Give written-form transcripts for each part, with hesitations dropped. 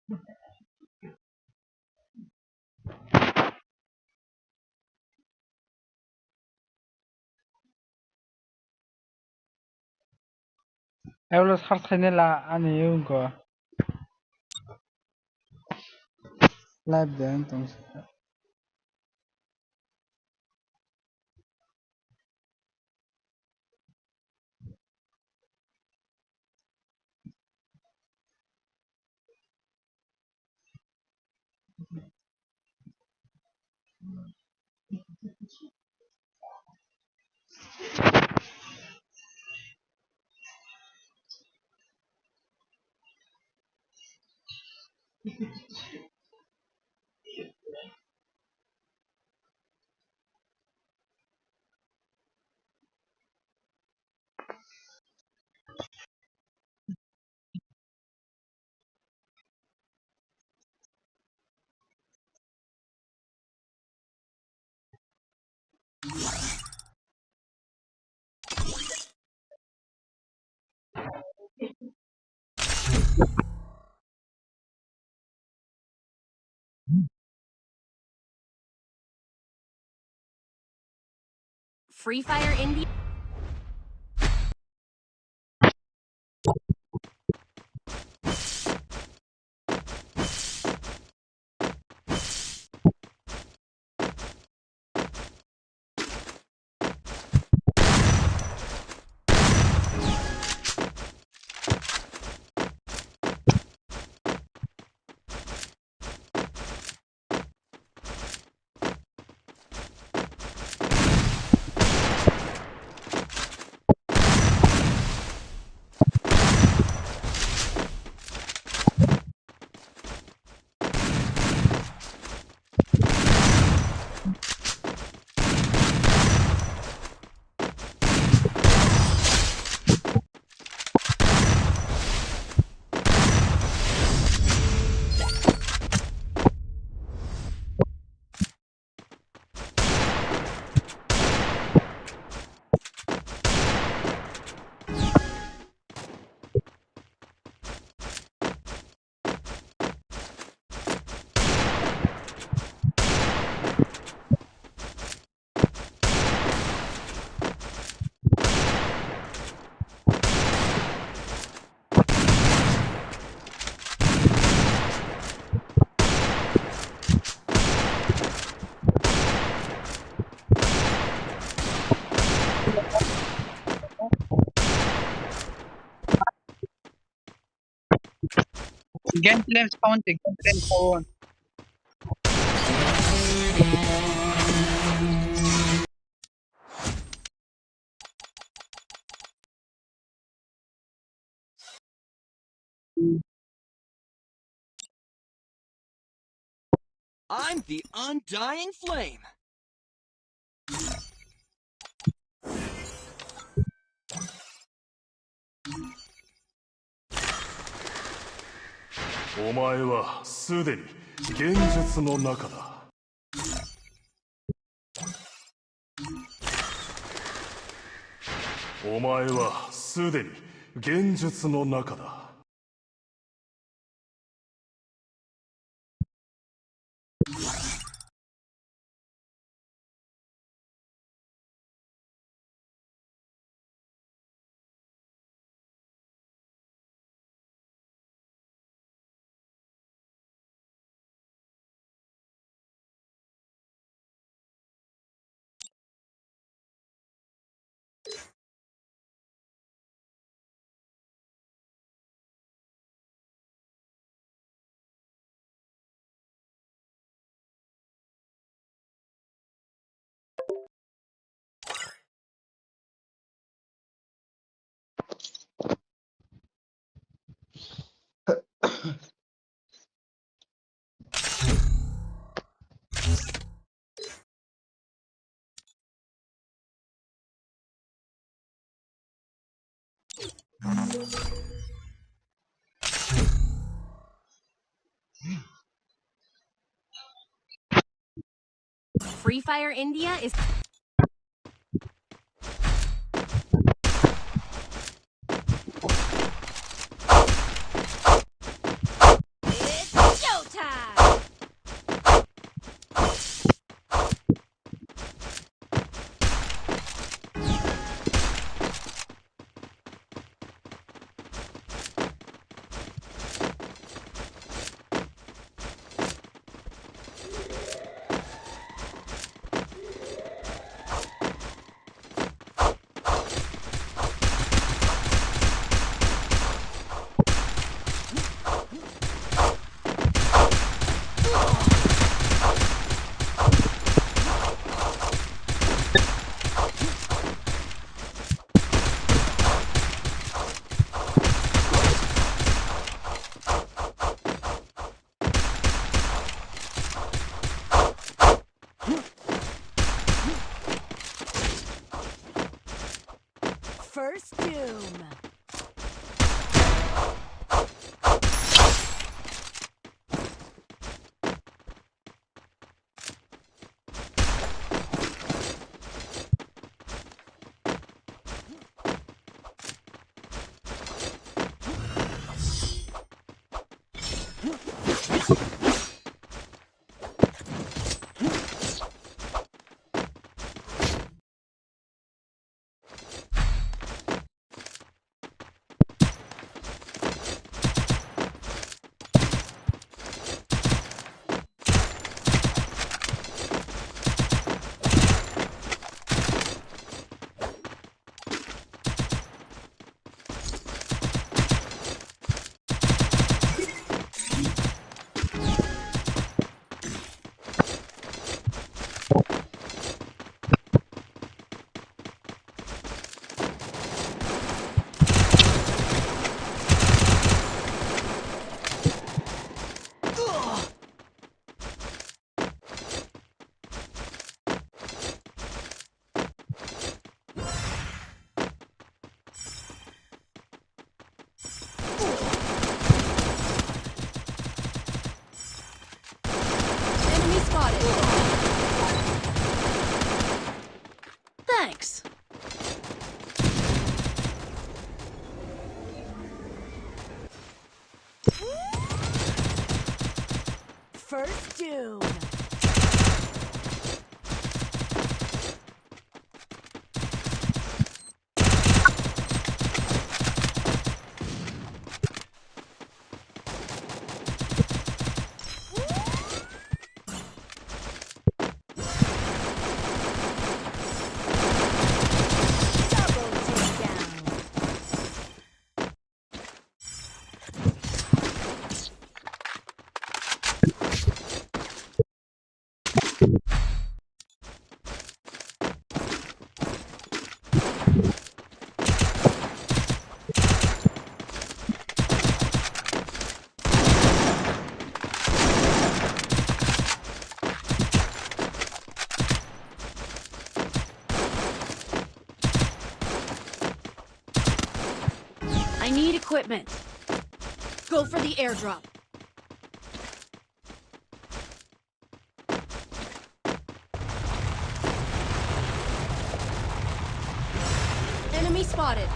Euros hartखायनो ला आंनि इयुनखौ live जानो दंसै Free Fire India. gameplay sound gameplay sound I'm the undying flame. お前はすでに現実の中だ。お前はすでに現実の中だ。Free Fire India is. First doom. Enemy spotted. Thanks. First doom. Double takedown. I need equipment. Go for the airdrop. Enemy spotted.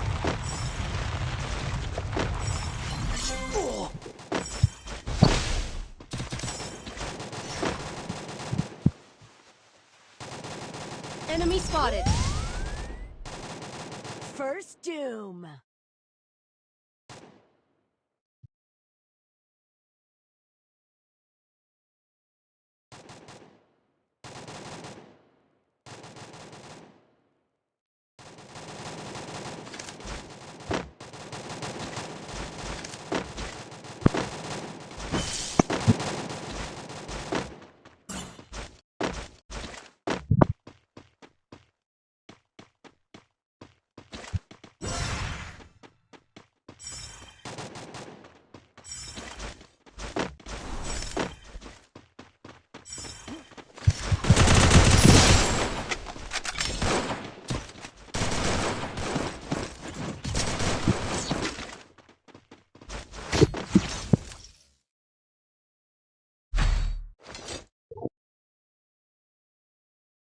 Enemy spotted. First doom.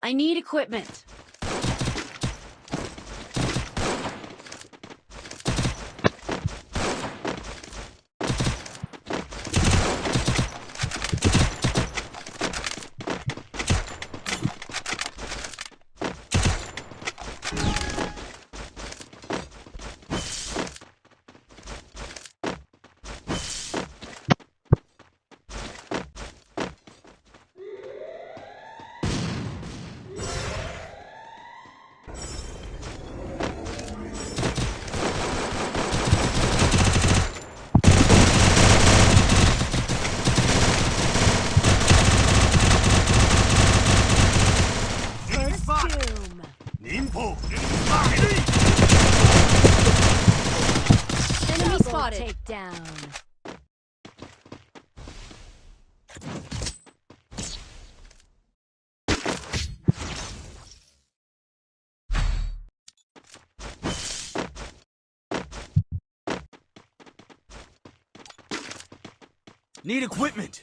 I need equipment. Takedown. Need equipment.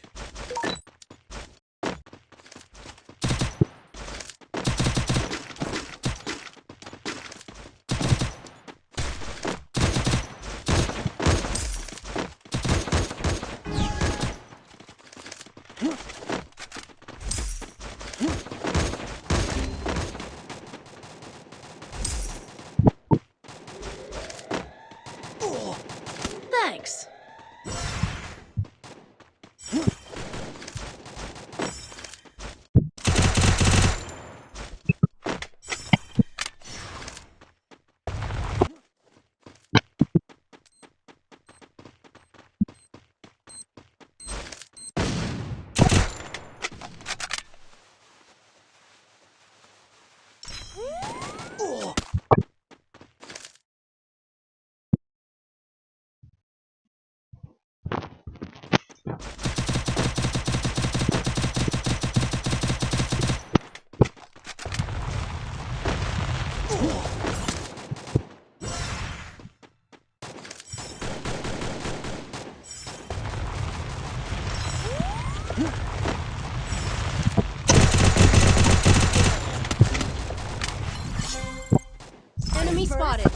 Thanks. Enemy spotted.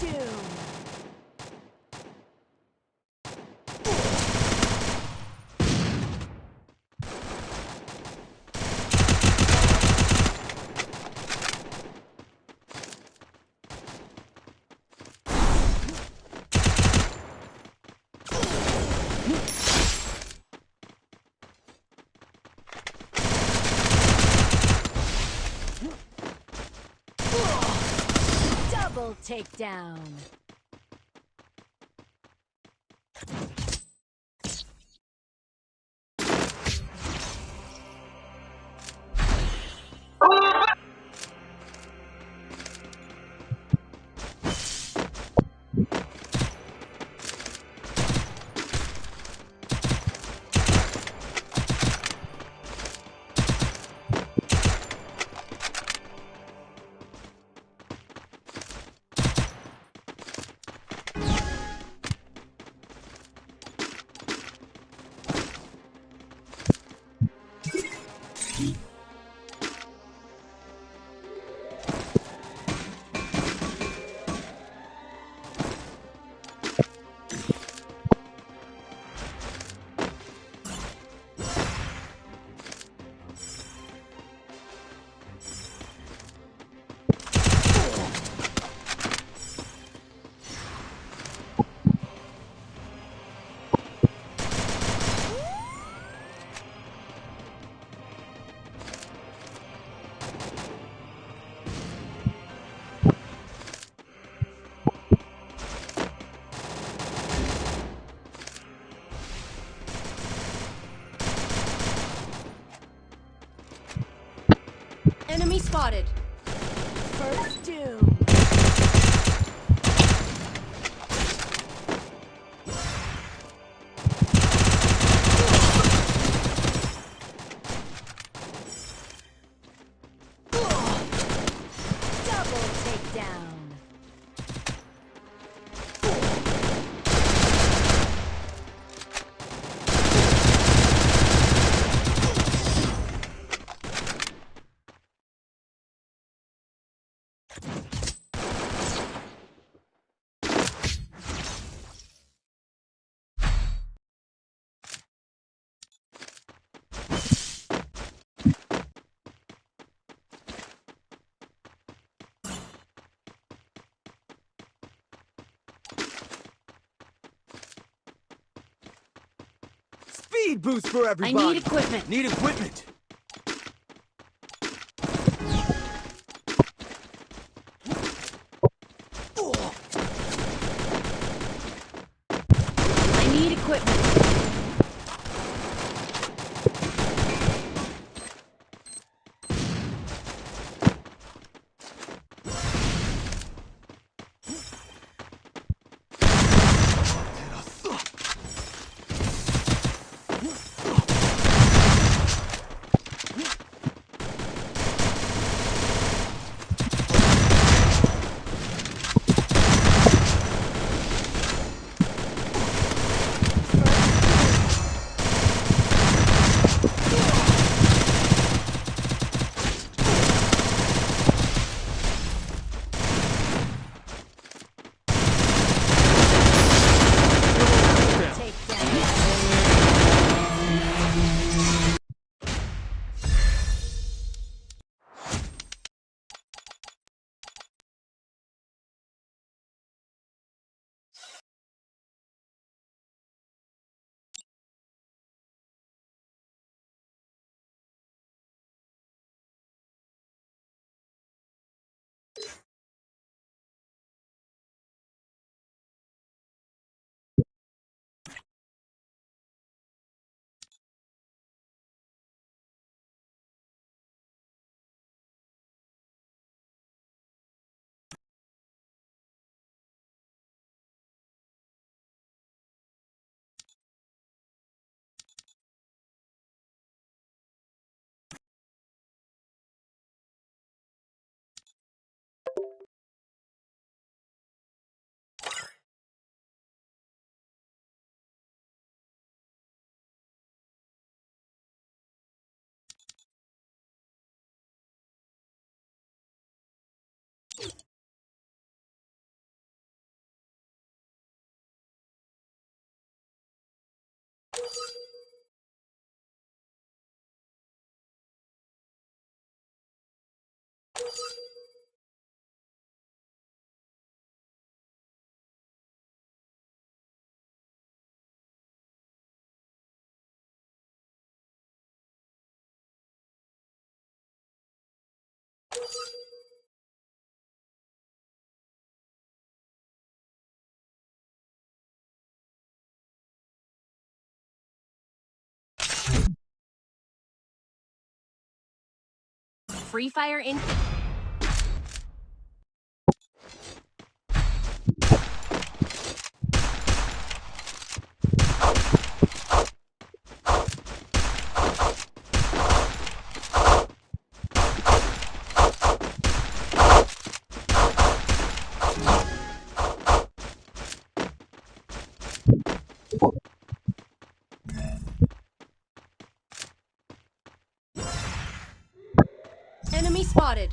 Double takedown. Enemy spotted. First doom. Double takedown. Speed boost for I everybody. need equipment. Need equipment. I need equipment. First Free fire in. Enemy spotted.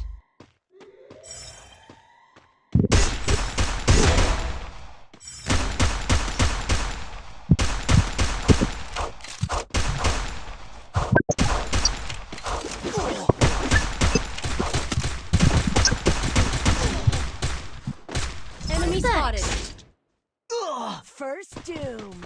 Enemy spotted. First doom.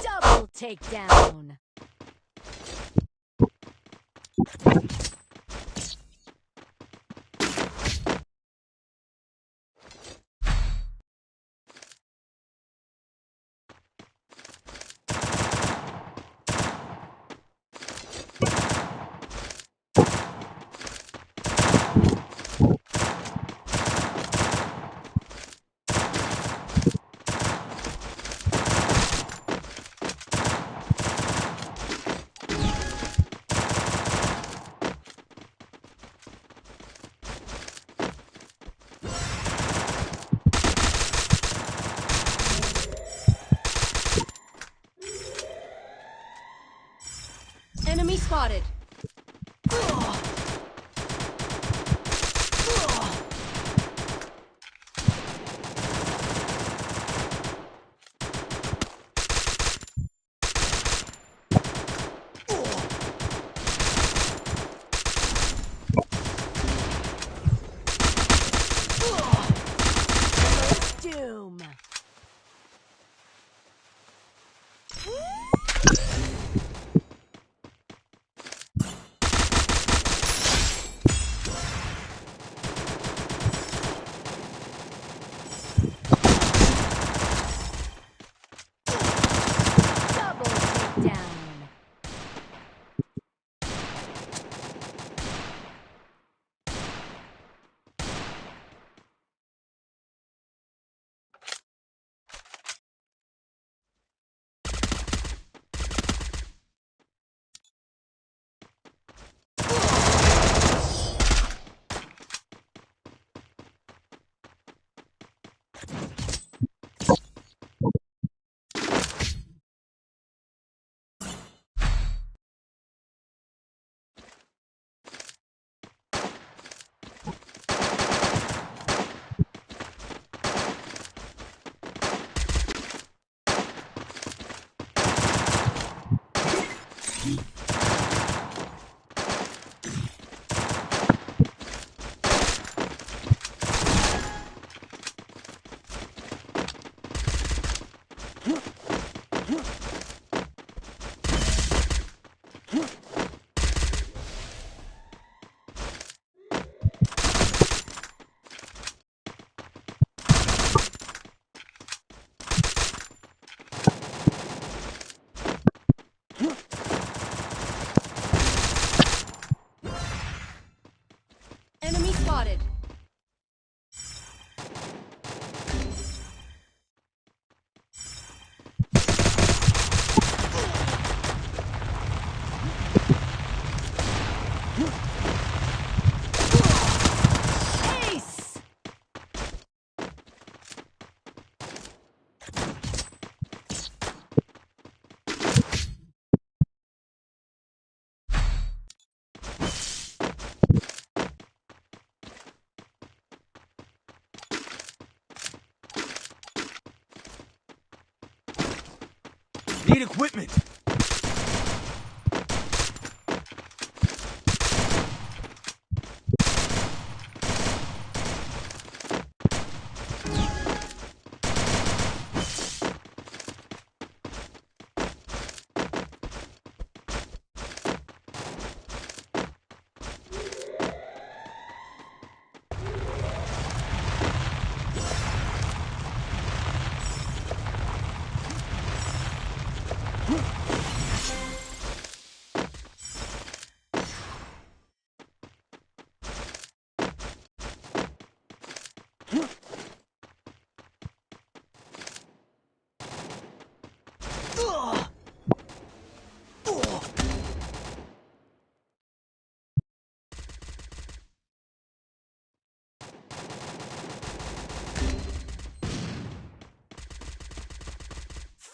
Double takedown. Enemy spotted. Doom. Need equipment.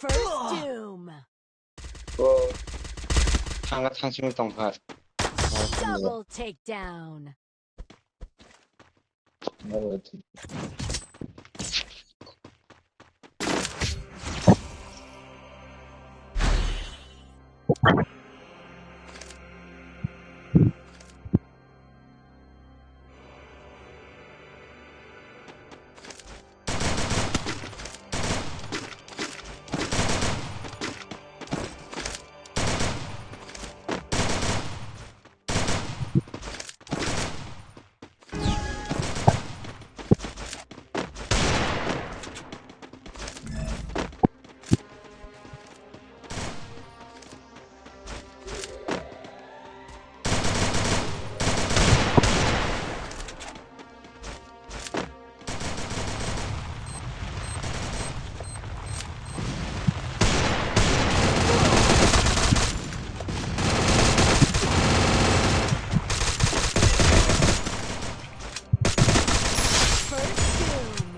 First doom. ก็ทั้งชีวิตต้องผ่าน Double takedown. First doom.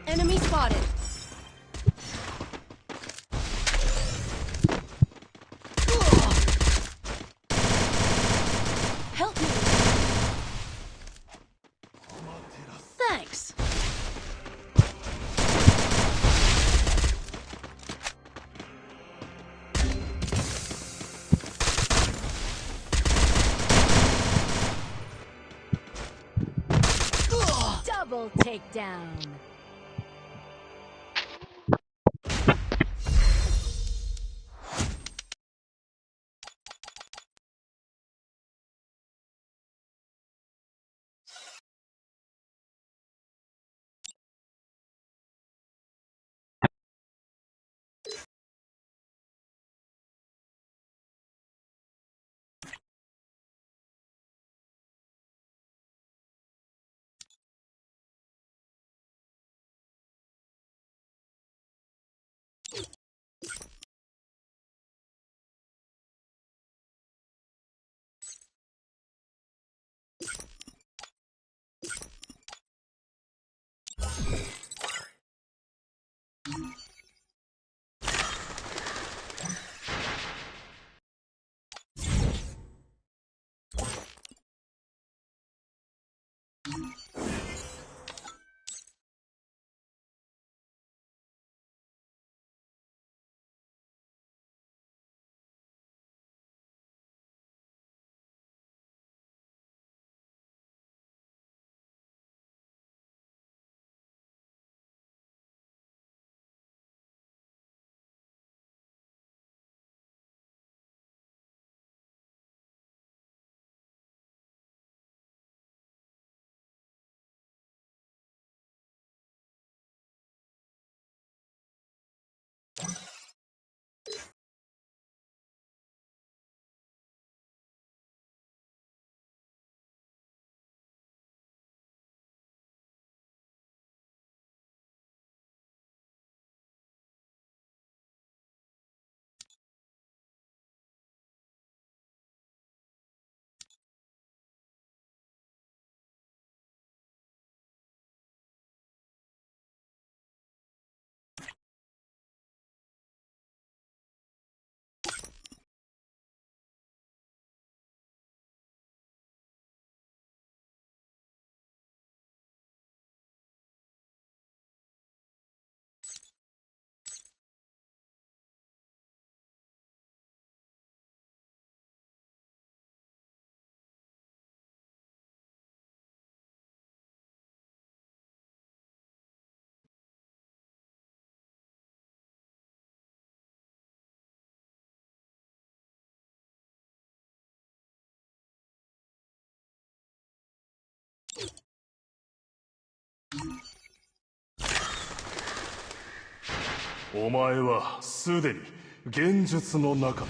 Enemy spotted. Help me. Thanks. Double takedown. お前はすでに現実の中だ。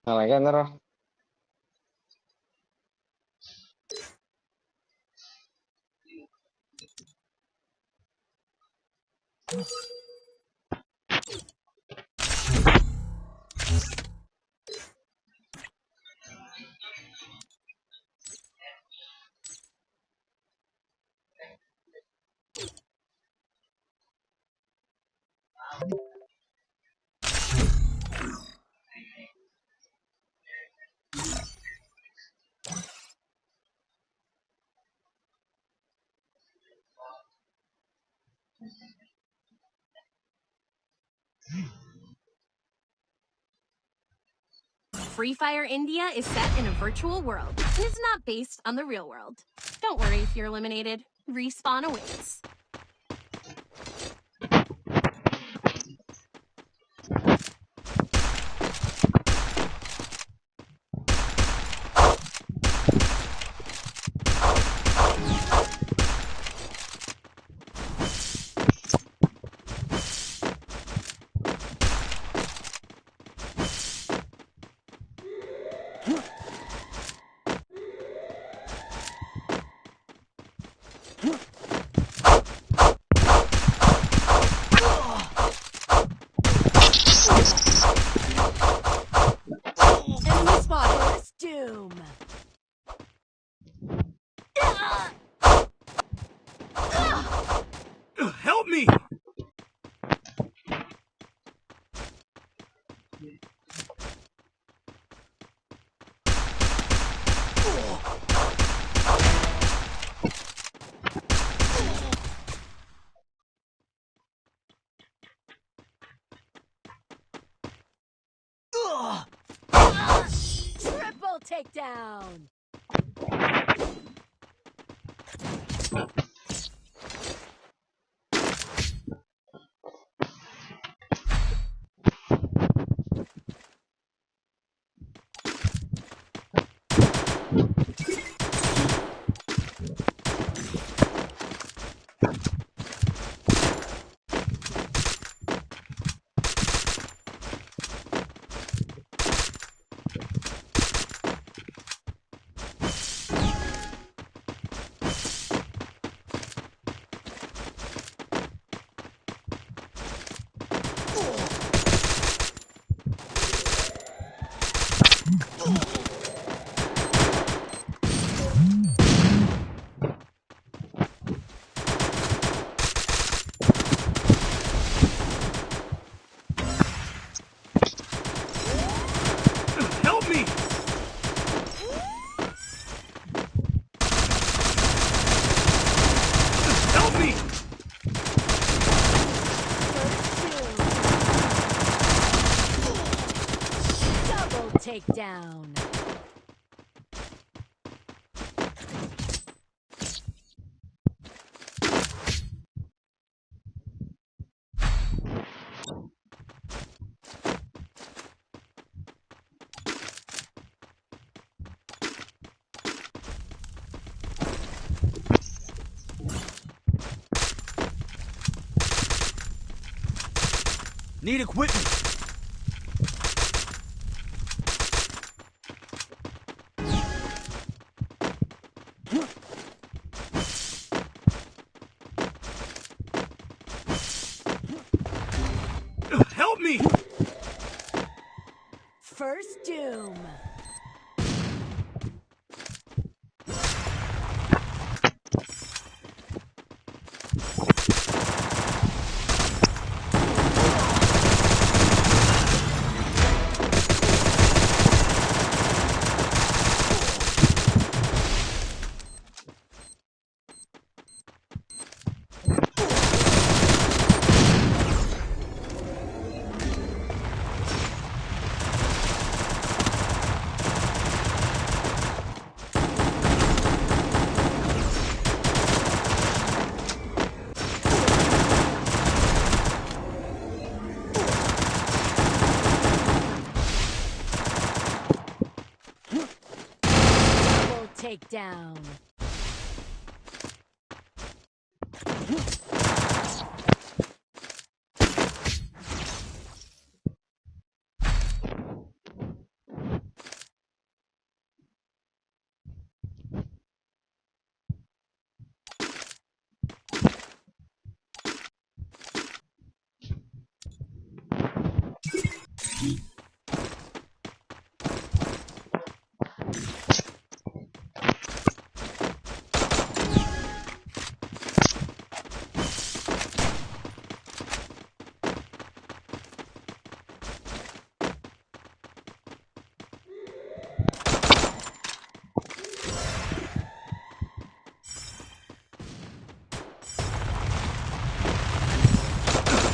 อะไรกันนะเหรอ Free Fire India is set in a virtual world and is not based on the real world. Don't worry if you're eliminated. Respawn awaits. Enemy spotted. Doom. Help me! Triple takedown. Help me! Help me! Double takedown. Need equipment! Help me! First doom. Double takedown.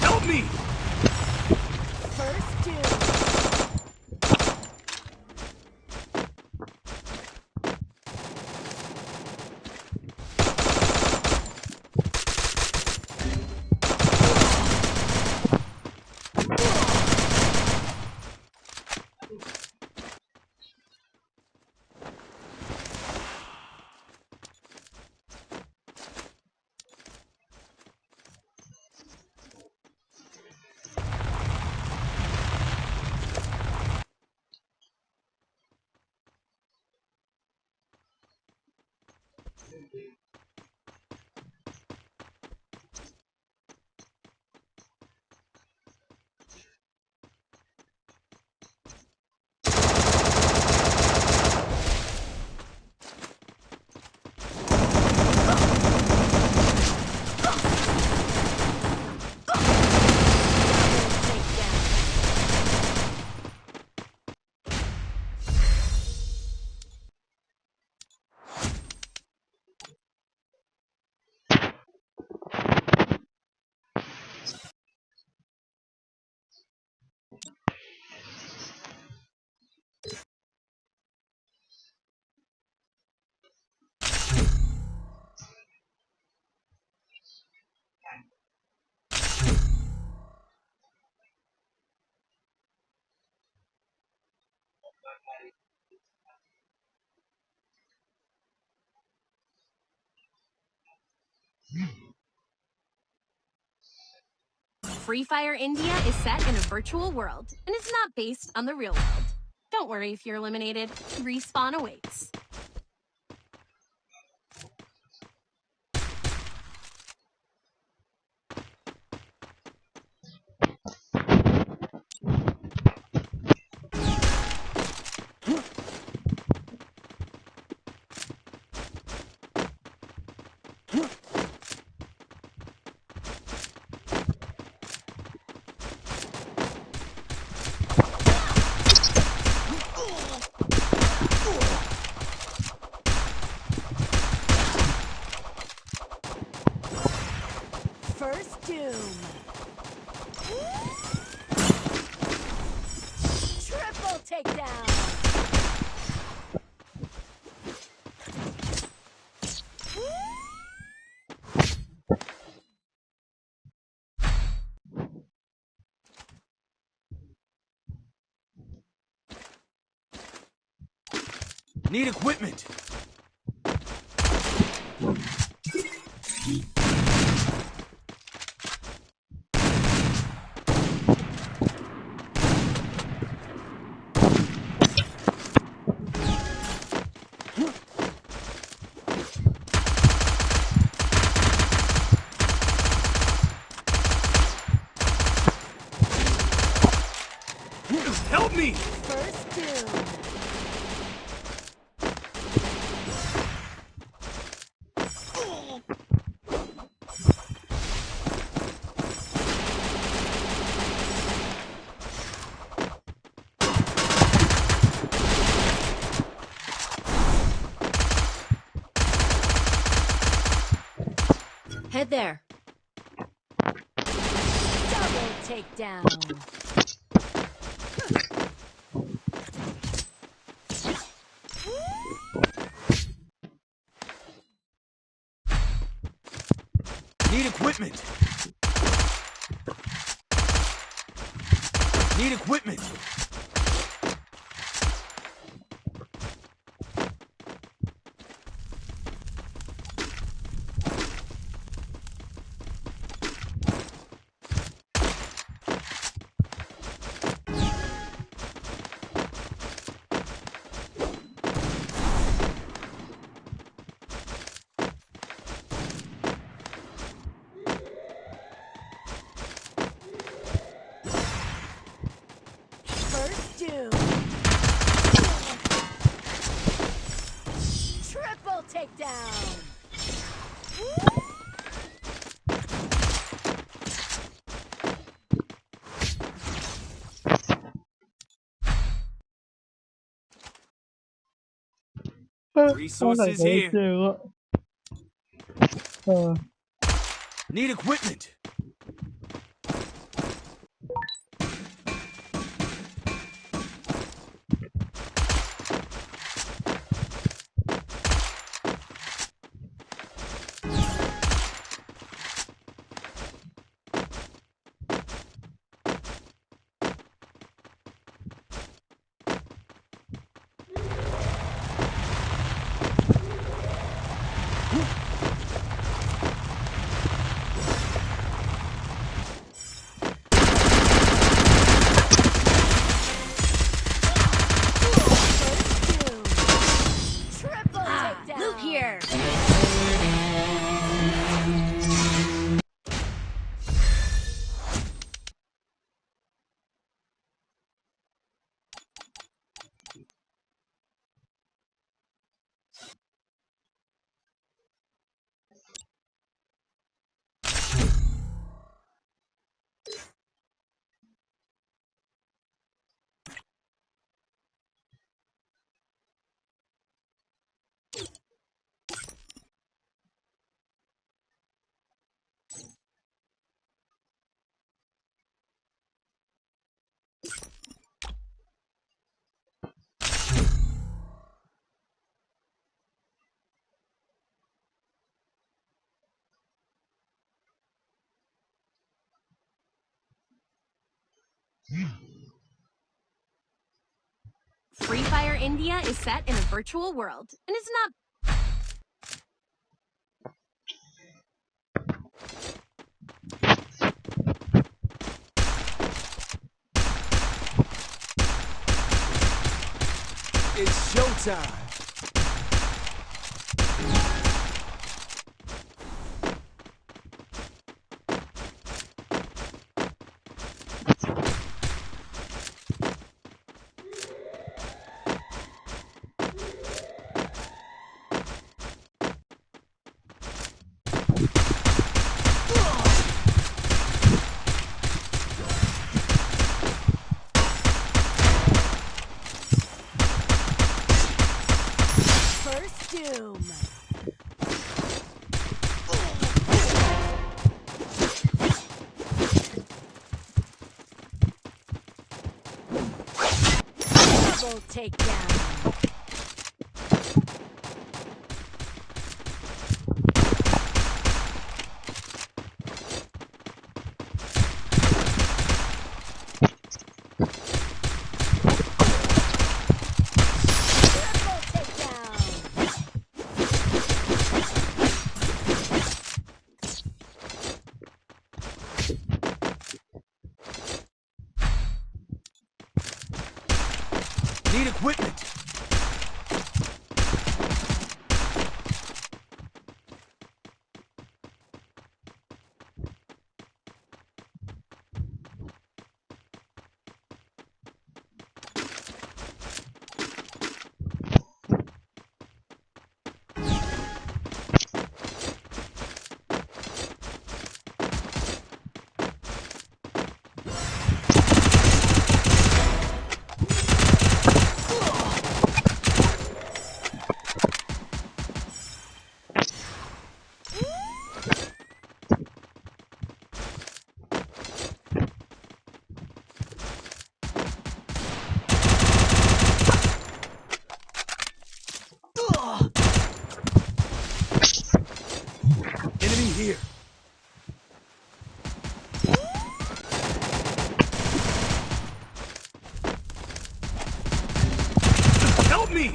Help me! First doom. Free Fire India is set in a virtual world and is not based on the real world. Don't worry if you're eliminated. Respawn awaits. First doom. Triple takedown. Need equipment! Help me! First doom. Head there. Double takedown. Need equipment. Need equipment. First doom. Triple takedown. Resources here. 这个，嗯， Need equipment. First doom. Triple takedown. Loot here. Free Fire India is set in a virtual world and is not It's showtime. First doom. Double takedown. Triple takedown. Need equipment. here. Help me!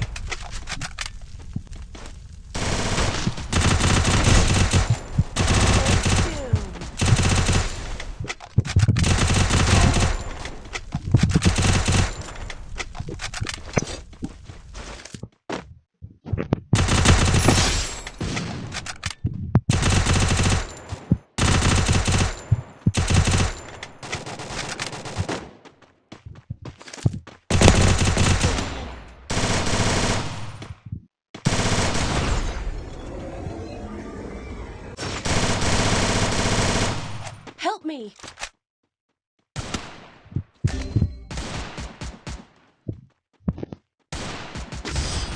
Help me!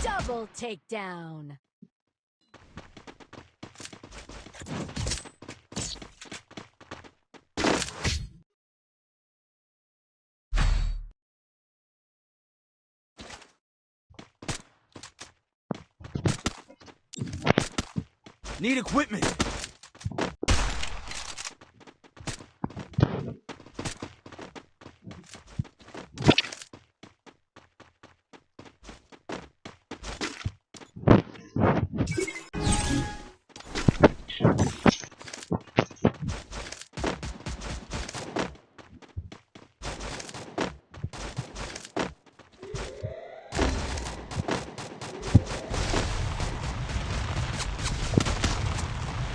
Double takedown. Need equipment.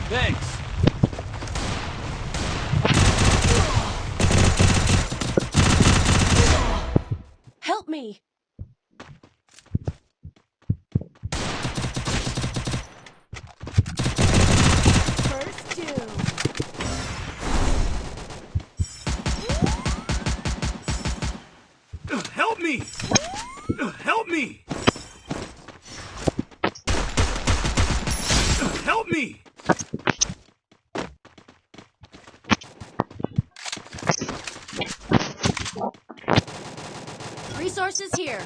Thanks. Help me! First doom. Help me! Help me! Help me! Resources here.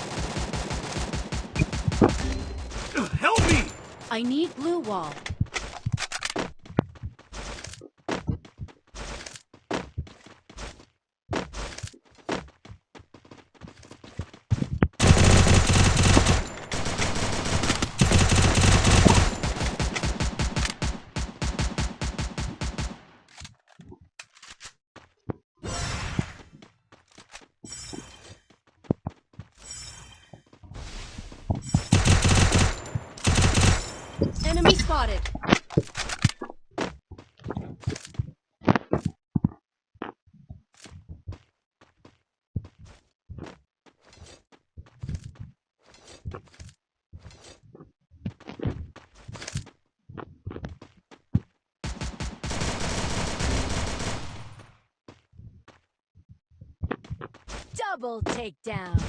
Help me! I need blue wall. Enemy spotted. Double takedown.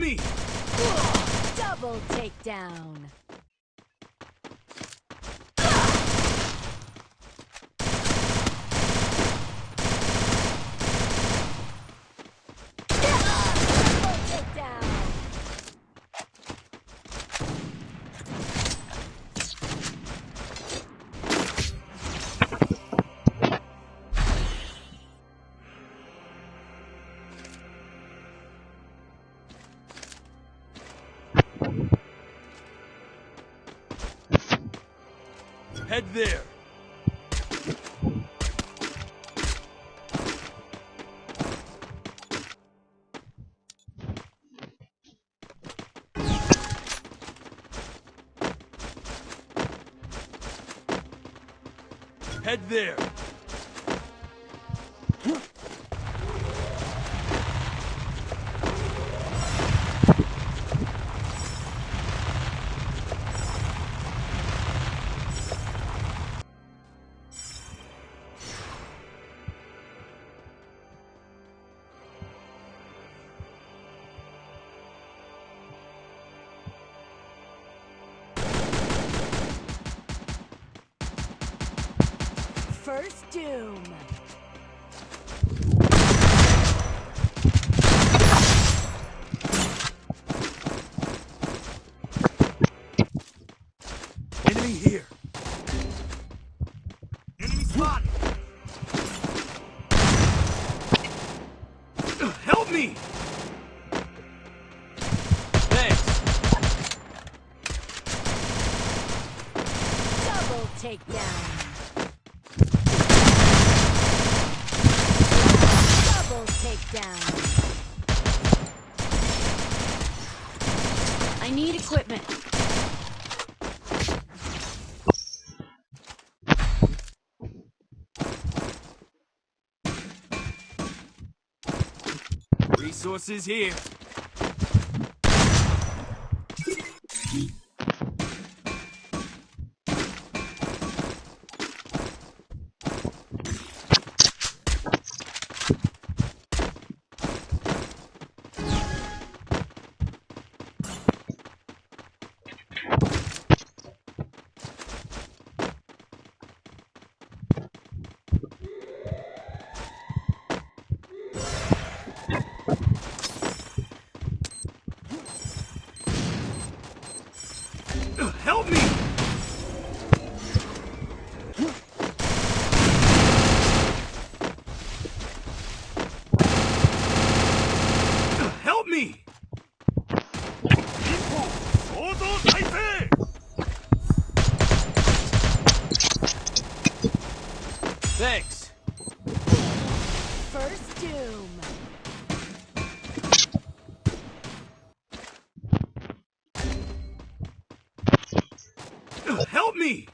me! Double takedown. Double takedown. Head there! Head there! First doom. Enemy here! Enemy spotted! Help me! Thanks! Double takedown. Double takedown. I need equipment. Resources here! Help me! Help me! Thanks! First doom. Help me!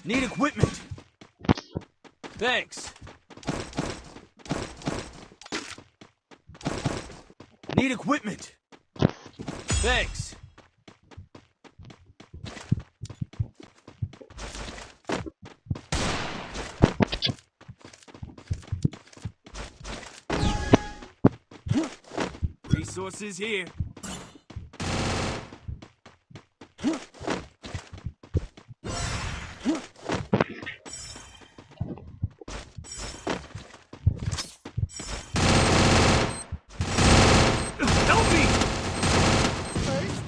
Need equipment! Thanks! Need equipment! Thanks! Resources here. Help me! First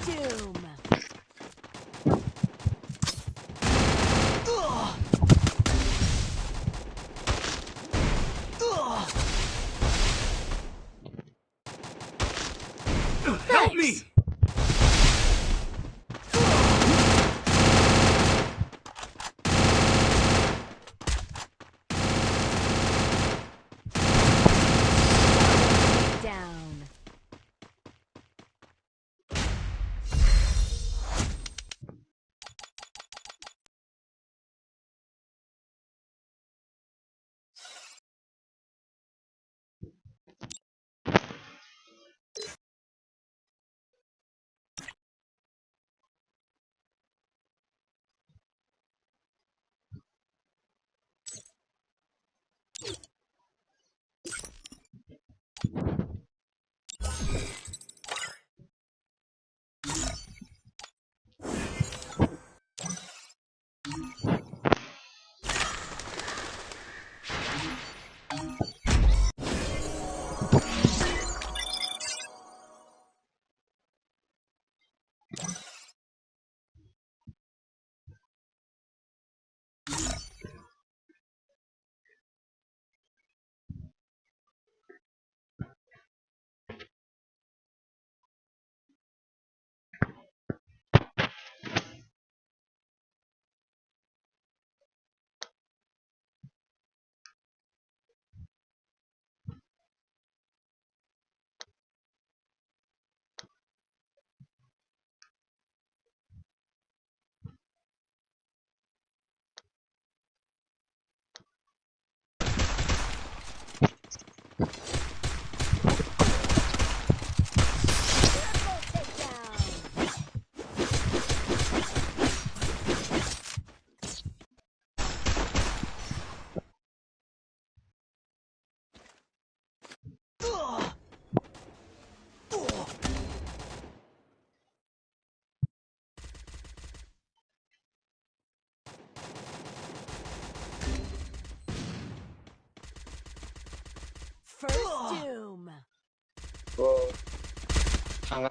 First doom.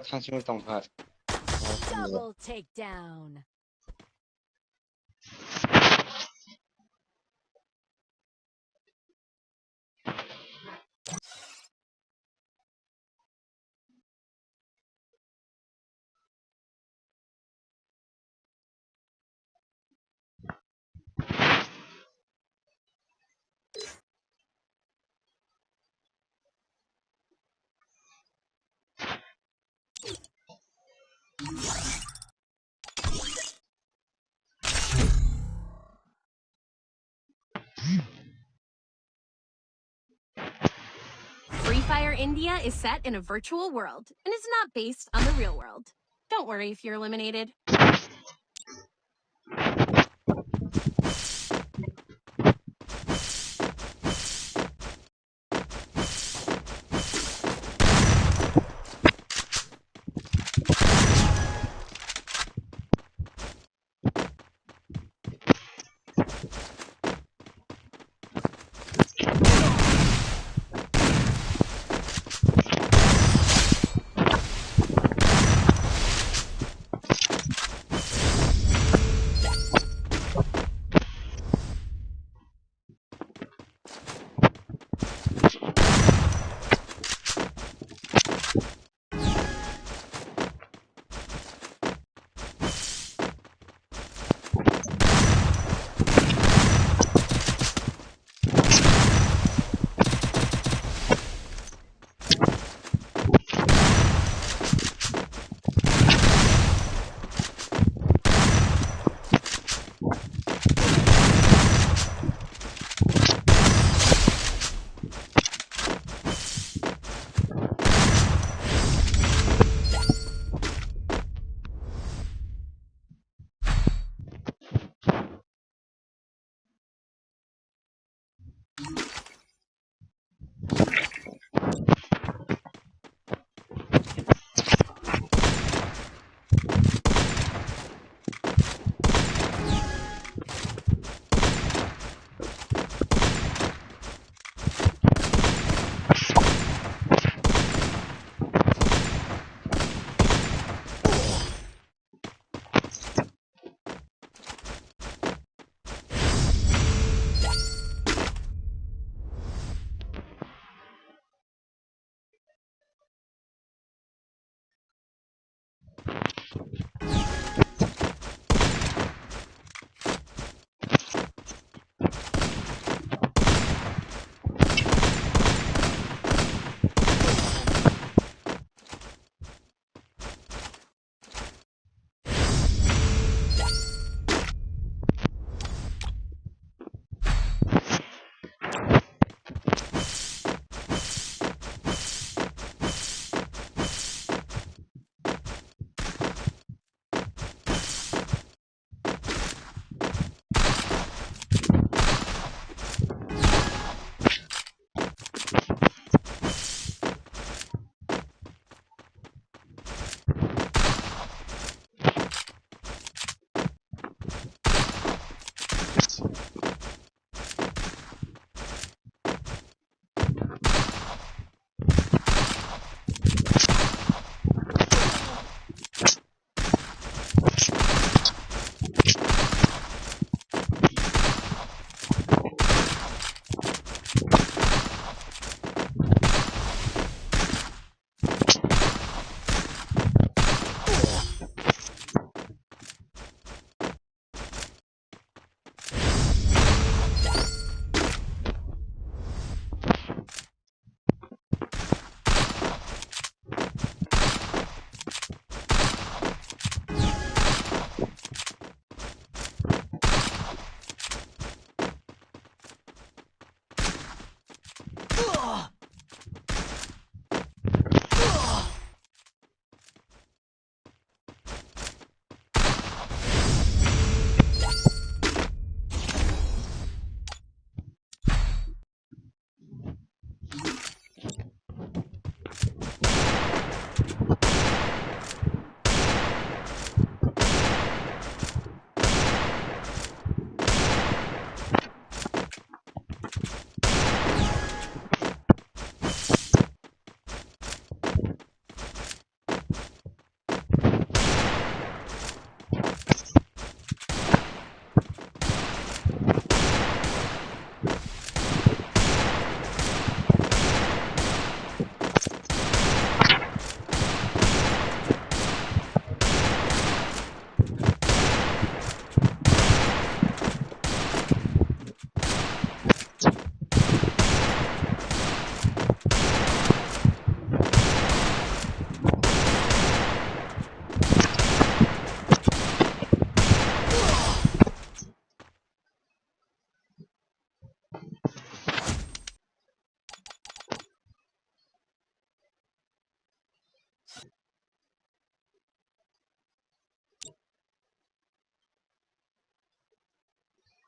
상심을 동사. Double takedown. Free Fire India is set in a virtual world and is not based on the real world. Don't worry if you're eliminated.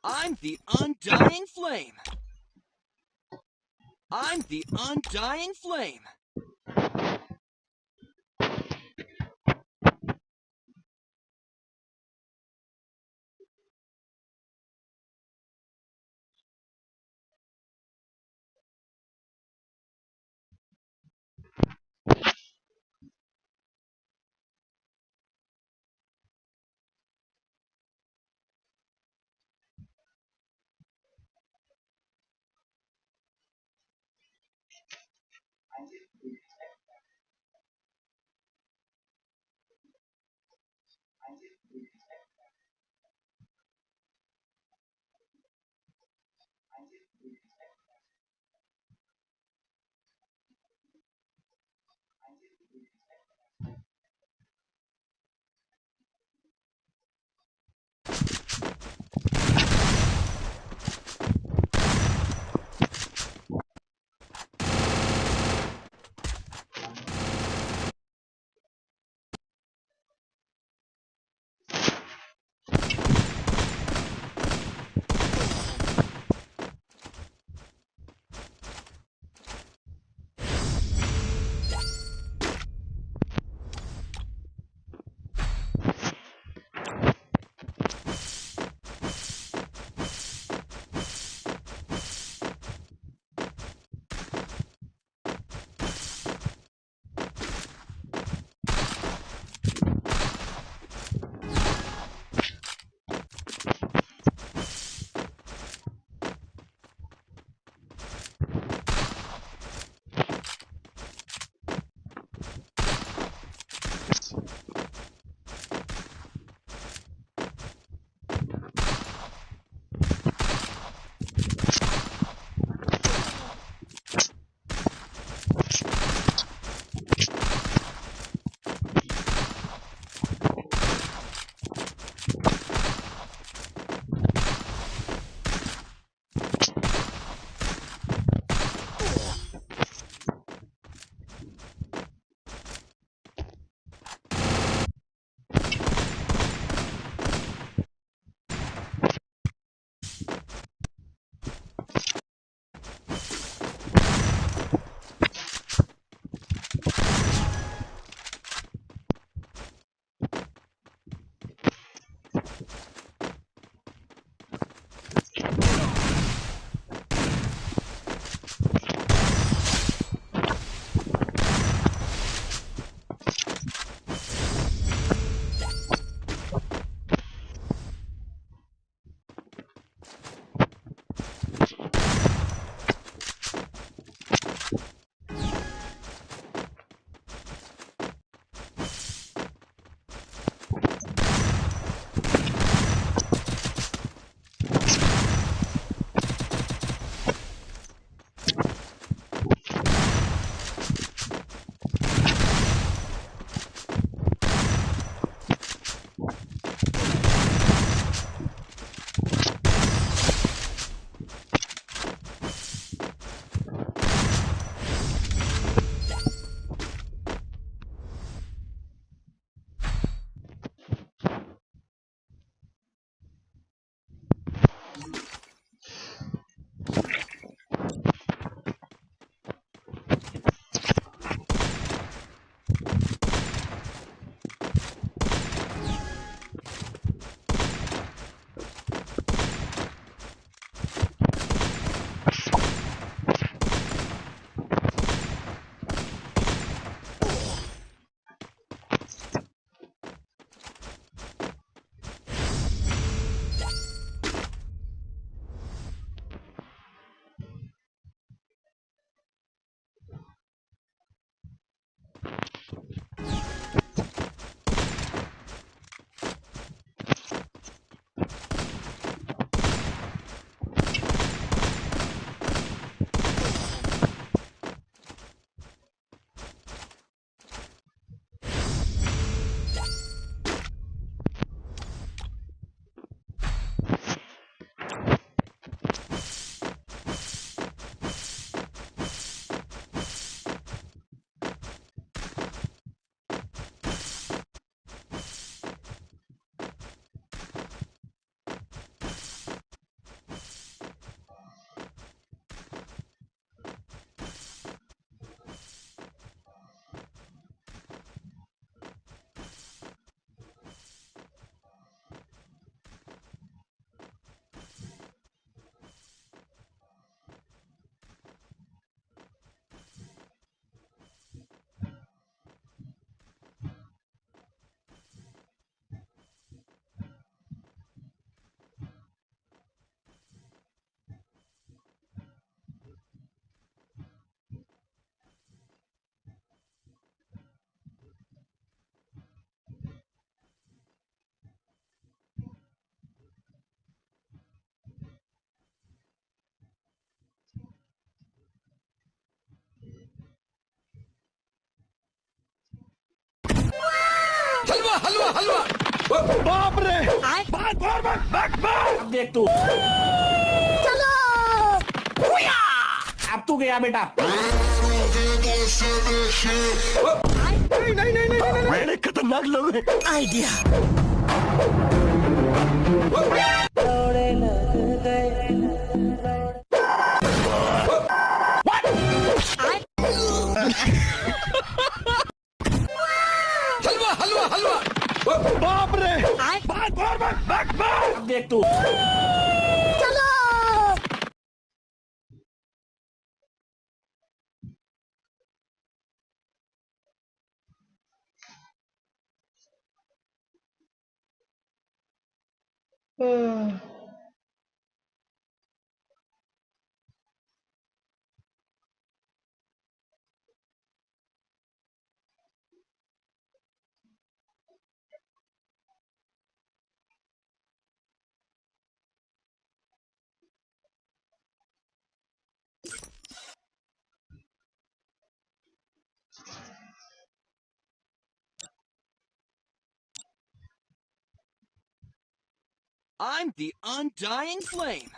I'm the undying flame. I'm the undying flame. अब देख तू चलो अब तू गया बेटा बड़े खतरनाक लोग हैं आइडिया बाप रे अब देख तू चलो I'm the undying flame.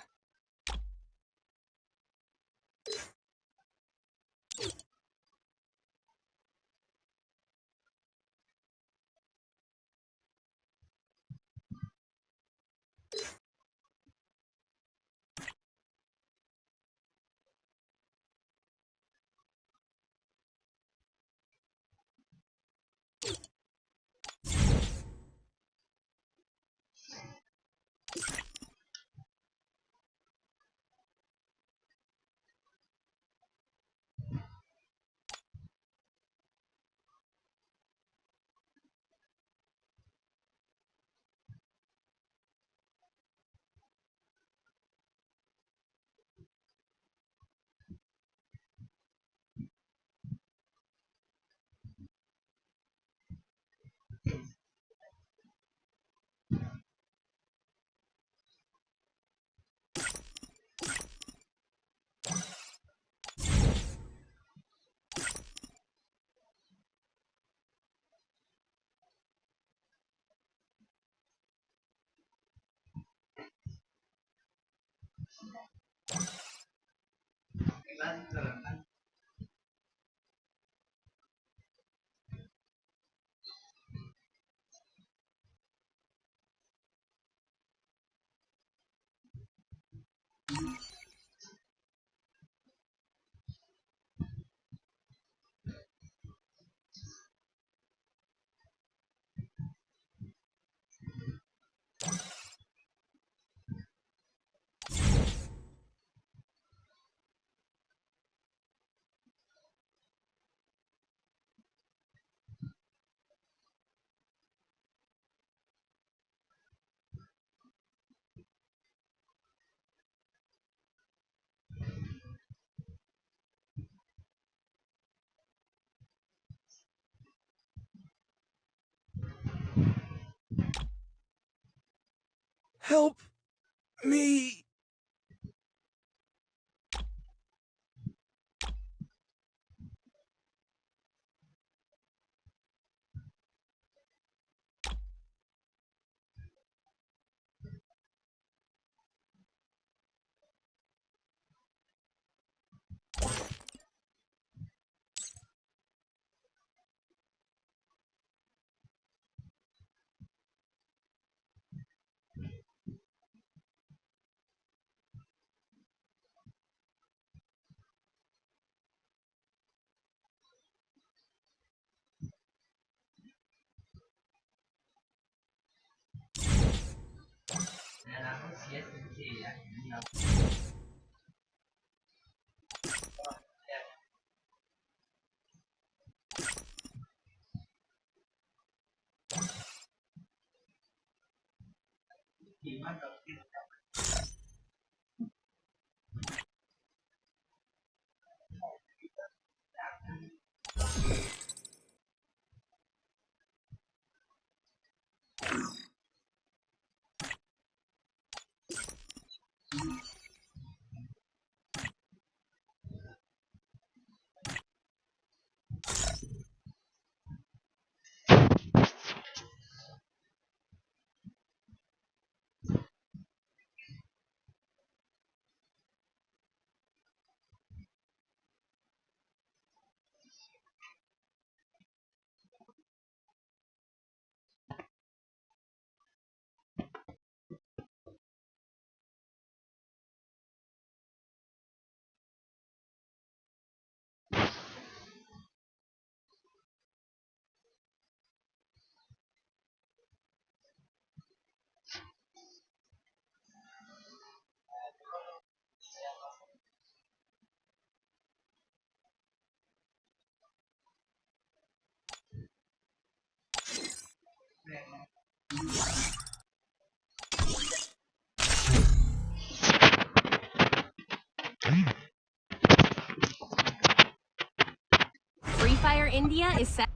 Help me. Free Fire India is set.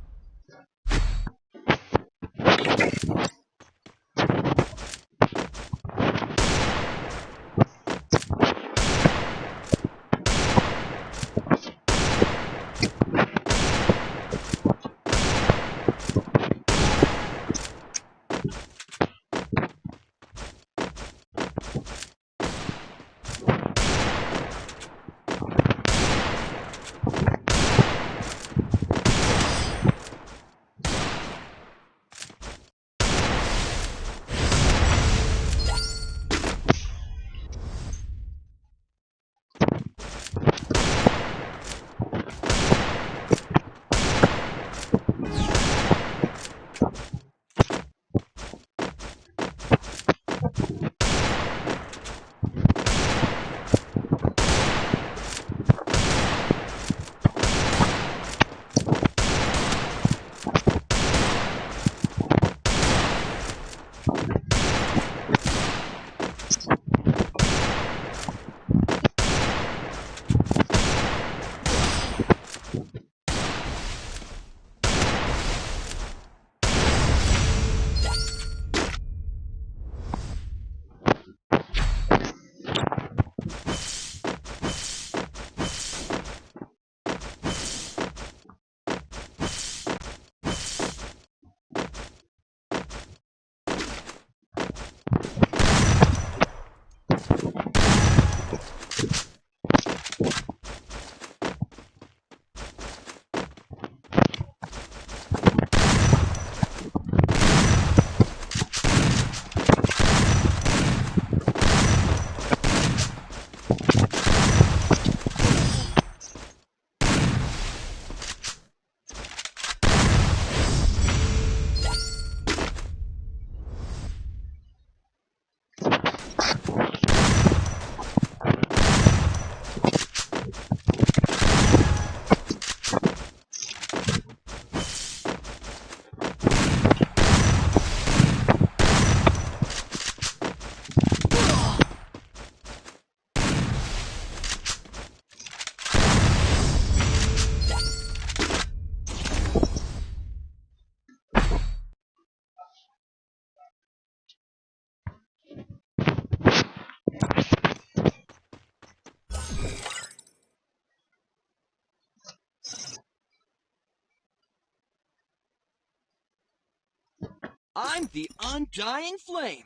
I'm the undying flame.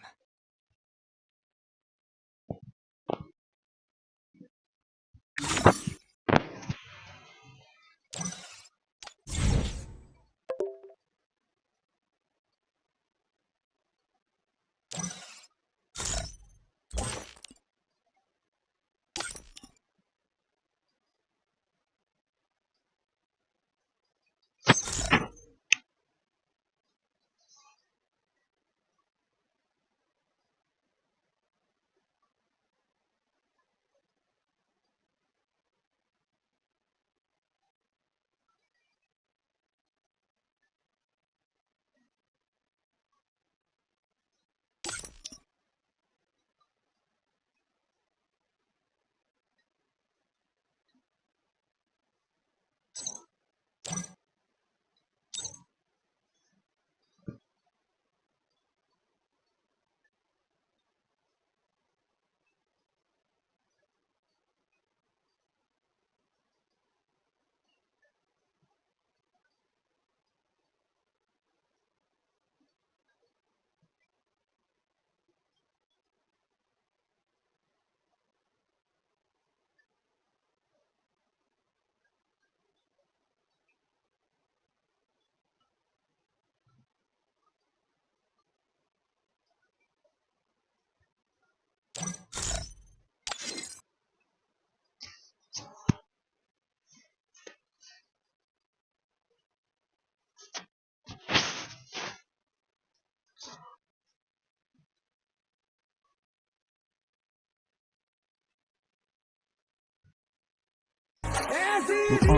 ऐसी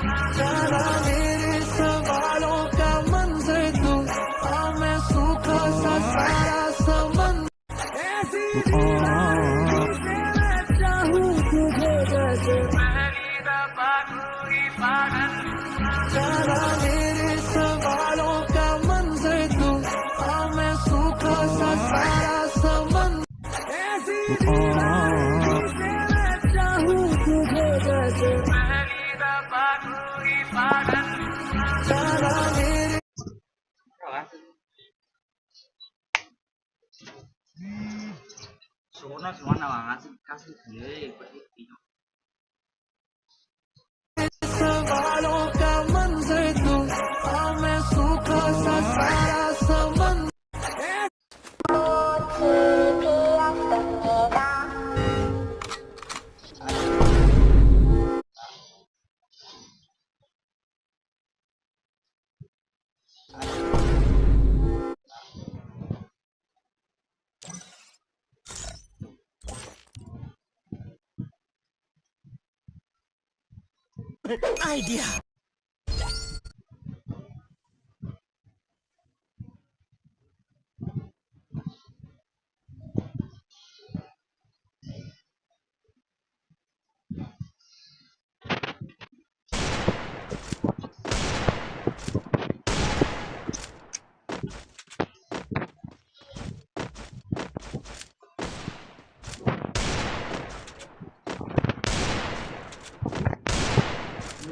जाना मेरे सवालों का मंजर तू मैं सूखा सा सारा समंदर ऐसी मैं चाहूँ तुझे जैसे जाना मेरे सवालों का मंजर तू मैं सूखा सा सारा समंदर ऐसी मैं चाहूँ तुझे जैसे जाना मेरे số nó số nào mà các sự thế có thể tí सवालों का मंजर तू मैं सूखा सा सारा समंदर Idea.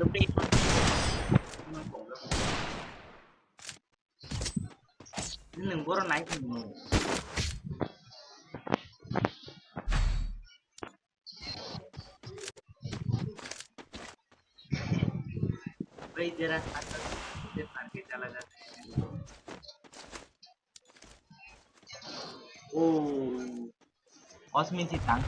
lúc đi nó cũng đừng có nói thì भाई तेरा से फाड़ के चला जाता है ओ osmin si tang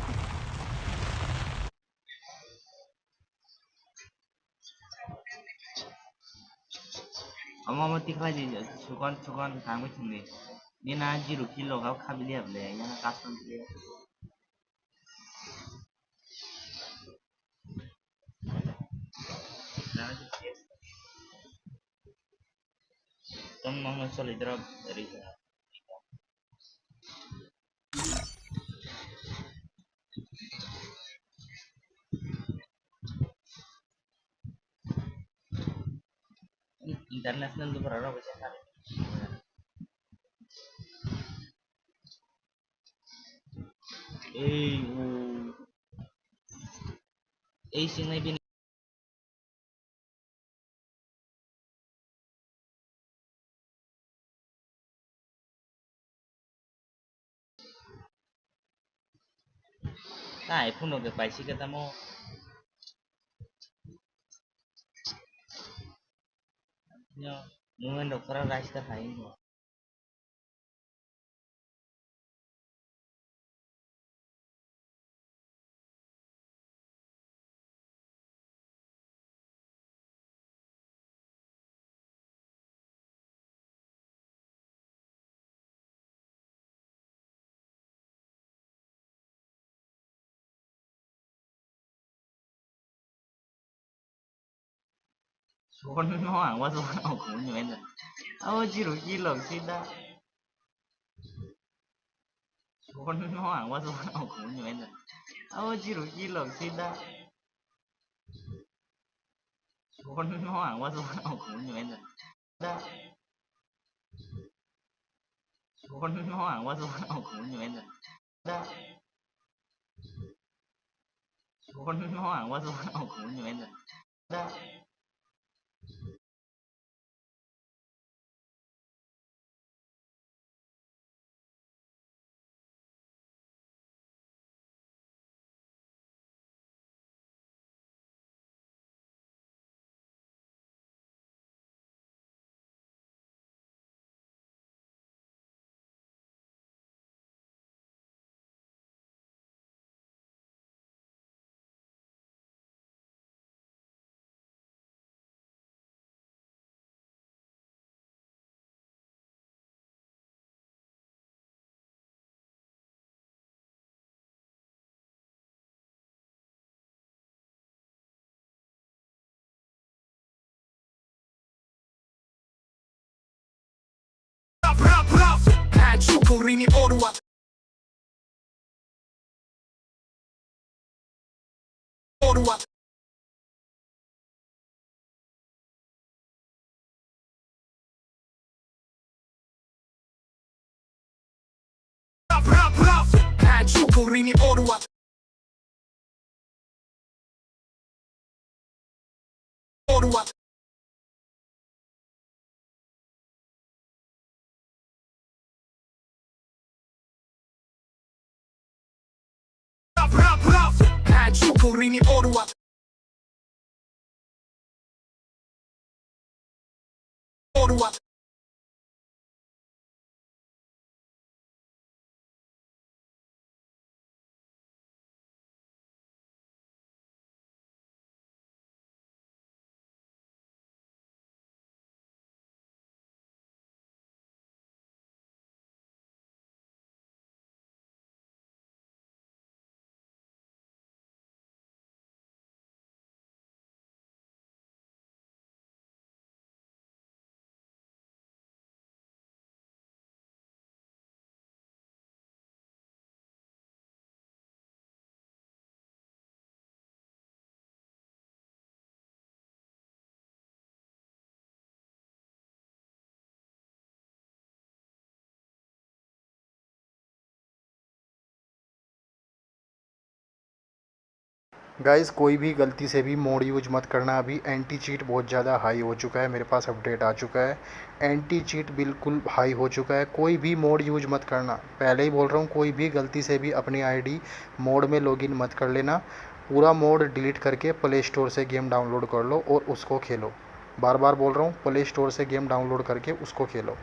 ama mati kha ji sukan sukan tang mai chini ni na 0 kilo ka kha bi liab le ya na custom le na tom no solo drop dari international tu berapa besar kali sing na bin tai puno ke pai si ketemu yo mungkin dokter rice ta khai Sukan mo ang waso ang kunyo ena. Awo 0 kilo sida. Sukan mo ang waso ang kunyo ena. Awo 0 kilo sida. Sukan mo ang waso ang kunyo ena. Da. Sukan mo ang waso ang kunyo ena. Da. Sukan mo ang waso ang kunyo ena. Da. curini orua. Orua. Rap, rap, rap. Hanchu curini orua. Orua. Rap, rap, rap. Hanchu curini orua. Orua. Guys कोई भी गलती से भी mode use मत करना। अभी anti cheat बहुत ज़्यादा हाई हो चुका है, मेरे पास अपडेट आ चुका है। एंटी चीट बिल्कुल हाई हो चुका है, कोई भी मोड यूज मत करना। पहले ही बोल रहा हूँ, कोई भी गलती से भी अपनी आईडी मोड में लॉगिन मत कर लेना। पूरा मोड डिलीट करके प्ले स्टोर से गेम डाउनलोड कर लो और उसको खेलो। बार बार बोल रहा हूँ, प्ले स्टोर से गेम डाउनलोड करके उसको खेलो।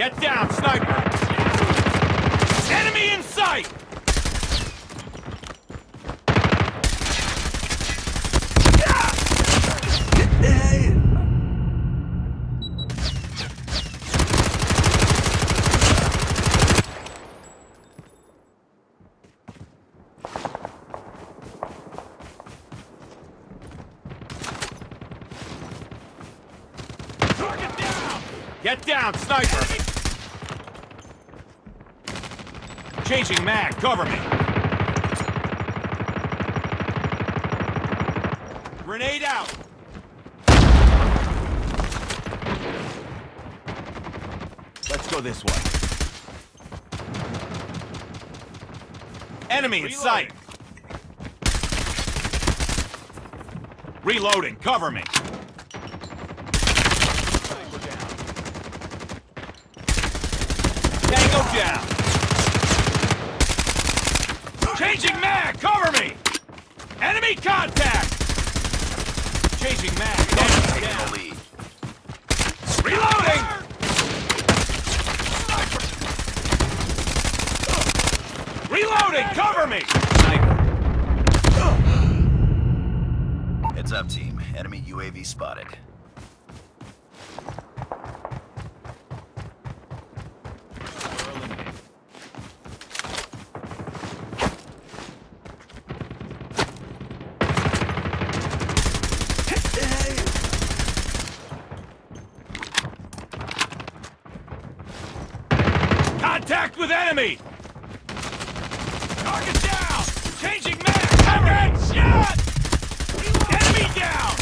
Get down, sniper! Enemy in sight! Target down! Get down, sniper! Changing mag, cover me! Grenade out! Let's go this way. Enemy in sight! Reloading, cover me! Tango down! Changing mag! Cover me! Enemy contact! Changing mag! Tango down! lead. Reloading! Reloading! Cover me! Heads up, team. Enemy UAV spotted. Contact with enemy! Target down! Changing mag! Target shot! Enemy down!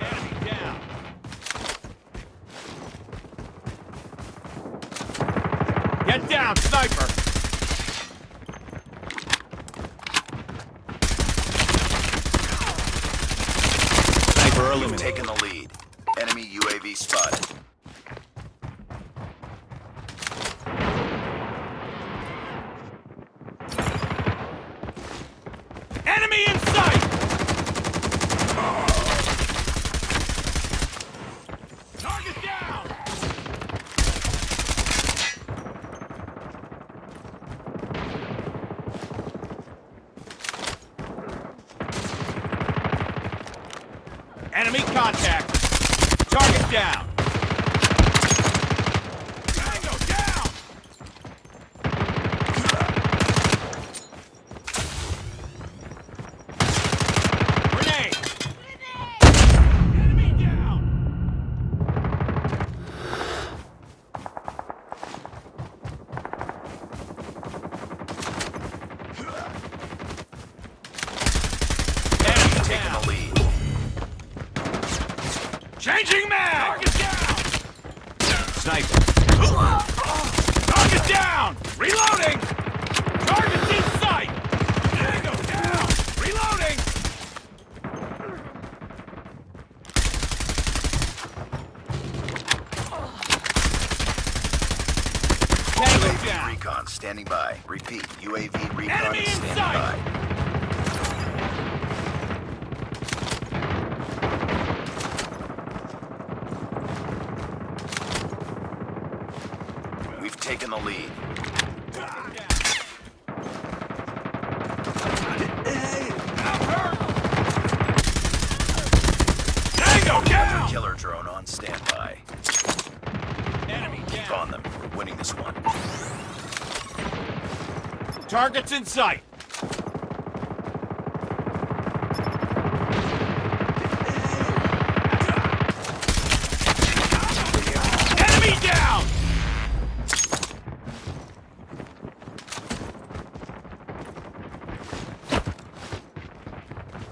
Enemy down! Get down, sniper! Sniper eliminated. Taking the lead. Enemy UAV spotted. Enemy in sight! Target down! Enemy contact! Target down! Tango down! Grenade! Enemy down! Enemy Taking down! the lead. Changing mag! Target down! Sniper! Target down! Reloading! Target's in sight! Tango down! Reloading! Tango UAV down! recon standing by. Repeat. UAV recon Enemy in standing sight! by. We've taken the lead. Tango down! Killer drone on standby. Enemy Keep down! on them. We're winning this one. Target's in sight! Enemy down!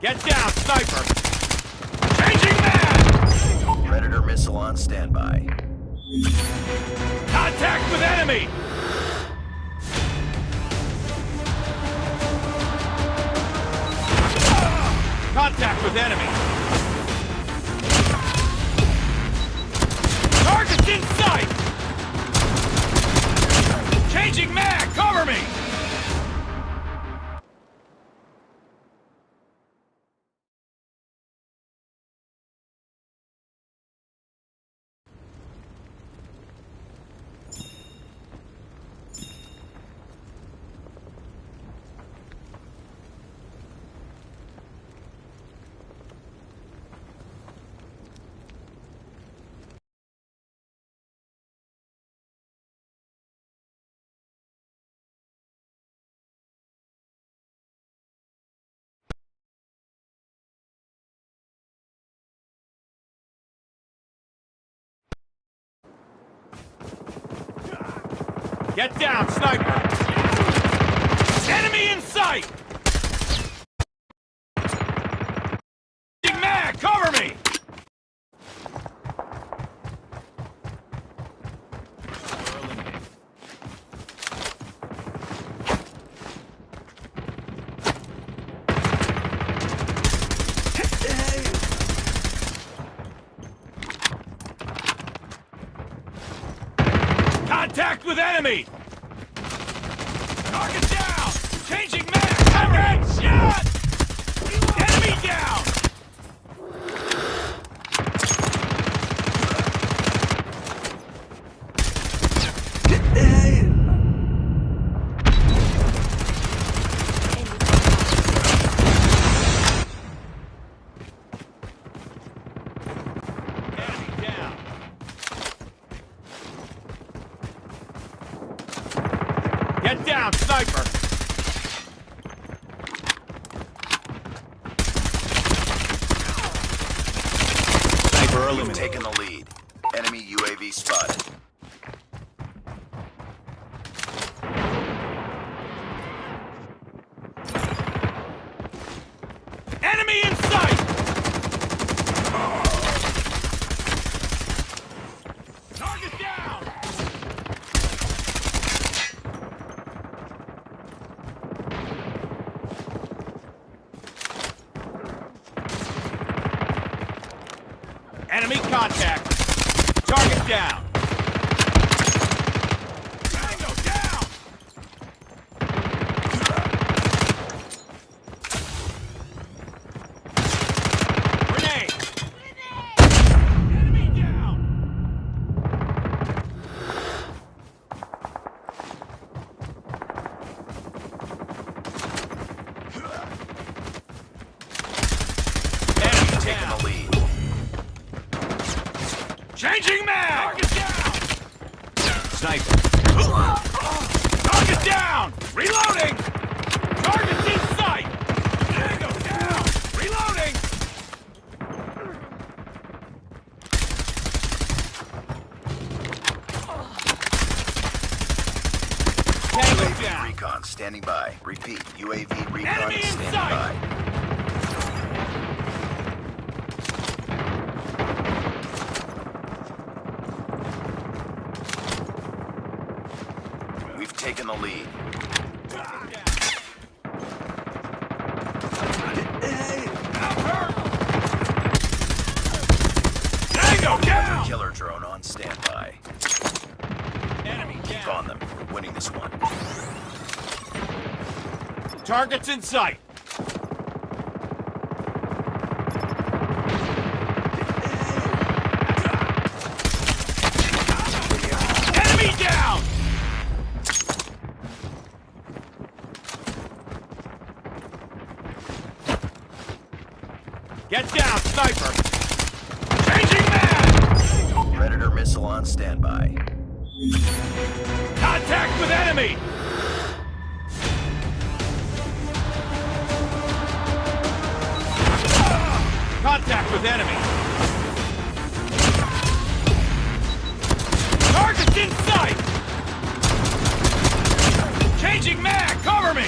Get down, sniper! Changing mag! Predator missile on standby. Contact with enemy! Contact with enemy! Changing mag! Cover me! Get down, sniper! Enemy in sight! Changing mag! Cover me! Contact with enemy! Target down! Changing mag! Target shot! Enemy down! Enemy down! Get down, sniper! Sniper You've eliminated. taken the lead. Enemy UAV spotted. Enemy in sight! Target down! Enemy contact! Target down! Tango down! Grenade! Enemy down! Enemy Taking down! the lead. Changing mag! Target down! Sniper! Target down! Reloading! Target's in sight! Tango down! Reloading! Tango UAV down! recon standing by. Repeat. UAV recon Enemy in standing sight! by. We've taken the lead. Tango down! Killer drone on standby. Enemy Keep down! on them. We're winning this one. Target's in sight! Enemy down! Get down, sniper! Changing mag! Predator missile on standby. Contact with enemy! Contact with enemy! Target's in sight! Changing mag! Cover me!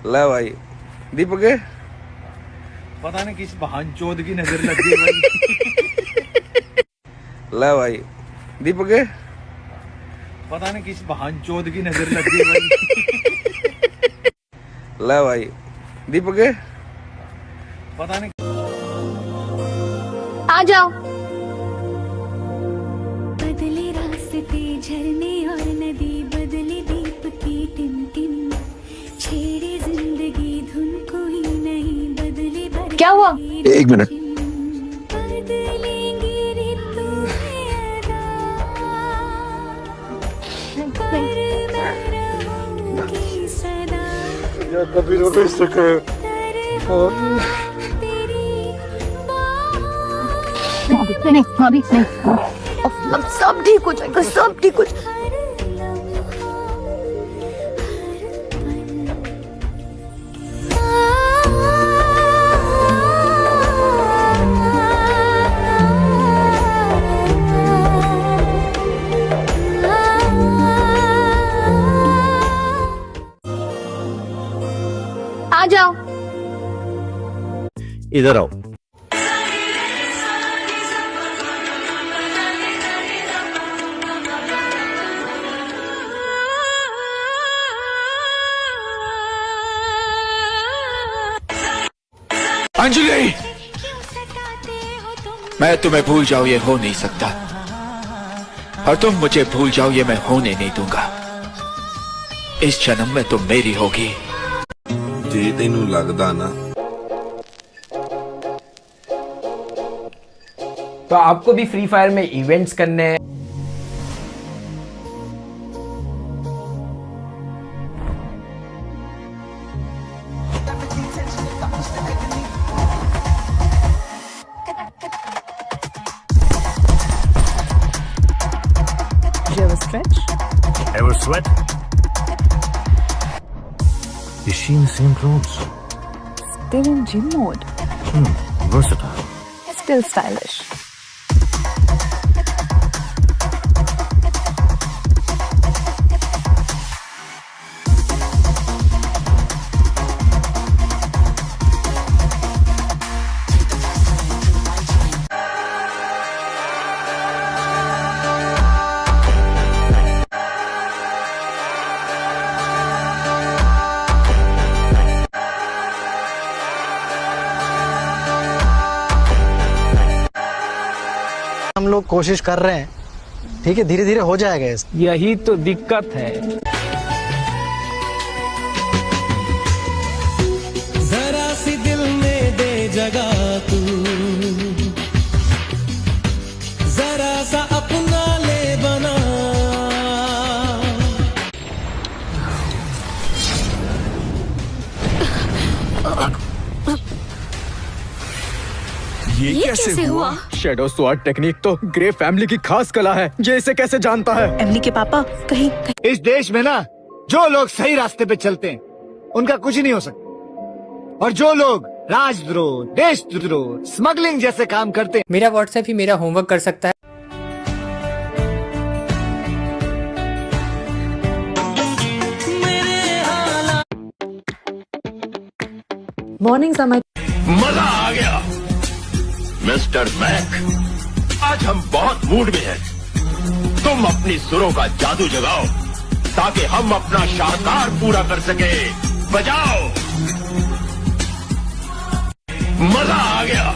ले भाई दीपक है पता नहीं किस बहनचोद की नजर लग गई भाई। ले भाई दीपक है पता नहीं किस बहनचोद की नजर लग गई भाई। ले भाई दीपक है पता नहीं आ जाओ। बदले रास्ते झरने और नदी बदले दीप की टिम छेड़े जिंदगी धुन कोई नहीं बदले क्या हुआ? एक मिनट बदलेंगे ऋतु पर मैं रहूंगी सदा कभी रो नहीं सके अभी नहीं, अब सब ठीक हो जाएगा, सब ठीक हो जाएगा। आ जाओ। इधर आओ। अंजलि मैं तुम्हें भूल जाऊं ये हो नहीं सकता, और तुम मुझे भूल जाओ ये मैं होने नहीं दूंगा। इस जन्म में तुम मेरी होगी। जे तेनू लगदा ना तो आपको भी फ्री फायर में इवेंट्स करने हैं। Ever sweat? Is she in the same clothes? Still in gym mode. Versatile. Still stylish. हम लोग कोशिश कर रहे हैं, ठीक है, धीरे धीरे हो जाएगा। यही तो दिक्कत है। जरा सी दिल में दे जगह तू, जरा सा अपना ले बना। ये कैसे हुआ? शेडो स्वॉर्ड टेक्निक तो ग्रे फैमिली की खास कला है। ये इसे कैसे जानता है? एमिली के पापा कहीं इस देश में ना जो लोग सही रास्ते पे चलते हैं उनका कुछ नहीं हो सकता, और जो लोग राजद्रोह, देशद्रोह, स्मगलिंग जैसे काम करते हैं। मेरा व्हाट्सएप ही मेरा होमवर्क कर सकता है। Mornings are my मजा आ गया मिस्टर मैक। आज हम बहुत मूड में हैं। तुम अपनी सुरों का जादू जगाओ ताकि हम अपना शाहकार पूरा कर सके। बजाओ, मजा आ गया।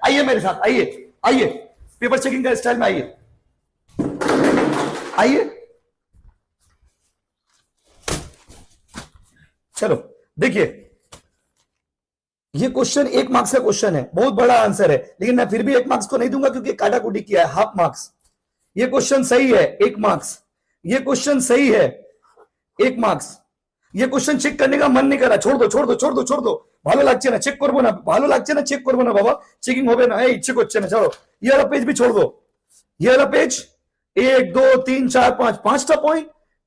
आइए मेरे साथ, आइए आइए, पेपर चेकिंग का स्टाइल में आइए, आइए। चलो देखिए, ये क्वेश्चन 1 मार्क्स का क्वेश्चन है, बहुत बड़ा आंसर है, लेकिन मैं फिर भी 1 मार्क्स को नहीं दूंगा क्योंकि काटाकुटी किया है, हाफ मार्क्स। ये क्वेश्चन सही है, 1 मार्क्स। ये क्वेश्चन सही है, 1 मार्क्स। ये क्वेश्चन चेक करने का मन नहीं करा, छोड़ दो छोड़ दो छोड़ दो छोड़ दो। ভালো লাগছে না, চেক করবো না, ভালো লাগছে না, চেক করবো না বাবা, চেকিং হবে না, এই চেক হচ্ছে না। চলো ये वाला पेज भी छोड़ दो, ये वाला पेज 1 2 3 4 5 5টা पॉइंट,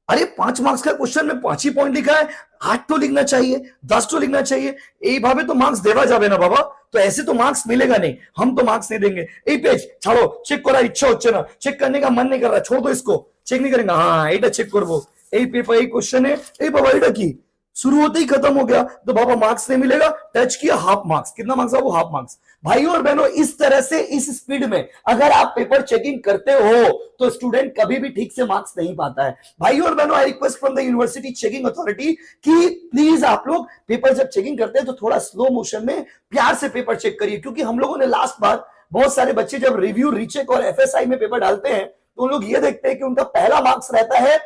अरे 5 मार्क्स का क्वेश्चन में 5 ही पॉइंट लिखा है, 8 तो लिखना चाहिए, 10 तो लिखना चाहिए। এই ভাবে तो मार्क्स देवा যাবে না বাবা, तो ऐसे तो मार्क्स मिलेगा नहीं, हम तो मार्क्स नहीं देंगे। এই पेज ছাড়ো, চেক করার ইচ্ছা হচ্ছে না, চেক करने का मन नहीं कर रहा, छोड़ दो इसको, চেক नहीं करेंगे। हाँ এটা চেক করব, এই পেপার এই কোশ্চেনে এই বাবা এটা কি शुरू होते ही खत्म हो गया, तो बाबा मार्क्स नहीं मिलेगा। टच किया, हाफ मार्क्स। कितना मार्क्स है वो? Half marks. भाइयों और बहनों, इस तरह से इस स्पीड में अगर आप पेपर चेकिंग करते हो तो स्टूडेंट कभी भी ठीक से मार्क्स नहीं पाता है। भाइयों और बहनों, I request from the university checking authority कि प्लीज आप लोग पेपर जब चेकिंग करते हैं तो थोड़ा स्लो मोशन में प्यार से पेपर चेक करिए, क्योंकि हम लोगों ने लास्ट बार बहुत सारे बच्चे जब रिव्यू, रीचेक और एफएसआई में पेपर डालते हैं तो उन लोग ये देखते हैं कि उनका पहला मार्क्स रहता है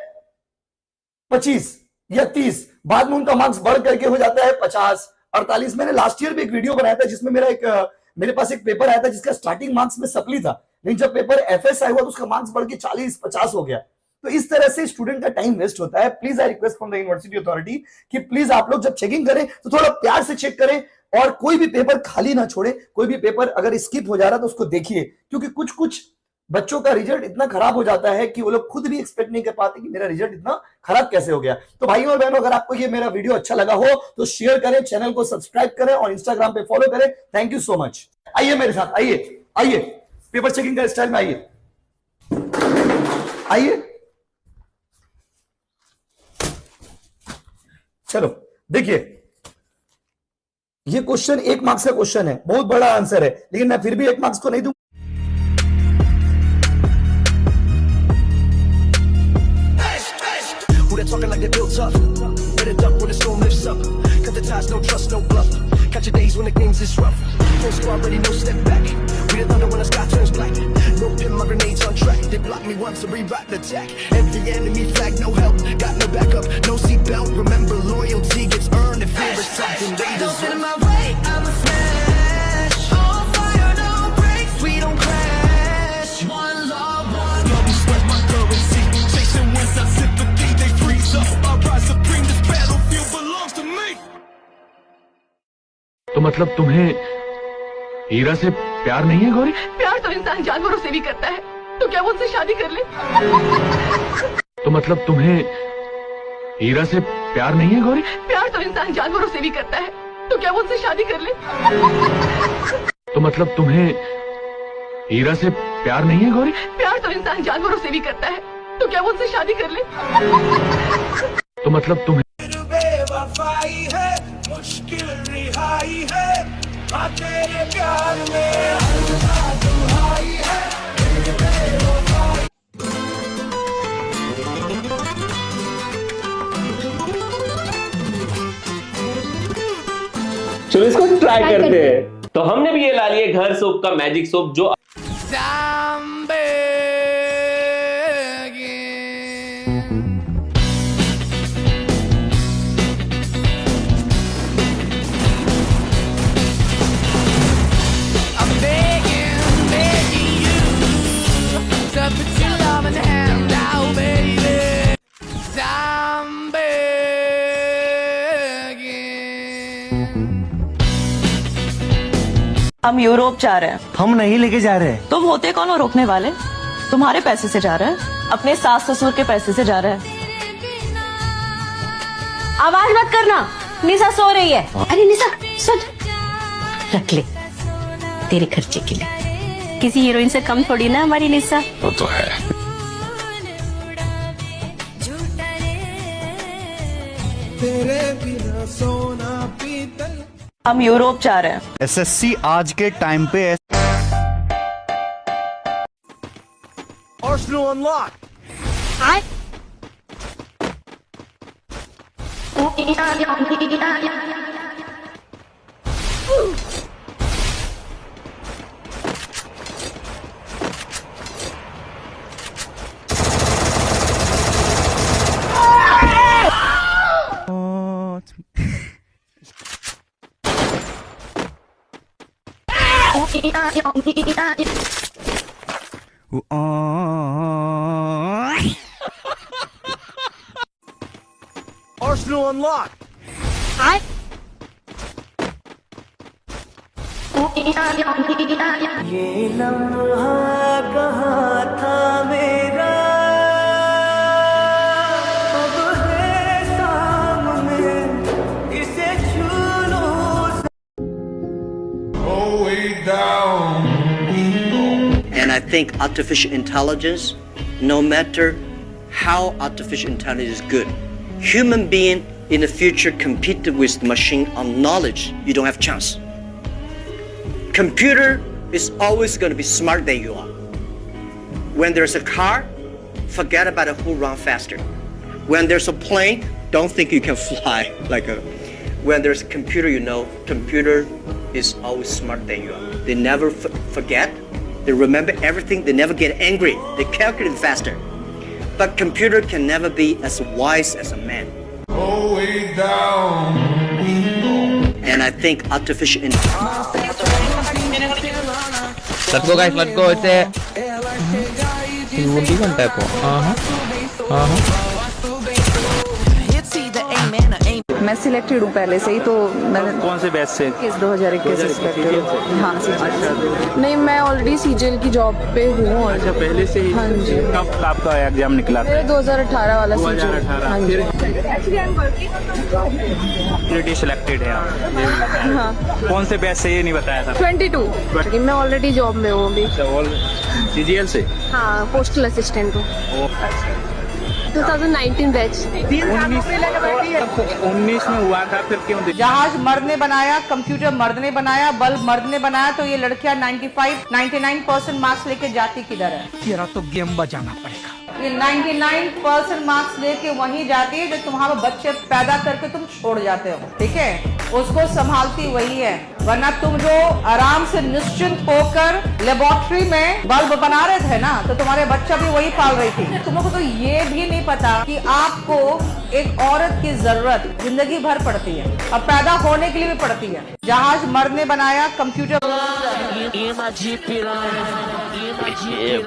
25 या 30, बाद में उनका मार्क्स बढ़ करके हो जाता है 50, 48। मैंने लास्ट ईयर भी एक वीडियो बनाया था जिसमें मेरे पास एक पेपर आया था जिसका स्टार्टिंग मार्क्स में सप्ली था, लेकिन जब पेपर एफएसआई हुआ तो उसका मार्क्स बढ़ के 40-50 हो गया। तो इस तरह से स्टूडेंट का टाइम वेस्ट होता है। Please I request from the university authority कि प्लीज आप लोग जब चेकिंग करें तो थोड़ा प्यार से चेक करें और कोई भी पेपर खाली ना छोड़े। कोई भी पेपर अगर स्किप हो जा रहा है तो उसको देखिए, क्योंकि कुछ कुछ बच्चों का रिजल्ट इतना खराब हो जाता है कि वो लोग खुद भी एक्सपेक्ट नहीं कर पाते कि मेरा रिजल्ट इतना खराब कैसे हो गया। तो भाइयों और बहनों, अगर आपको ये मेरा वीडियो अच्छा लगा हो तो शेयर करें, चैनल को सब्सक्राइब करें और इंस्टाग्राम पे फॉलो करें। Thank you so much. आइए मेरे साथ, आइए आइए, पेपर चेकिंग का स्टाइल में आइए, आइए। चलो देखिए, ये क्वेश्चन 1 मार्क्स का क्वेश्चन है, बहुत बड़ा आंसर है, लेकिन मैं फिर भी 1 मार्क्स को नहीं दूंगा। Talking like they built tough. Better duck when the storm lifts up. Cut the ties, no trust, no bluff. Catch your days when the games is rough. Full squad ready, no step back. We the thunder when the sky turns black. No pin, my grenades on track. They block me once, so rewrite the attack. Every enemy flag, no help. Got no backup, no seatbelt. Remember, loyalty gets earned if fear is something they deserve. Don't get in my way, I'm a smash. On fire, no brakes, we don't crash. One love, one. Love is sweat, my currency. Chasing wins, not sympathy. I rise supreme, this battlefield belongs to me. तो मतलब तुम्हें हीरा से प्यार नहीं है गौरी? प्यार तो इंसान जानवरों से भी करता है, तो क्या वो उनसे शादी कर ले? तो मतलब तुम्हें हीरा से प्यार नहीं है गौरी? प्यार तो इंसान जानवरों से भी करता है, तो क्या वो उनसे शादी कर ले? तो मतलब तुम्हें हीरा से प्यार नहीं है गौरी? प्यार तो इंसान जानवरों से भी करता है, तो क्या वो उनसे शादी कर ले? तो मतलब तुम्हें बेवफाई है, मुश्किल रिहाई है, तेरे प्यार में दुहाई है। चलो इसको ट्राई करते हैं। तो हमने भी ये ला लिए घर सोप का मैजिक सोप, जो हम यूरोप जा रहे हैं। हम नहीं लेके जा रहे। तुम होते कौन हो रोकने वाले? तुम्हारे पैसे से जा रहा है, अपने सास ससुर के पैसे से जा रहा है। आवाज मत करना, निशा सो रही है। अरे निशा सुन, रख ले तेरे खर्चे के लिए। किसी हीरोइन से कम थोड़ी ना हमारी निशा। वो तो है। तेरे बिना सोना पीतल। हम यूरोप जा रहे हैं। एसएससी आज के टाइम पे Arsenal unlocked. Arsenal unlocked. ये लम्हा कहाँ था मेरा, And I think artificial intelligence, no matter how artificial intelligence is good, human being in the future compete with the machine on knowledge, you don't have chance. Computer is always going to be smarter than you are. When there's a car, forget about who runs faster. When there's a plane, don't think you can fly like a. When there's a computer, you know, computer is always smarter than you are. They never forget. They remember everything. They never get angry. They calculate faster. But computer can never be as wise as a man. Way down. And I think artificial intelligence. Let's go guys, let's go. It's a type मैं selected हूँ पहले से ही, तो मैंने कौन से batch से? 2021 से सिलेक्टेड हूँ। हाँ नहीं, मैं ऑलरेडी सीजीएल की जॉब पे हूँ। और अच्छा, पहले से ही? हाँ जी। कब आपका एग्जाम निकला? 2018 वाला सीजीएल। हाँ जी। ऑलरेडी सिलेक्टेड है आप? हाँ। कौन से बैच से, ये नहीं बताया था? 22। मैं ऑलरेडी जॉब में हूँ अभी। सीजीएल से? हाँ, पोस्टल असिस्टेंट हूँ। 2019 बैच। 19 में हुआ था, फिर क्यों? जहाज मर्द ने बनाया, कंप्यूटर मर्द ने बनाया, बल्ब मर्द ने बनाया, तो ये लड़कियां 99% मार्क्स लेके जाती किधर है? तेरा तो गेम बजाना पड़ेगा। ये 99% मार्क्स लेके वहीं जाती है जो तुम्हारे बच्चे पैदा करके तुम छोड़ जाते हो, ठीक है? उसको संभालती वही है। वरना तुम जो आराम से निश्चिंत होकर लेबोरेटरी में बल्ब बना रहे थे ना, तो तुम्हारे बच्चा भी वही पाल रही थी। तुम लोग को तो ये भी नहीं पता कि आपको एक औरत की जरूरत जिंदगी भर पड़ती है और पैदा होने के लिए भी पड़ती है। जहाज मर्द ने बनाया, कंप्यूटर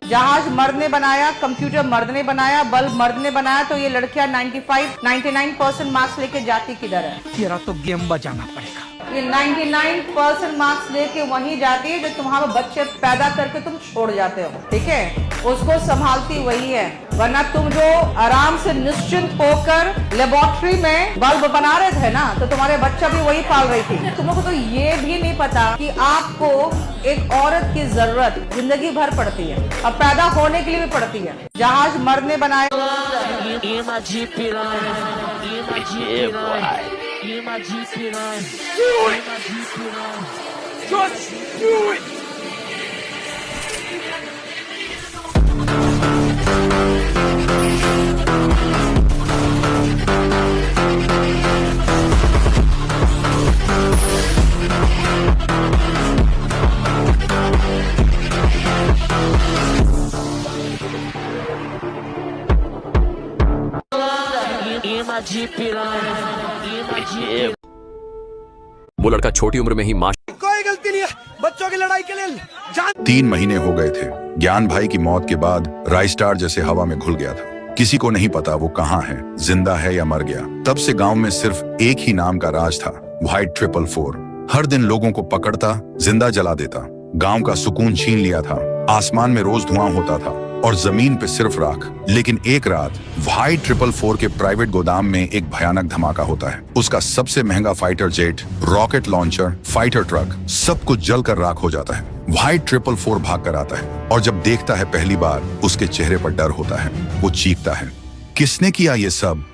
जहाज मर्द ने बनाया, कंप्यूटर मर्द ने बनाया, बल्ब मर्द ने बनाया, तो ये लड़कियां 99% मार्क्स लेके जाती किधर है? तेरा तो गेम बजाना पड़ेगा। ये 99% मार्क्स लेके वहीं जाती है जो तुम्हारे बच्चे पैदा करके तुम छोड़ जाते हो, ठीक है? उसको संभालती वही है। वरना तुम जो आराम से निश्चिंत होकर लेबोरेटरी में बल्ब बना रहे थे ना, तो तुम्हारे बच्चा भी वही पाल रही थी। तुम लोग को तो ये भी नहीं पता कि आपको एक औरत की जरूरत जिंदगी भर पड़ती है और पैदा होने के लिए भी पड़ती है। जहाज मर्द ने बनाया, वो लड़का छोटी उम्र में ही मां। कोई गलती नहीं है, बच्चों की लड़ाई के लिए 3 महीने हो गए थे ज्ञान भाई की मौत के बाद। राइस्टार जैसे हवा में घुल गया था। किसी को नहीं पता वो कहाँ है, जिंदा है या मर गया। तब से गांव में सिर्फ एक ही नाम का राज था, व्हाइट 444। हर दिन लोगों को पकड़ता, जिंदा जला देता, गांव का सुकून छीन लिया था। आसमान में रोज धुआं होता था और जमीन पे सिर्फ राख। लेकिन एक रात व्हाइट 444 के प्राइवेट गोदाम में एक भयानक धमाका होता है। उसका सबसे महंगा fighter jet, rocket launcher, fighter truck, सब कुछ जलकर राख हो जाता है। व्हाइट 444 भाग कर आता है और जब देखता है पहली बार, उसके चेहरे पर डर होता है। वो चीखता है, किसने किया ये सब?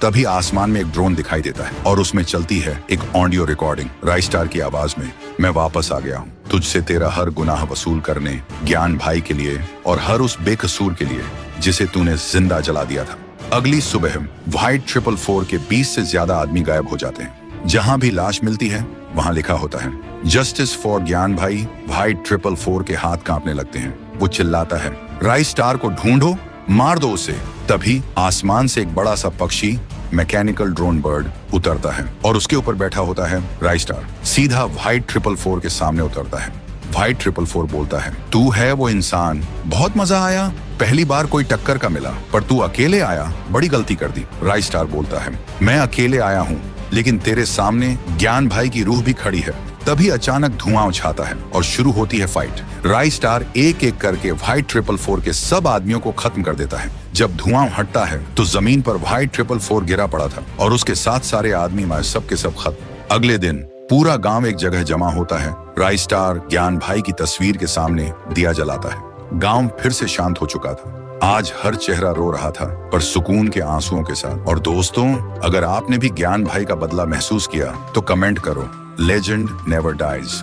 तभी आसमान में एक ड्रोन दिखाई देता है और उसमें चलती है एक ऑडियो रिकॉर्डिंग राइस्टार की आवाज में। मैं वापस आ गया हूँ तुझसे तेरा हर गुनाह वसूल करने, ज्ञान भाई के लिए और हर उस बेकसूर के लिए जिसे तूने जिंदा जला दिया था। अगली सुबह व्हाइट 444 के 20 से ज्यादा आदमी गायब हो जाते हैं। जहां भी लाश मिलती है वहां लिखा होता है जस्टिस फॉर ज्ञान भाई। व्हाइट 444 के हाथ कांपने लगते हैं। वो चिल्लाता है, राइस्टार को ढूंढो, मार दो उसे। तभी आसमान से एक बड़ा सा पक्षी, मैकेनिकल ड्रोन बर्ड, उतरता है और उसके ऊपर बैठा होता है राइस्टार। सीधा व्हाइट 444 के सामने उतरता है। व्हाइट 444 बोलता है, तू है वो इंसान, बहुत मजा आया। पहली बार कोई टक्कर का मिला, पर तू अकेले आया, बड़ी गलती कर दी। राइस्टार बोलता है, मैं अकेले आया हूँ, लेकिन तेरे सामने ज्ञान भाई की रूह भी खड़ी है। तभी अचानक धुआं उछाता है और शुरू होती है फाइट। राइस्टार एक एक करके व्हाइट 444 के सब आदमियों को खत्म कर देता है। जब धुआं हटता है तो जमीन पर व्हाइट 444 गिरा पड़ा था और उसके साथ सारे आदमी मारे, सब के सब खत्म। अगले दिन पूरा गांव एक जगह जमा होता है। राइस्टार ज्ञान भाई की तस्वीर के सामने दिया जलाता है गांव फिर से शांत हो चुका था। आज हर चेहरा रो रहा था, पर सुकून के आंसुओं के साथ। और दोस्तों, अगर आपने भी ज्ञान भाई का बदला महसूस किया तो कमेंट करो, लेजेंड नेवर डाइज।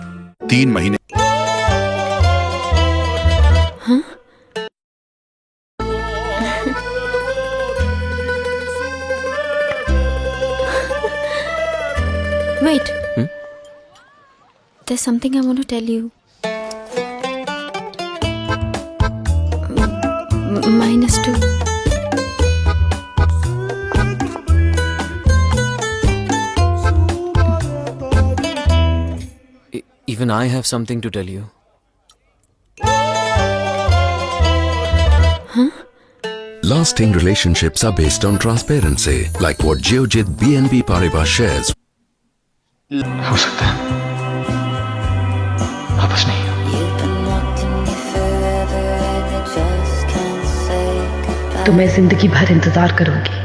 3 महीने Wait. There's something I want to tell you. -2. Even I have something to tell you. Lasting relationships are based on transparency, like what Geojit BNP Paribas shares. हो सकता है वापस नहीं। तो मैं जिंदगी भर इंतजार करूंगी।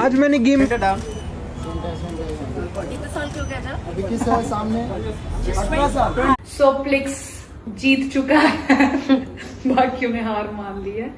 आज मैंने गेम कितने साल के हो गया था? अभी किस साल सामने 18 साल। सो प्लिक्स जीत चुका है बाकियों ने हार मान ली है।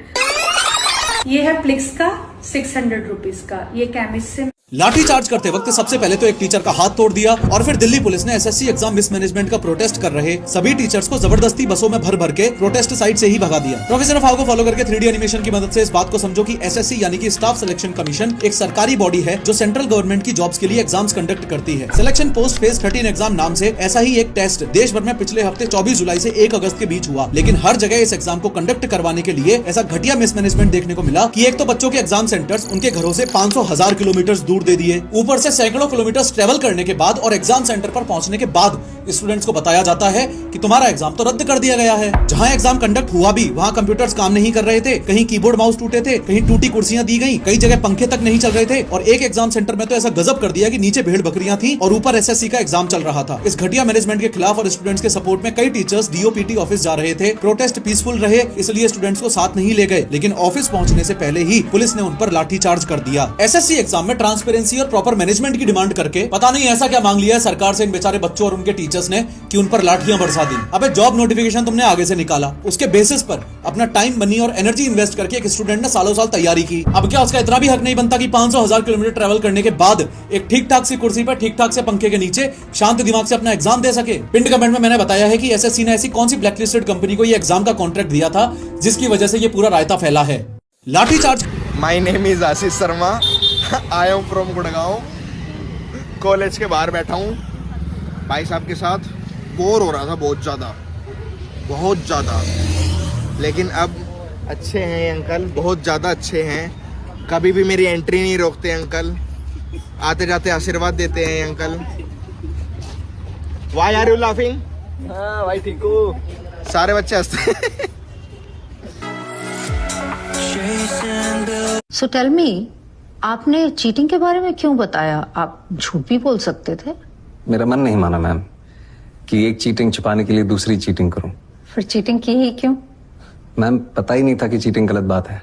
ये है प्लिक्स का 600 रुपीज का, ये केमिस्ट से। लाठीचार्ज करते वक्त सबसे पहले तो एक टीचर का हाथ तोड़ दिया और फिर दिल्ली पुलिस ने एसएससी एग्जाम मिसमैनेजमेंट का प्रोटेस्ट कर रहे सभी टीचर्स को जबरदस्ती बसों में भर भर के प्रोटेस्ट साइट से ही भगा दिया। प्रोफेसर ऑफ हाउ को फॉलो करके 3D एनिमेशन की मदद से इस बात को समझो कि एसएससी यानी कि स्टाफ सिलेक्शन कमीशन एक सरकारी बॉडी है जो सेंट्रल गवर्नमेंट की जॉब्स के लिए एग्जाम्स कंडक्ट करती है। सिलेक्शन पोस्ट फेज 13 एग्जाम नाम से ऐसा ही एक टेस्ट देश भर में पिछले हफ्ते 24 जुलाई से 1 अगस्त के बीच हुआ, लेकिन हर जगह इस एग्जाम को कंडक्ट करवाने के लिए ऐसा घटिया मिसमैनेजमेंट देखने को मिला कि एक तो बच्चों के एग्जाम सेंटर्स उनके घरों से 500,000 किलोमीटर दूर दे दिए, ऊपर से सैकड़ों किलोमीटर ट्रेवल करने के बाद और एग्जाम सेंटर पर पहुंचने के बाद स्टूडेंट्स को बताया जाता है कि तुम्हारा एग्जाम तो रद्द कर दिया गया है। जहां एग्जाम कंडक्ट हुआ भी वहां कंप्यूटर्स काम नहीं कर रहे थे, कहीं कीबोर्ड माउस टूटे थे, कहीं टूटी कुर्सियां दी गई, कई जगह पंखे तक नहीं चल रहे थे और एक एग्जाम सेंटर में तो ऐसा गजब कर दिया कि नीचे भेड़ बकरियां थी और ऊपर एसएससी का एग्जाम चल रहा था। इस घटिया मैनेजमेंट के खिलाफ और स्टूडेंट्स के सपोर्ट में कई टीचर्स डीओपीटी ऑफिस जा रहे थे। प्रोटेस्ट पीसफुल रहे इसलिए स्टूडेंट्स को साथ नहीं ले गए, लेकिन ऑफिस पहुंचने से पहले ही पुलिस ने उन पर लाठीचार्ज कर दिया। एसएससी एग्जाम में ट्रांसपेरेंसी और प्रॉपर मैनेजमेंट की डिमांड करके पता नहीं ऐसा क्या मांग लिया है सरकार से इन बेचारे बच्चों और उनके टीचर्स ने कि उन पर लाठियां बरसा दी। अबे जॉब नोटिफिकेशन तुमने आगे से निकाला, उसके बेसिस पर अपना टाइम मनी और एनर्जी इन्वेस्ट करके एक स्टूडेंट ने सालों साल तैयारी की। अब क्या उसका इतना भी हक नहीं बनता कि 500,000 किलोमीटर ट्रेवल करने के बाद एक ठीक ठाक सी कुर्सी पर ठीक ठाक से पंखे के नीचे शांत दिमाग से अपना एग्जाम दे सके? पिंड कमेंट में मैंने बताया है कि एसएससी ने ऐसी कौन सी ब्लैकलिस्टेड कंपनी को ये एग्जाम का कॉन्ट्रैक्ट दिया था जिसकी वजह से ये पूरा रायता फैला है। Lathicharge. My name is Ashish Sharma, I am from Gurgaon. College के बाहर बैठा हूँ भाई साहब के साथ, बोर हो रहा था बहुत ज़्यादा, लेकिन अब अच्छे हैं ये अंकल, बहुत ज़्यादा अच्छे हैं। कभी भी मेरी एंट्री नहीं रोकते अंकल, आते जाते आशीर्वाद देते हैं uncle. Why are you laughing? हाँ भाई ठीक हो। सारे बच्चे हंसते। सो टेल मी, आपने चीटिंग के बारे में क्यों बताया? आप झूठ भी बोल सकते थे। मेरा मन नहीं माना मैम कि एक चीटिंग छुपाने के लिए दूसरी चीटिंग करूं। फिर चीटिंग की ही क्यों? मैम पता ही नहीं था कि चीटिंग गलत बात है।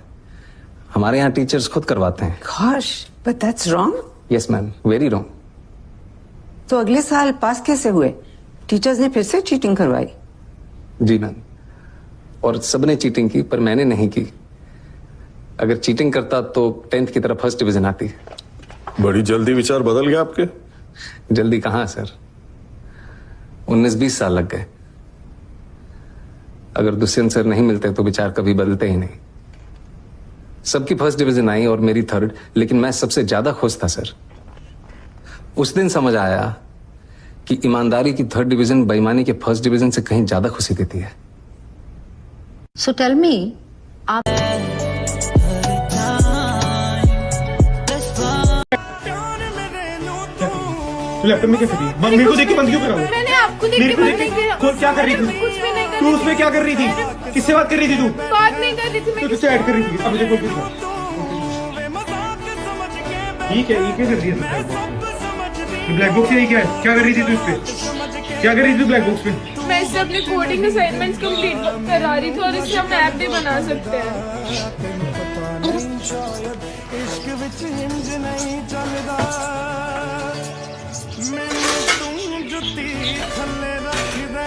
हमारे यहाँ टीचर्स खुद करवाते हैं। Gosh, but that's wrong. Yes ma'am, very wrong. तो अगले साल पास कैसे हुए? टीचर्स ने फिर से चीटिंग करवाई? जी मैम, और सबने चीटिंग की पर मैंने नहीं की। अगर चीटिंग करता तो 10th की तरफ फर्स्ट डिवीजन आती। बड़ी जल्दी विचार बदल गया आपके। जल्दी कहाँ सर, 19-20 साल लग गए। अगर दुष्यंत सर नहीं मिलते तो विचार कभी बदलते ही नहीं। सबकी फर्स्ट डिवीजन आई और मेरी 3rd, लेकिन मैं सबसे ज्यादा खुश था सर। उस दिन समझ आया कि ईमानदारी की 3rd डिवीजन बेईमानी के फर्स्ट डिवीजन से कहीं ज्यादा खुशी देती है। सो टेल मी, आप तू लैपटॉप में क्या कर रही है? मेरे को देख के बंद क्यों करा? मैंने आपको देख के बंद नहीं किया। क्या कर रही थी? कुछ भी नहीं कर रही। तू उसमें क्या कर रही थी? किससे बात कर रही थी तू? बात नहीं कर रही थी मैं। तू किससे ऐड कर रही थी? अब मुझे बोल ठीक है, ये क्या कर रही है? ब्लैक बॉक्स ये क्या है? क्या कर रही थी तू इस पे? क्या कर रही थी ब्लैक बॉक्स पे? मैं इससे अपने कोडिंग असाइनमेंट्स कंप्लीट करा रही थी और इससे हम ऐप भी बना सकते हैं।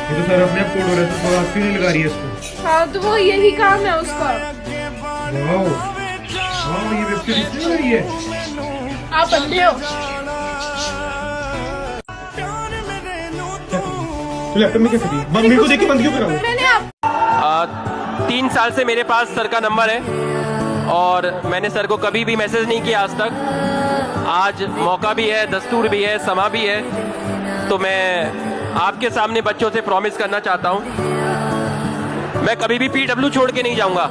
ये तो सर अपने आप कोड हो रहा है, तो आप क्यों नहीं लगा रही है इसको? हाँ तो वो यही काम है उसका। वाओ, वाओ, ये वेब सीरीज नहीं हो रही है। आप अंधे हो। तू लैपटॉप में क्या कर रही है? मेरे को देख के बंद क्यों करा? मैंने आप 3 साल से मेरे पास सर का नंबर है और मैंने सर को कभी भी मैसेज नहीं किया आज तक। आज मौका भी है, दस्तूर भी है, समा भी है, तो मैं आपके सामने बच्चों से प्रॉमिस करना चाहता हूं मैं कभी भी PW छोड़ के नहीं जाऊंगा।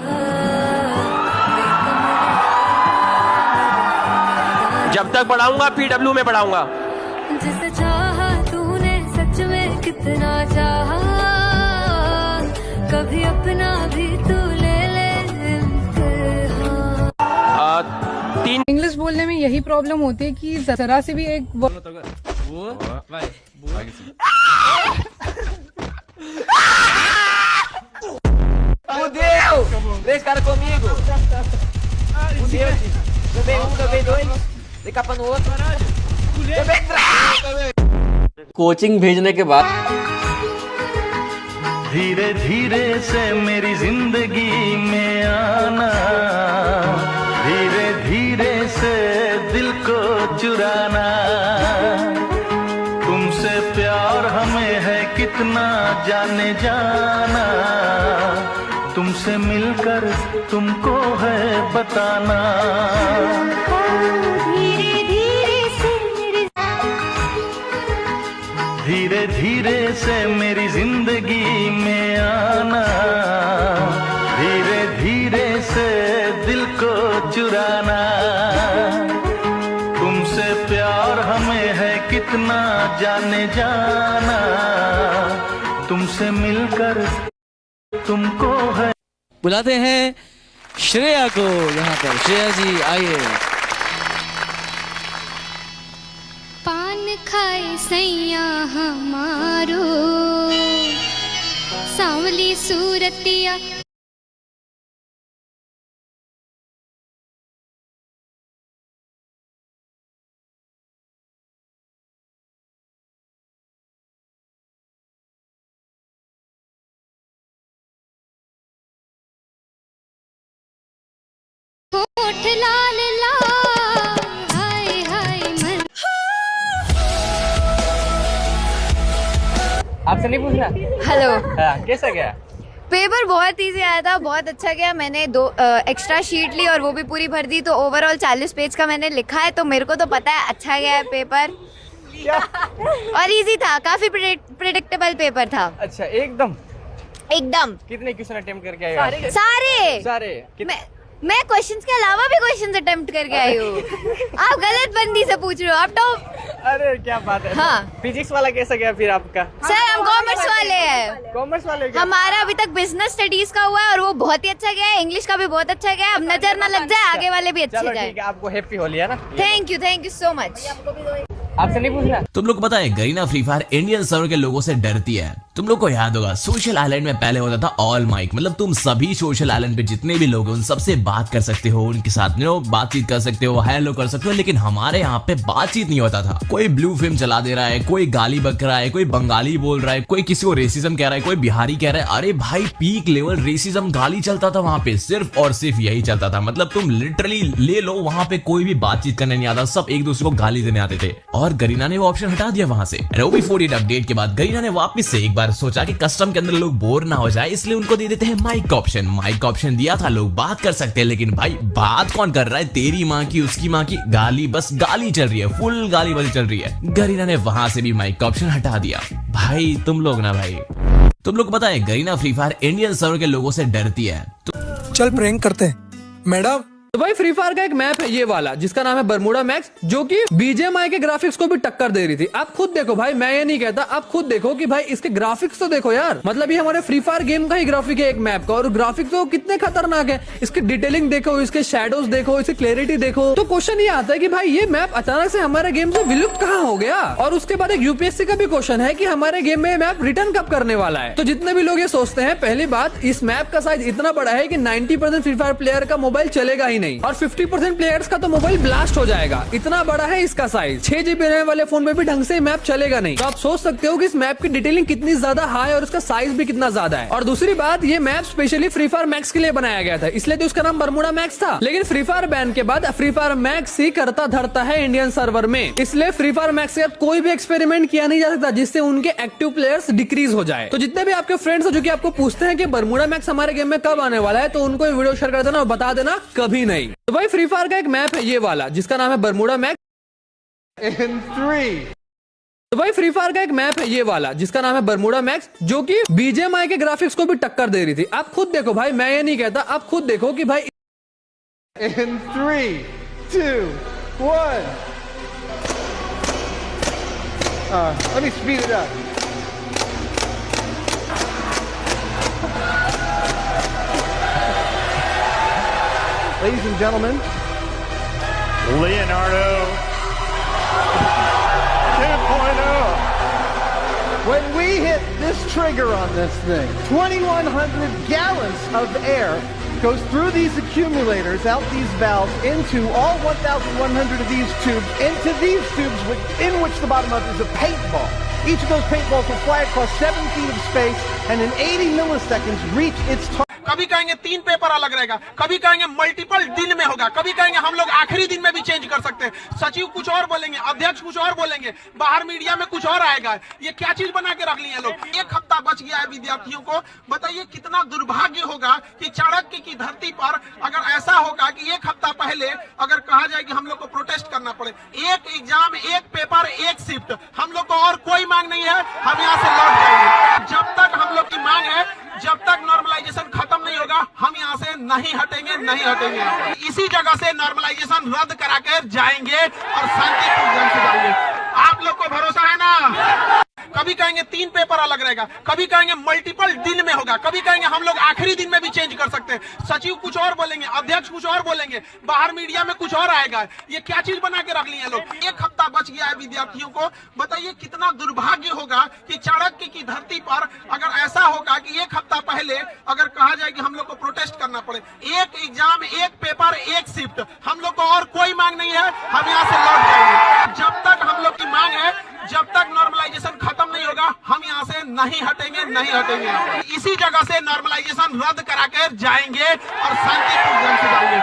जब तक पढ़ाऊंगा PW में पढ़ाऊंगा। जिसे चाहा तूने सच में कितना चाहा, कभी अपना भी तू ले ले इम्तिहान। इंग्लिश बोलने में यही प्रॉब्लम होती है कि जरा से भी एक Fudeu! 3 caras comigo! Fudeu, também 1, também 2, dei capa no outro. Também 3! Coaching भेजने के बाद धीरे धीरे से मेरी जिंदगी में आना, धीरे धीरे से दिल को चुराना, तुमसे प्यार हमें है कितना जाने जाना, तुमसे मिलकर तुमको है बताना। धीरे धीरे से मेरी जिंदगी में आना, धीरे धीरे से दिल को चुराना, तुमसे प्यार हमें है कितना जाने जाना, तुमसे मिलकर तुमको है। बुलाते हैं श्रेया को यहाँ पर। श्रेया जी आइए। पान खाए सैया हमारो, सांवली सूरतिया होठ लाल लाल, हाय हाय मन। आपसे नहीं पूछ रहा? हेलो। कैसा गया? पेपर बहुत इजी आया था, बहुत अच्छा गया। मैंने 2 एक्स्ट्रा शीट ली और वो भी पूरी भर दी, तो ओवरऑल 40 पेज का मैंने लिखा है, तो मेरे को तो पता है अच्छा गया है पेपर। और इजी था, काफी प्रेडिक्टेबल पेपर था। अच्छा, एकदम एकदम। कितने क्वेश्चन अटेम्प्ट करके आए? सारे सारे मैं क्वेश्चंस के अलावा भी क्वेश्चंस अटेम्प्ट करके आई हूँ। आप गलत बंदी से पूछ रहे हो। आप तो अरे क्या बात है। हाँ। फिजिक्स वाला कैसा गया फिर आपका? सर हम कॉमर्स वाले हैं। कॉमर्स वाले क्या? हमारा अभी तक बिजनेस स्टडीज का हुआ है और वो बहुत ही अच्छा गया है। इंग्लिश का भी बहुत अच्छा गया है। अब नजर ना लग जाए, आगे वाले भी अच्छे चलो जाए। ठीक है, आपको हैप्पी होली है ना। Thank you so much. आपसे नहीं पूछना। तुम लोग को पता है Garena free fire Indian server के लोगों से डरती है। तुम लोग को याद होगा सोशल आइलैंड में पहले होता था ऑल माइक, मतलब तुम सभी सोशल आइलैंड पे जितने भी लोग हैं उन सबसे बात कर सकते हो, उनके साथ बातचीत कर सकते हो, हेलो कर सकते हो। लेकिन हमारे यहाँ पे बातचीत नहीं होता था। कोई ब्लू फिल्म चला दे रहा है, कोई गाली बक रहा है, कोई बंगाली बोल रहा है, कोई किसी को रेसिज्म कह रहा है, कोई बिहारी कह रहा है। अरे भाई पीक लेवल रेसिज्म गाली चलता था वहां पे, सिर्फ और सिर्फ यही चलता था। मतलब तुम लिटरली ले लो, वहां पे कोई भी बातचीत करने नहीं आता, सब एक दूसरे को गाली देने आते थे। और गरीना ने वो ऑप्शन हटा दिया वहां से। रोबी 48 अपडेट के बाद गरीना ने वापस से एक बार सोचा कि कस्टम के अंदर लोग बोर ना हो जाए, इसलिए उनको दे देते हैं माइक ऑप्शन। माइक ऑप्शन दिया था, लोग बात कर सकते हैं। लेकिन भाई बात कौन कर रहा है? तेरी माँ की, उसकी माँ की गाली, बस गाली चल रही है, फुल गाली बजी चल रही है। गरीना ने वहां से भी माइक ऑप्शन हटा दिया। भाई तुम लोग ना भाई, तुम लोग को पता है Garena free fire Indian server के लोगों से डरती है। चल प्रैंक करते हैं मैडम। तो भाई फ्री फायर का एक मैप है ये वाला, जिसका नाम है बरमूडा मैक्स, जो कि बीजेएमआई के ग्राफिक्स को भी टक्कर दे रही थी। आप खुद देखो भाई, मैं ये नहीं कहता, आप खुद देखो कि भाई इसके ग्राफिक्स तो देखो यार। मतलब ये हमारे फ्री फायर गेम का ही ग्राफिक है एक मैप का, और ग्राफिक्स तो कितने खतरनाक है। इसकी डिटेलिंग देखो, इसके शेडोज देखो, इसकी क्लैरिटी देखो। तो क्वेश्चन ये आता है कि भाई ये मैप अचानक से हमारे गेम से विलुप्त कहाँ हो गया। और उसके बाद एक यूपीएससी का भी क्वेश्चन है कि हमारे गेम में मैप रिटर्न कब करने वाला है। तो जितने भी लोग ये सोचते हैं, पहली बात, इस मैप का साइज इतना बड़ा है कि 90% फ्री फायर प्लेयर का मोबाइल चलेगा ही नहीं, और 50% प्लेयर्स का तो मोबाइल ब्लास्ट हो जाएगा। इतना बड़ा है इसका साइज। 6 GB रैम वाले फोन में भी ढंग से मैप चलेगा नहीं। तो आप सोच सकते हो कि इस मैप की डिटेलिंग कितनी ज्यादा हाई है और इसका साइज भी कितना ज्यादा है। और दूसरी बात, ये map specially free fire max के लिए बनाया गया था, इसलिए तो उसका नाम बरमूडा मैक्स था। लेकिन फ्री फायर बैन के बाद फ्री फायर मैक्स ही करता धरता है इंडियन सर्वर में, इसलिए फ्री फायर मैक्स के साथ कोई भी एक्सपेरिमेंट किया नहीं जा सकता जिससे उनके एक्टिव प्लेयर्स डिक्रीज हो जाए। तो जितने भी आपके फ्रेंड्स हैं जो कि आपको पूछते हैं कि बरमूडा मैक्स हमारे गेम में कब आने वाला है, तो उनको वीडियो शेयर कर देना और बता देना कभी नहीं। तो भाई फ्री फायर का एक मैप है ये वाला, जिसका नाम है बरमूडा मैक्स। तो भाई फ्री फायर का एक मैप है ये वाला, जिसका नाम है बरमूडा मैक्स, जो कि बीजेएमआई के ग्राफिक्स को भी टक्कर दे रही थी। आप खुद देखो भाई, मैं ये नहीं कहता, आप खुद देखो कि भाई In 3, 2, 1. Let me speed it up. Ladies and gentlemen, Leonardo 2.0. when we hit this trigger on this thing, 2,100 gallons of air goes through these accumulators, out these valves, into all 1,100 of these tubes, into these tubes in which the bottom of is a paintball. Each of those paintballs will fly across 7 feet of space and in 80 milliseconds reach its target. कभी कहेंगे 3 paper अलग रहेगा, कभी कहेंगे multiple दिन में होगा, कभी कहेंगे हम लोग आखिरी दिन में भी चेंज कर सकते हैं। सचिव कुछ और बोलेंगे, अध्यक्ष कुछ और बोलेंगे, बाहर मीडिया में कुछ और आएगा। ये क्या चीज बना के रख लिए लोग। 1 हफ्ता बच गया है विद्यार्थियों को। बताइए कितना दुर्भाग्य होगा कि चाणक्य की धरती पर अगर ऐसा होगा कि 1 हफ्ता पहले अगर कहा जाए कि हम लोग को प्रोटेस्ट करना पड़े। 1 एग्जाम, 1 पेपर, 1 शिफ्ट, हम लोग को और कोई मांग नहीं है, हम यहाँ से लौट जाएंगे। जब तक हम लोग की मांग है, जब तक नॉर्मलाइजेशन खत्म नहीं होगा, हम यहाँ से नहीं हटेंगे, नहीं हटेंगे। इसी जगह से नॉर्मलाइजेशन रद्द करा कर जाएंगे और शांतिपूर्ण ढंग से जाएंगे। आप लोग को भरोसा है ना? कभी कहेंगे 3 पेपर अलग रहेगा, कभी कहेंगे मल्टीपल दिन में होगा, कभी कहेंगे हम लोग आखिरी दिन में भी चेंज कर सकते हैं। सचिव कुछ और बोलेंगे, अध्यक्ष कुछ और बोलेंगे, बाहर मीडिया में कुछ और आएगा। ये क्या चीज बना के रख लिए लोग। 1 हफ्ता बच गया है विद्यार्थियों को। बताइए कितना दुर्भाग्य होगा कि चाणक्य की धरती पर अगर ऐसा होगा कि 1 हफ्ता पहले अगर कहा जाए कि हम लोग को प्रोटेस्ट करना पड़े। 1 एग्जाम, 1 पेपर, 1 शिफ्ट, हम लोग को और कोई मांग नहीं है, हम यहाँ से लौट जाएंगे। जब तक हम लोग की मांग है, जब तक नॉर्मलाइजेशन खत्म नहीं होगा, हम यहाँ से नहीं हटेंगे, नहीं हटेंगे। इसी जगह से नॉर्मलाइजेशन रद्द करा कर जाएंगे और शांतिपूर्ण ढंग से जाएंगे।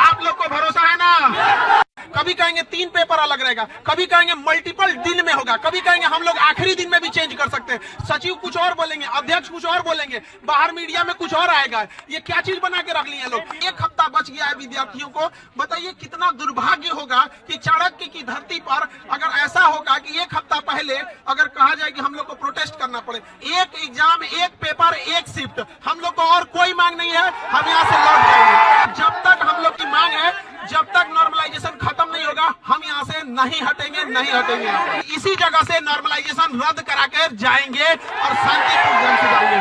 आप लोग को भरोसा है ना? कभी कहेंगे 3 पेपर अलग रहेगा, कभी कहेंगे मल्टीपल दिन में होगा, कभी कहेंगे हम लोग आखिरी दिन में भी चेंज कर सकते हैं। सचिव कुछ और बोलेंगे, अध्यक्ष कुछ और बोलेंगे, बाहर मीडिया में कुछ और आएगा। ये क्या चीज बना के रख लिए लोग। 1 हफ्ता बच गया है विद्यार्थियों को। बताइए कितना दुर्भाग्य होगा कि चाणक्य की धरती पर अगर ऐसा होगा कि 1 हफ्ता पहले अगर कहा जाए कि हम लोग को प्रोटेस्ट करना पड़े। 1 एग्जाम, 1 पेपर, 1 शिफ्ट, हम लोग को और कोई मांग नहीं है, हम यहाँ से लौट जाएंगे। जब तक हम लोग की मांग है, जब तक नॉर्मलाइजेशन खत्म नहीं होगा, हम यहाँ से नहीं हटेंगे, नहीं हटेंगे। इसी जगह से नॉर्मलाइजेशन रद्द करा कर जाएंगे और शांतिपूर्ण ढंग से जाएंगे।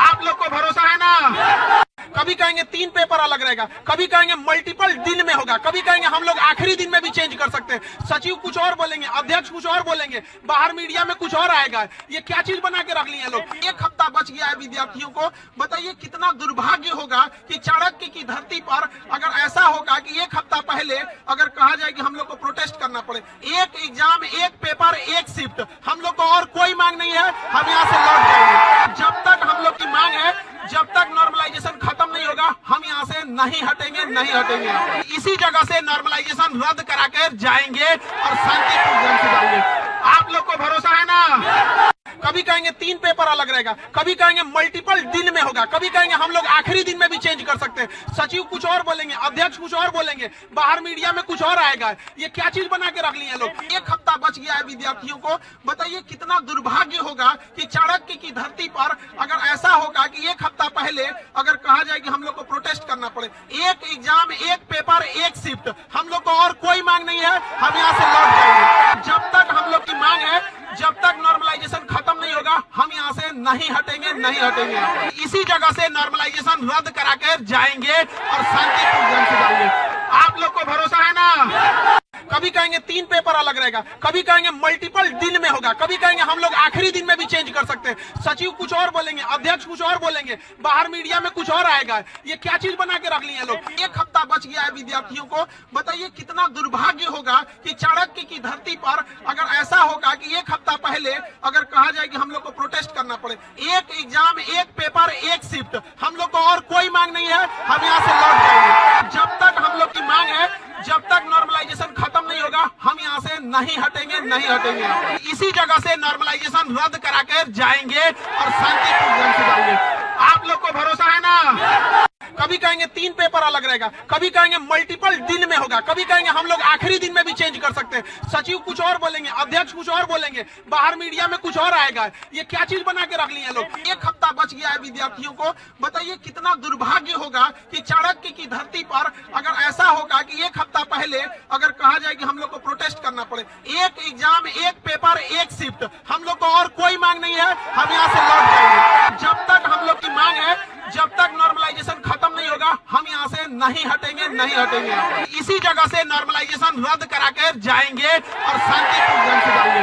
आप लोग को भरोसा है ना। कभी कहेंगे 3 पेपर अलग रहेगा, कभी कहेंगे मल्टीपल दिन में होगा, कभी कहेंगे हम लोग आखिरी दिन में भी चेंज कर सकते हैं। सचिव कुछ और बोलेंगे, अध्यक्ष कुछ और बोलेंगे, बाहर मीडिया में कुछ और आएगा। ये क्या चीज बना के रख लिए लोग। 1 हफ्ता बच गया है विद्यार्थियों को। बताइए कितना दुर्भाग्य होगा कि चाणक्य की धरती पर अगर ऐसा होगा कि 1 हफ्ता पहले अगर कहा जाए कि हम लोग को प्रोटेस्ट करना पड़े। 1 एग्जाम, 1 पेपर, 1 शिफ्ट, हम लोग को और कोई मांग नहीं है, हम यहाँ से लौट जाएंगे। जब तक हम लोग की मांग है, जब तक नॉर्मलाइजेशन खत्म नहीं होगा, हम यहाँ से नहीं हटेंगे, नहीं हटेंगे। इसी जगह से नॉर्मलाइजेशन रद्द करा कर जाएंगे और शांतिपूर्ण ढंग से जाएंगे। आप लोग को भरोसा है ना। कभी कहेंगे 3 पेपर अलग रहेगा, कभी कहेंगे मल्टीपल दिन में होगा, कभी कहेंगे हम लोग आखिरी दिन में भी चेंज कर सकते हैं। सचिव कुछ और बोलेंगे, अध्यक्ष कुछ और बोलेंगे, बाहर मीडिया में कुछ और आएगा। ये क्या चीज बना के रख लिए लोग। 1 हफ्ता बच गया है विद्यार्थियों को। बताइए कितना दुर्भाग्य होगा कि चाणक्य की धरती पर अगर ऐसा होगा कि 1 हफ्ता पहले अगर कहा जाए कि हम लोग को प्रोटेस्ट करना पड़े। 1 एग्जाम, 1 पेपर, 1 शिफ्ट, हम लोग को और कोई मांग नहीं है, हम यहाँ से लौट जाएंगे। जब तक हम लोग की मांग है, जब तक नॉर्मलाइजेशन खत्म नहीं होगा, हम यहाँ से नहीं हटेंगे, नहीं हटेंगे। इसी जगह से नॉर्मलाइजेशन रद्द करा कर जाएंगे और शांतिपूर्ण ढंग से जाएंगे। आप लोग को भरोसा है ना। कभी कहेंगे 3 पेपर अलग रहेगा, कभी कहेंगे मल्टीपल दिन में होगा, कभी कहेंगे हम लोग आखिरी दिन में भी चेंज कर सकते हैं। सचिव कुछ और बोलेंगे, अध्यक्ष कुछ और बोलेंगे, बाहर मीडिया में कुछ और आएगा। ये क्या चीज बना के रख लिए लोग। 1 हफ्ता बच गया है विद्यार्थियों को। बताइए कितना दुर्भाग्य होगा कि चाणक्य की धरती पर अगर ऐसा होगा कि 1 हफ्ता पहले अगर कहा जाए कि हम लोग को प्रोटेस्ट करना पड़े। 1 एग्जाम, 1 पेपर, 1 शिफ्ट, हम लोग को और कोई मांग नहीं है, हम यहाँ से लौट जाएंगे। जब तक हम लोग की मांग है, जब तक नॉर्मलाइजेशन खत्म नहीं होगा, हम यहाँ से नहीं हटेंगे, नहीं हटेंगे। इसी जगह से नॉर्मलाइजेशन रद्द करा कर जाएंगे और शांतिपूर्ण ढंग से जाएंगे। आप लोग को भरोसा है ना। कभी कहेंगे 3 पेपर अलग रहेगा, कभी कहेंगे मल्टीपल दिन में होगा, कभी कहेंगे हम लोग आखिरी दिन में भी चेंज कर सकते हैं। सचिव कुछ और बोलेंगे, अध्यक्ष कुछ और बोलेंगे, बाहर मीडिया में कुछ और आएगा। ये क्या चीज बना के रख लिए लोग। 1 हफ्ता बच गया है विद्यार्थियों को। बताइए कितना दुर्भाग्य होगा कि चाणक्य की धरती पर अगर ऐसा होगा कि 1 हफ्ता पहले अगर कहा जाए कि हम लोग को प्रोटेस्ट करना पड़े। 1 एग्जाम, 1 पेपर, 1 शिफ्ट, हम लोग को और कोई मांग नहीं है, हम यहाँ से लौट जाएंगे। जब तक हम लोग की मांग है, जब तक नॉर्मलाइजेशन खत्म नहीं होगा, हम यहाँ से नहीं हटेंगे, नहीं हटेंगे। इसी जगह से नॉर्मलाइजेशन रद्द करा कर जाएंगे और शांतिपूर्ण ढंग से जाएंगे।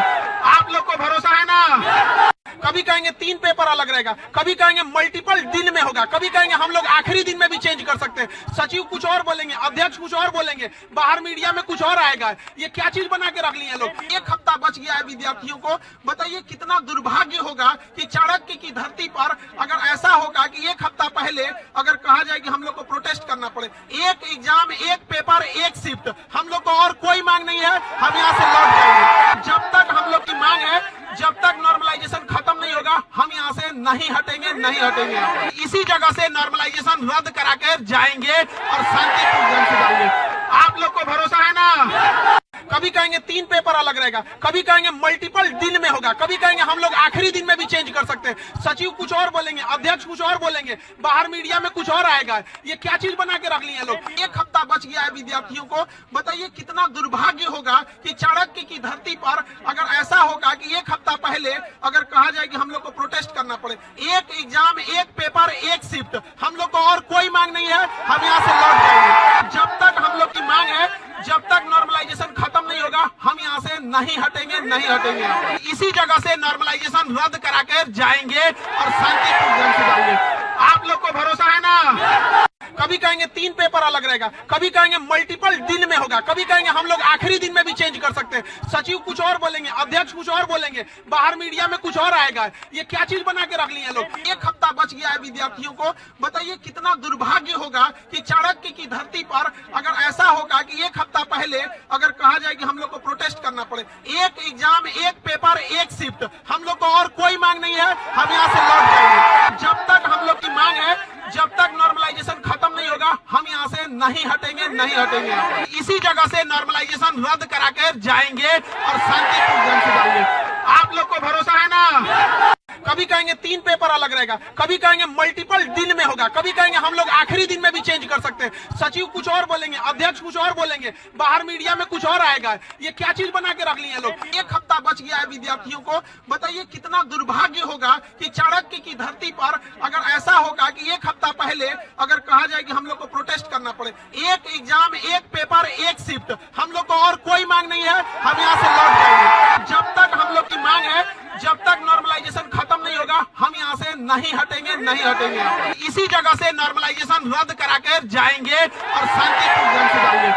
आप लोग को भरोसा है ना। कभी कहेंगे 3 पेपर अलग रहेगा, कभी कहेंगे मल्टीपल दिन में होगा, कभी कहेंगे हम लोग आखिरी दिन में भी चेंज कर सकते हैं। सचिव कुछ और बोलेंगे, अध्यक्ष कुछ और बोलेंगे, बाहर मीडिया में कुछ और आएगा। ये क्या चीज बना के रख लिए लोग। 1 हफ्ता बच गया है विद्यार्थियों को। बताइए कितना दुर्भाग्य होगा कि चाणक्य की धरती पर अगर ऐसा होगा कि 1 हफ्ता पहले अगर कहा जाए कि हम लोग को प्रोटेस्ट करना पड़े। 1 एग्जाम, 1 पेपर, 1 शिफ्ट, हम लोग को और कोई मांग नहीं है, हम यहाँ से लौट जाएंगे। जब तक हम लोग की मांग है, जब तक नॉर्मलाइजेशन खत्म नहीं होगा, हम यहाँ से नहीं हटेंगे, नहीं हटेंगे। इसी जगह से नॉर्मलाइजेशन रद्द करा कर जाएंगे और शांतिपूर्ण ढंग से जाएंगे। आप लोग को भरोसा है ना। कभी कहेंगे 3 पेपर अलग रहेगा, कभी कहेंगे मल्टीपल दिन में होगा, कभी कहेंगे हम लोग आखिरी दिन में भी चेंज कर सकते हैं। सचिव कुछ और बोलेंगे, अध्यक्ष कुछ और बोलेंगे, बाहर मीडिया में कुछ और आएगा। ये क्या चीज बना के रख लिए लोग। 1 हफ्ता बच गया है विद्यार्थियों को। बताइए कितना दुर्भाग्य होगा कि चाणक्य की धरती पर अगर ऐसा होगा कि 1 हफ्ता पहले अगर कहा जाए कि हम लोग को प्रोटेस्ट करना पड़े। 1 एग्जाम, 1 पेपर, 1 शिफ्ट, हम लोग को और कोई मांग नहीं है, हम यहाँ से लौट जाएंगे। जब तक हम लोग की मांग है, जब तक नॉर्मलाइजेशन खत्म नहीं होगा, हम यहाँ से नहीं हटेंगे, नहीं हटेंगे। इसी जगह से नॉर्मलाइजेशन रद्द करा कर जाएंगे और शांतिपूर्ण ढंग से जाएंगे। आप लोग को भरोसा है ना। कभी कहेंगे 3 पेपर अलग रहेगा, कभी कहेंगे मल्टीपल दिन में होगा, कभी कहेंगे हम लोग आखिरी दिन में भी चेंज कर सकते हैं। सचिव कुछ और बोलेंगे, अध्यक्ष कुछ और बोलेंगे, बाहर मीडिया में कुछ और आएगा। ये क्या चीज बना के रख लिए लोग। 1 हफ्ता बच गया है विद्यार्थियों को। बताइए कितना दुर्भाग्य होगा कि चाणक्य की धरती पर अगर ऐसा होगा कि 1 हफ्ता पहले अगर कहा जाए कि हम लोग को प्रोटेस्ट करना पड़े। 1 एग्जाम, 1 पेपर, 1 शिफ्ट, हम लोग को और कोई मांग नहीं है, हम यहाँ से लौट जाएंगे। जब तक हम लोग की मांग है, जब तक नॉर्मलाइजेशन खत्म नहीं होगा, हम यहाँ से नहीं हटेंगे, नहीं हटेंगे। इसी जगह से नॉर्मलाइजेशन रद्द करा कर जाएंगे और शांतिपूर्ण ढंग से जाएंगे। आप लोग को भरोसा है ना। कभी कहेंगे 3 पेपर अलग रहेगा, कभी कहेंगे मल्टीपल दिन में होगा, कभी कहेंगे हम लोग आखिरी दिन में भी चेंज कर सकते हैं। सचिव कुछ और बोलेंगे, अध्यक्ष कुछ और बोलेंगे, बाहर मीडिया में कुछ और आएगा। ये क्या चीज बना के रख लिए लोग। 1 हफ्ता बच गया है विद्यार्थियों को। बताइए कितना दुर्भाग्य होगा कि चाणक्य की धरती पर अगर ऐसा होगा कि 1 हफ्ता पहले अगर कहा जाए कि हम लोग को प्रोटेस्ट करना पड़े। 1 एग्जाम, 1 पेपर, 1 शिफ्ट, हम लोग को और कोई मांग नहीं है, हम यहाँ से लौट जाएंगे। जब तक हम लोग की मांग है, जब तक नॉर्मलाइजेशन खत्म नहीं होगा, हम यहाँ से नहीं हटेंगे, नहीं हटेंगे। इसी जगह से नॉर्मलाइजेशन रद्द करा कर जाएंगे और शांतिपूर्ण ढंग से जाएंगे।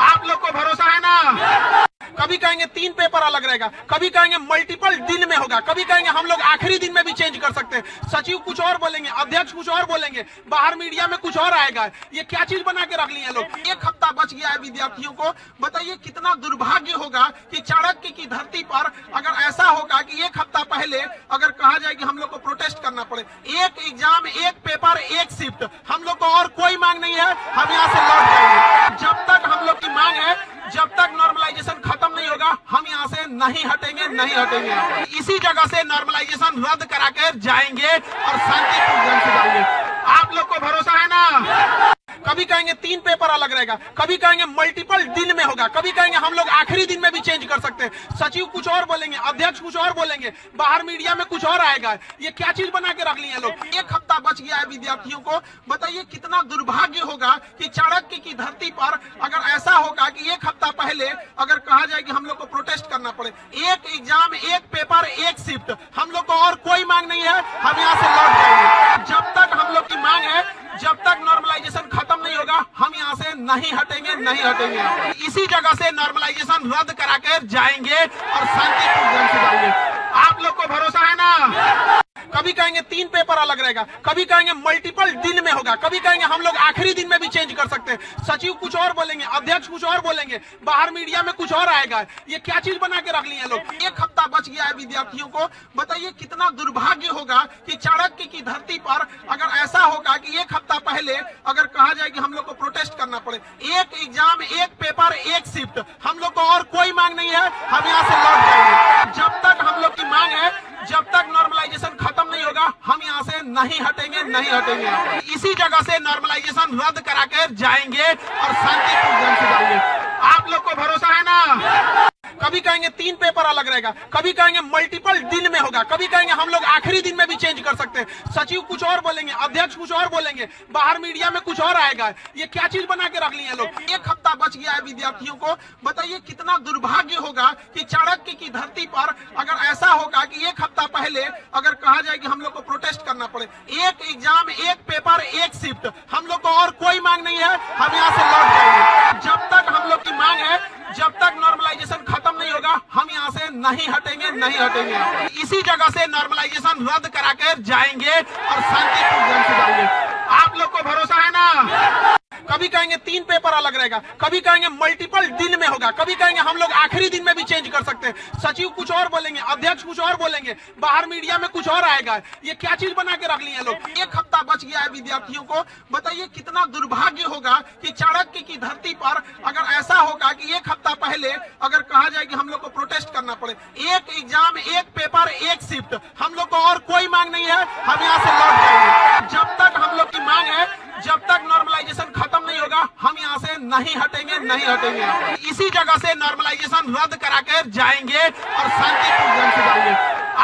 आप लोग को भरोसा है ना। कभी कहेंगे 3 पेपर अलग रहेगा, कभी कहेंगे मल्टीपल दिन में होगा, कभी कहेंगे हम लोग आखिरी दिन में भी चेंज कर सकते हैं। सचिव कुछ और बोलेंगे, अध्यक्ष कुछ और बोलेंगे, बाहर मीडिया में कुछ और आएगा। ये क्या चीज बना के रख लिए लोग। 1 हफ्ता बच गया है विद्यार्थियों को। बताइए कितना दुर्भाग्य होगा कि चाणक्य की धरती पर अगर ऐसा होगा कि 1 हफ्ता पहले अगर कहा जाए कि हम लोग को प्रोटेस्ट करना पड़े। 1 एग्जाम, 1 पेपर, 1 शिफ्ट, हम लोग को और कोई मांग नहीं है, हम यहाँ से लौट जाएंगे। जब तक हम लोग की मांग है, जब तक नॉर्मलाइजेशन खत्म नहीं होगा, हम यहाँ से नहीं हटेंगे, नहीं हटेंगे। इसी जगह से नॉर्मलाइजेशन रद्द करा कर जाएंगे और शांतिपूर्ण ढंग से जाएंगे। आप लोग को भरोसा है ना। कभी कहेंगे 3 पेपर अलग रहेगा, कभी कहेंगे मल्टीपल दिन में होगा, कभी कहेंगे हम लोग आखिरी दिन में भी चेंज कर सकते हैं। सचिव कुछ और बोलेंगे, अध्यक्ष कुछ और बोलेंगे, बाहर मीडिया में कुछ और आएगा। ये क्या चीज बना के रख लिए लोग। 1 हफ्ता बच गया है विद्यार्थियों को। बताइए कितना दुर्भाग्य होगा कि चाणक्य की धरती पर अगर ऐसा होगा कि 1 हफ्ता पहले अगर कहा जाए कि हम लोग को प्रोटेस्ट करना पड़े। 1 एग्जाम, 1 पेपर, 1 शिफ्ट, हम लोग को और कोई मांग नहीं है, हम यहाँ से लौट जाएंगे। जब तक हम लोग की मांग है, जब तक नॉर्मलाइजेशन खत्म नहीं होगा, हम यहाँ से नहीं हटेंगे, नहीं हटेंगे। इसी जगह से नॉर्मलाइजेशन रद्द करा कर जाएंगे और शांतिपूर्ण ढंग से जाएंगे। आप लोग को भरोसा है ना। कभी कहेंगे 3 पेपर अलग रहेगा, कभी कहेंगे मल्टीपल दिन में होगा, कभी कहेंगे हम लोग आखिरी दिन में भी चेंज कर सकते हैं। सचिव कुछ और बोलेंगे, अध्यक्ष कुछ और बोलेंगे, बाहर मीडिया में कुछ और आएगा। ये क्या चीज बना के रख लिए लोग। 1 हफ्ता बच गया है विद्यार्थियों को। बताइए कितना दुर्भाग्य होगा कि चाणक्य की धरती पर अगर ऐसा होगा कि 1 हफ्ता पहले अगर कहा जाए कि हम लोग को प्रोटेस्ट करना पड़े। 1 एग्जाम, 1 पेपर, 1 शिफ्ट, हम लोग को और कोई मांग नहीं है, हम यहाँ से लौट जाएंगे। जब तक हम लोग की मांग है, जब तक नॉर्मलाइजेशन खत्म नहीं होगा, हम यहाँ से नहीं हटेंगे, नहीं हटेंगे। इसी जगह से नॉर्मलाइजेशन रद्द करा कर जाएंगे और शांतिपूर्ण ढंग से जाएंगे। आप लोग को भरोसा है ना। कभी कहेंगे 3 पेपर अलग रहेगा, कभी कहेंगे मल्टीपल दिन में होगा, कभी कहेंगे हम लोग आखिरी दिन में भी चेंज कर सकते हैं। सचिव कुछ और बोलेंगे, अध्यक्ष कुछ और बोलेंगे, बाहर मीडिया में कुछ और आएगा। ये क्या चीज बना के रख लिए लोग। 1 हफ्ता बच गया है विद्यार्थियों को। बताइए कितना दुर्भाग्य होगा कि चाणक्य की धरती पर अगर ऐसा होगा कि 1 हफ्ता पहले अगर कहा जाए कि हम लोग को प्रोटेस्ट करना पड़े। 1 एग्जाम, 1 पेपर, 1 शिफ्ट, हम लोग को और कोई मांग नहीं है, हम यहाँ से लौट जाएंगे। जब तक हम लोग की मांग है, जब तक नॉर्मलाइजेशन खत्म नहीं होगा, हम यहाँ से नहीं हटेंगे, नहीं हटेंगे। इसी जगह से नॉर्मलाइजेशन रद्द करा कर जाएंगे और शांतिपूर्ण ढंग से जाएंगे। आप लोग को भरोसा है ना। कभी कहेंगे 3 पेपर अलग रहेगा, कभी कहेंगे मल्टीपल दिन में होगा, कभी कहेंगे हम लोग आखिरी दिन में भी चेंज कर सकते हैं। सचिव कुछ और बोलेंगे, अध्यक्ष कुछ और बोलेंगे, बाहर मीडिया में कुछ और आएगा। ये क्या चीज बना के रख लिए लोग। 1 हफ्ता बच गया है विद्यार्थियों को। बताइए कितना दुर्भाग्य होगा कि चाणक्य की धरती पर अगर ऐसा होगा कि 1 हफ्ता पहले अगर कहा जाए कि हम लोग को प्रोटेस्ट करना पड़े। 1 एग्जाम, 1 पेपर, 1 शिफ्ट, हम लोग को और कोई मांग नहीं है, हम यहाँ से लौट जाएंगे। जब तक हम लोग की मांग है, जब तक नॉर्मलाइजेशन खत्म नहीं होगा, हम यहाँ से नहीं हटेंगे, नहीं हटेंगे। इसी जगह से नॉर्मलाइजेशन रद्द करा कर जाएंगे और शांतिपूर्ण ढंग से जाएंगे।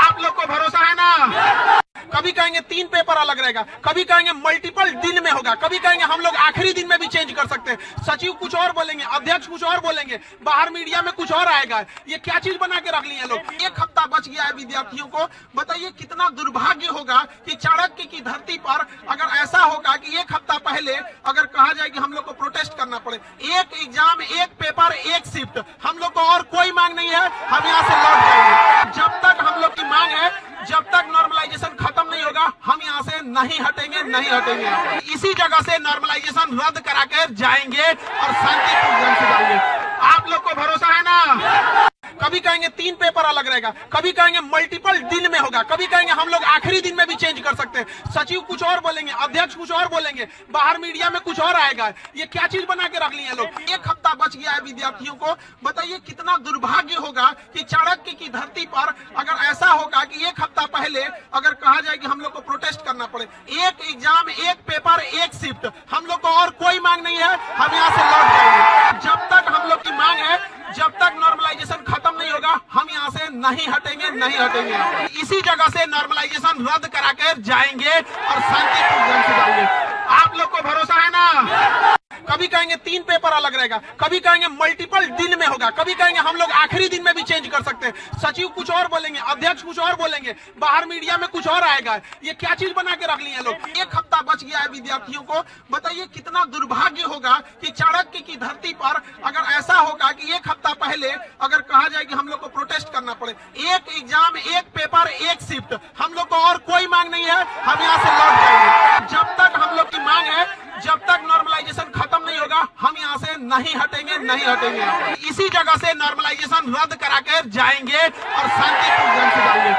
आप लोग को भरोसा है ना। कभी कहेंगे 3 पेपर अलग रहेगा, कभी कहेंगे मल्टीपल दिन में होगा, कभी कहेंगे हम लोग आखिरी दिन में भी चेंज कर सकते हैं। सचिव कुछ और बोलेंगे, अध्यक्ष कुछ और बोलेंगे, बाहर मीडिया में कुछ और आएगा। ये क्या चीज बना के रख लिए लोग। 1 हफ्ता बच गया है विद्यार्थियों को। बताइए कितना दुर्भाग्य होगा कि चाणक्य की धरती पर अगर ऐसा होगा कि 1 हफ्ता पहले अगर कहा जाए कि हम लोग को प्रोटेस्ट करना पड़े। 1 एग्जाम, 1 पेपर, 1 शिफ्ट, हम लोग को और कोई मांग नहीं है, हम यहाँ से लौट जाएंगे। जब तक हम लोग की मांग है, जब तक नॉर्मलाइजेशन खत्म नहीं होगा, हम यहाँ से नहीं हटेंगे, नहीं हटेंगे। इसी जगह से नॉर्मलाइजेशन रद्द करा कर जाएंगे और शांतिपूर्ण ढंग से जाएंगे। आप लोग को भरोसा है ना। कभी कहेंगे 3 पेपर अलग रहेगा, कभी कहेंगे मल्टीपल दिन में होगा, कभी कहेंगे हम लोग आखिरी दिन में भी चेंज कर सकते हैं। सचिव कुछ और बोलेंगे, अध्यक्ष कुछ और बोलेंगे, बाहर मीडिया में कुछ और आएगा। ये क्या चीज बना के रख लिए लोग। 1 हफ्ता बच गया है विद्यार्थियों को। बताइए कितना दुर्भाग्य होगा कि चाणक्य की धरती पर अगर ऐसा होगा कि 1 हफ्ता पहले अगर कहा जाए कि हम लोग को प्रोटेस्ट करना पड़े। 1 एग्जाम, 1 पेपर, 1 शिफ्ट, हम लोग को और कोई मांग नहीं है, हम यहाँ से लौट जाएंगे। जब तक हम लोग की मांग है, जब तक नॉर्मलाइजेशन खत्म नहीं होगा, हम यहाँ से नहीं हटेंगे, नहीं हटेंगे। इसी जगह से नॉर्मलाइजेशन रद्द करा कर जाएंगे और शांतिपूर्ण ढंग से जाएंगे। आप लोग को भरोसा है ना। कभी कहेंगे 3 पेपर अलग रहेगा, कभी कहेंगे मल्टीपल दिन में होगा, कभी कहेंगे हम लोग आखिरी दिन में भी चेंज कर सकते हैं। सचिव कुछ और बोलेंगे, अध्यक्ष कुछ और बोलेंगे, बाहर मीडिया में कुछ और आएगा। ये क्या चीज बना के रख लिए लोग। 1 हफ्ता बच गया है विद्यार्थियों को। बताइए कितना दुर्भाग्य होगा कि चाणक्य की धरती पर अगर ऐसा होगा कि 1 हफ्ता पहले अगर कहा जाए कि हम लोग को प्रोटेस्ट करना पड़े। 1 एग्जाम, 1 पेपर, 1 शिफ्ट, हम लोग को और कोई मांग नहीं है, हम यहाँ से लौट जाएंगे। जब तक हम लोग की मांग है, जब तक नॉर्मलाइजेशन खत्म नहीं होगा, हम यहाँ से नहीं हटेंगे, नहीं हटेंगे। इसी जगह से नॉर्मलाइजेशन रद्द करा कर जाएंगे और शांतिपूर्ण ढंग से जाएंगे।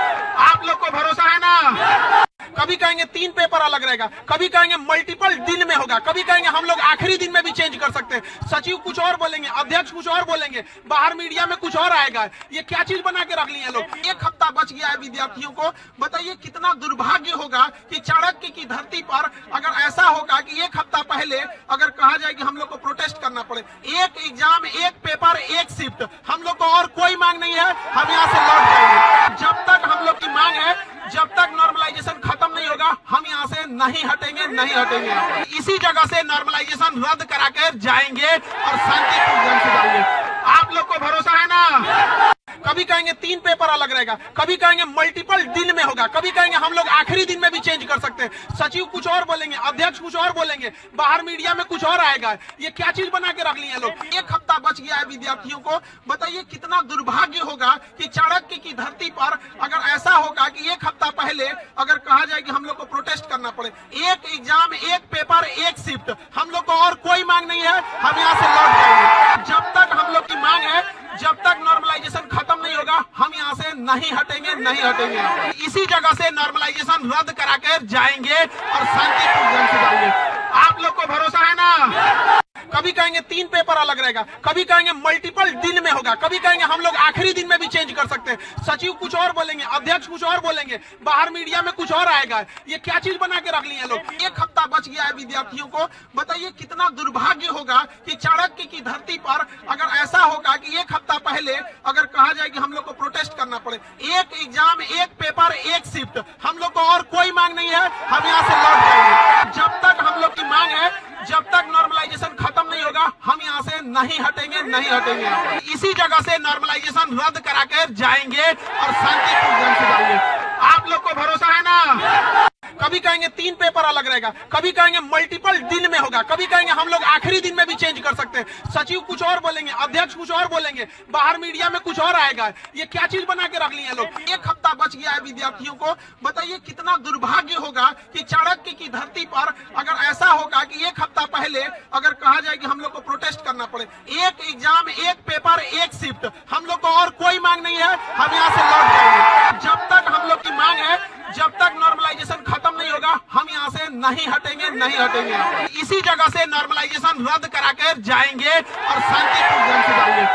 आप लोग को भरोसा है ना। कभी कहेंगे 3 पेपर अलग रहेगा, कभी कहेंगे मल्टीपल दिन में होगा, कभी कहेंगे हम लोग आखिरी दिन में भी चेंज कर सकते हैं। सचिव कुछ और बोलेंगे, अध्यक्ष कुछ और बोलेंगे, बाहर मीडिया में कुछ और आएगा। ये क्या चीज बना के रख लिए लोग। 1 हफ्ता बच गया है विद्यार्थियों को। बताइए कितना दुर्भाग्य होगा कि चाणक्य की धरती पर अगर ऐसा होगा कि 1 हफ्ता पहले अगर कहा जाए कि हम लोग को प्रोटेस्ट करना पड़े। 1 एग्जाम, 1 पेपर, 1 शिफ्ट, हम लोग को और कोई मांग नहीं है, हम यहाँ से लौट जाएंगे। जब तक हम लोग की मांग है, जब तक नॉर्मलाइजेशन खत्म नहीं होगा, हम यहाँ से नहीं हटेंगे, नहीं हटेंगे। इसी जगह से नॉर्मलाइजेशन रद्द करा कर जाएंगे और शांतिपूर्ण ढंग से जाएंगे। आप लोग को भरोसा है ना। कभी कहेंगे 3 पेपर अलग रहेगा, कभी कहेंगे मल्टीपल दिन में होगा, कभी कहेंगे हम लोग आखिरी दिन में भी चेंज कर सकते हैं। सचिव कुछ और बोलेंगे, अध्यक्ष कुछ और बोलेंगे, बाहर मीडिया में कुछ और आएगा। ये क्या चीज बना के रख लिए लोग। 1 हफ्ता बच गया है विद्यार्थियों को। बताइए कितना दुर्भाग्य होगा कि चाणक्य की धरती पर अगर ऐसा होगा कि 1 हफ्ता पहले अगर कहा जाए कि हम लोग को प्रोटेस्ट करना पड़े। 1 एग्जाम, 1 पेपर, 1 शिफ्ट, हम लोग को और कोई मांग नहीं है, हम यहाँ से लौट जाएंगे। जब तक हम लोग की मांग है, जब तक नॉर्मलाइजेशन खत्म नहीं होगा, हम यहाँ से नहीं हटेंगे, नहीं हटेंगे। इसी जगह से नॉर्मलाइजेशन रद्द करा कर जाएंगे और शांतिपूर्ण ढंग से जाएंगे। आप लोग को भरोसा है ना। कभी कहेंगे 3 पेपर अलग रहेगा, कभी कहेंगे मल्टीपल दिन में होगा, कभी कहेंगे हम लोग आखिरी दिन में भी चेंज कर सकते हैं। सचिव कुछ और बोलेंगे, अध्यक्ष कुछ और बोलेंगे, बाहर मीडिया में कुछ और आएगा। ये क्या चीज बना के रख लिए लोग। 1 हफ्ता बच गया है विद्यार्थियों को। बताइए कितना दुर्भाग्य होगा कि चाणक्य की धरती पर अगर ऐसा होगा कि 1 हफ्ता पहले अगर कहा जाए कि हम लोग को प्रोटेस्ट करना पड़े। 1 एग्जाम, 1 पेपर, 1 शिफ्ट, हम लोग को और कोई मांग नहीं है, हम यहाँ से लौट जाएंगे। जब तक हम लोग की मांग है, जब तक नॉर्मलाइजेशन खत्म नहीं होगा, हम यहाँ से नहीं हटेंगे, नहीं हटेंगे। इसी जगह से नॉर्मलाइजेशन रद्द करा कर जाएंगे और शांतिपूर्ण ढंग से जाएंगे। आप लोग को भरोसा है ना। कभी कहेंगे 3 पेपर अलग रहेगा, कभी कहेंगे मल्टीपल दिन में होगा, कभी कहेंगे हम लोग आखिरी दिन में भी चेंज कर सकते हैं। सचिव कुछ और बोलेंगे, अध्यक्ष कुछ और बोलेंगे, बाहर मीडिया में कुछ और आएगा। ये क्या चीज बना के रख लिए लोग। 1 हफ्ता बच गया है विद्यार्थियों को। बताइए कितना दुर्भाग्य होगा कि चाणक्य की धरती पर अगर ऐसा होगा कि 1 हफ्ता पहले अगर कहा जाए कि हम लोग को प्रोटेस्ट करना पड़े। 1 एग्जाम, 1 पेपर, 1 शिफ्ट, हम लोग को और कोई मांग नहीं है, हम यहाँ से लौट जाएंगे। जब तक हम लोग की मांग है, जब तक नॉर्मलाइजेशन खत्म नहीं होगा, हम यहाँ से नहीं हटेंगे, नहीं हटेंगे। इसी जगह से नॉर्मलाइजेशन रद्द करा कर जाएंगे और शांतिपूर्ण ढंग से जाएंगे।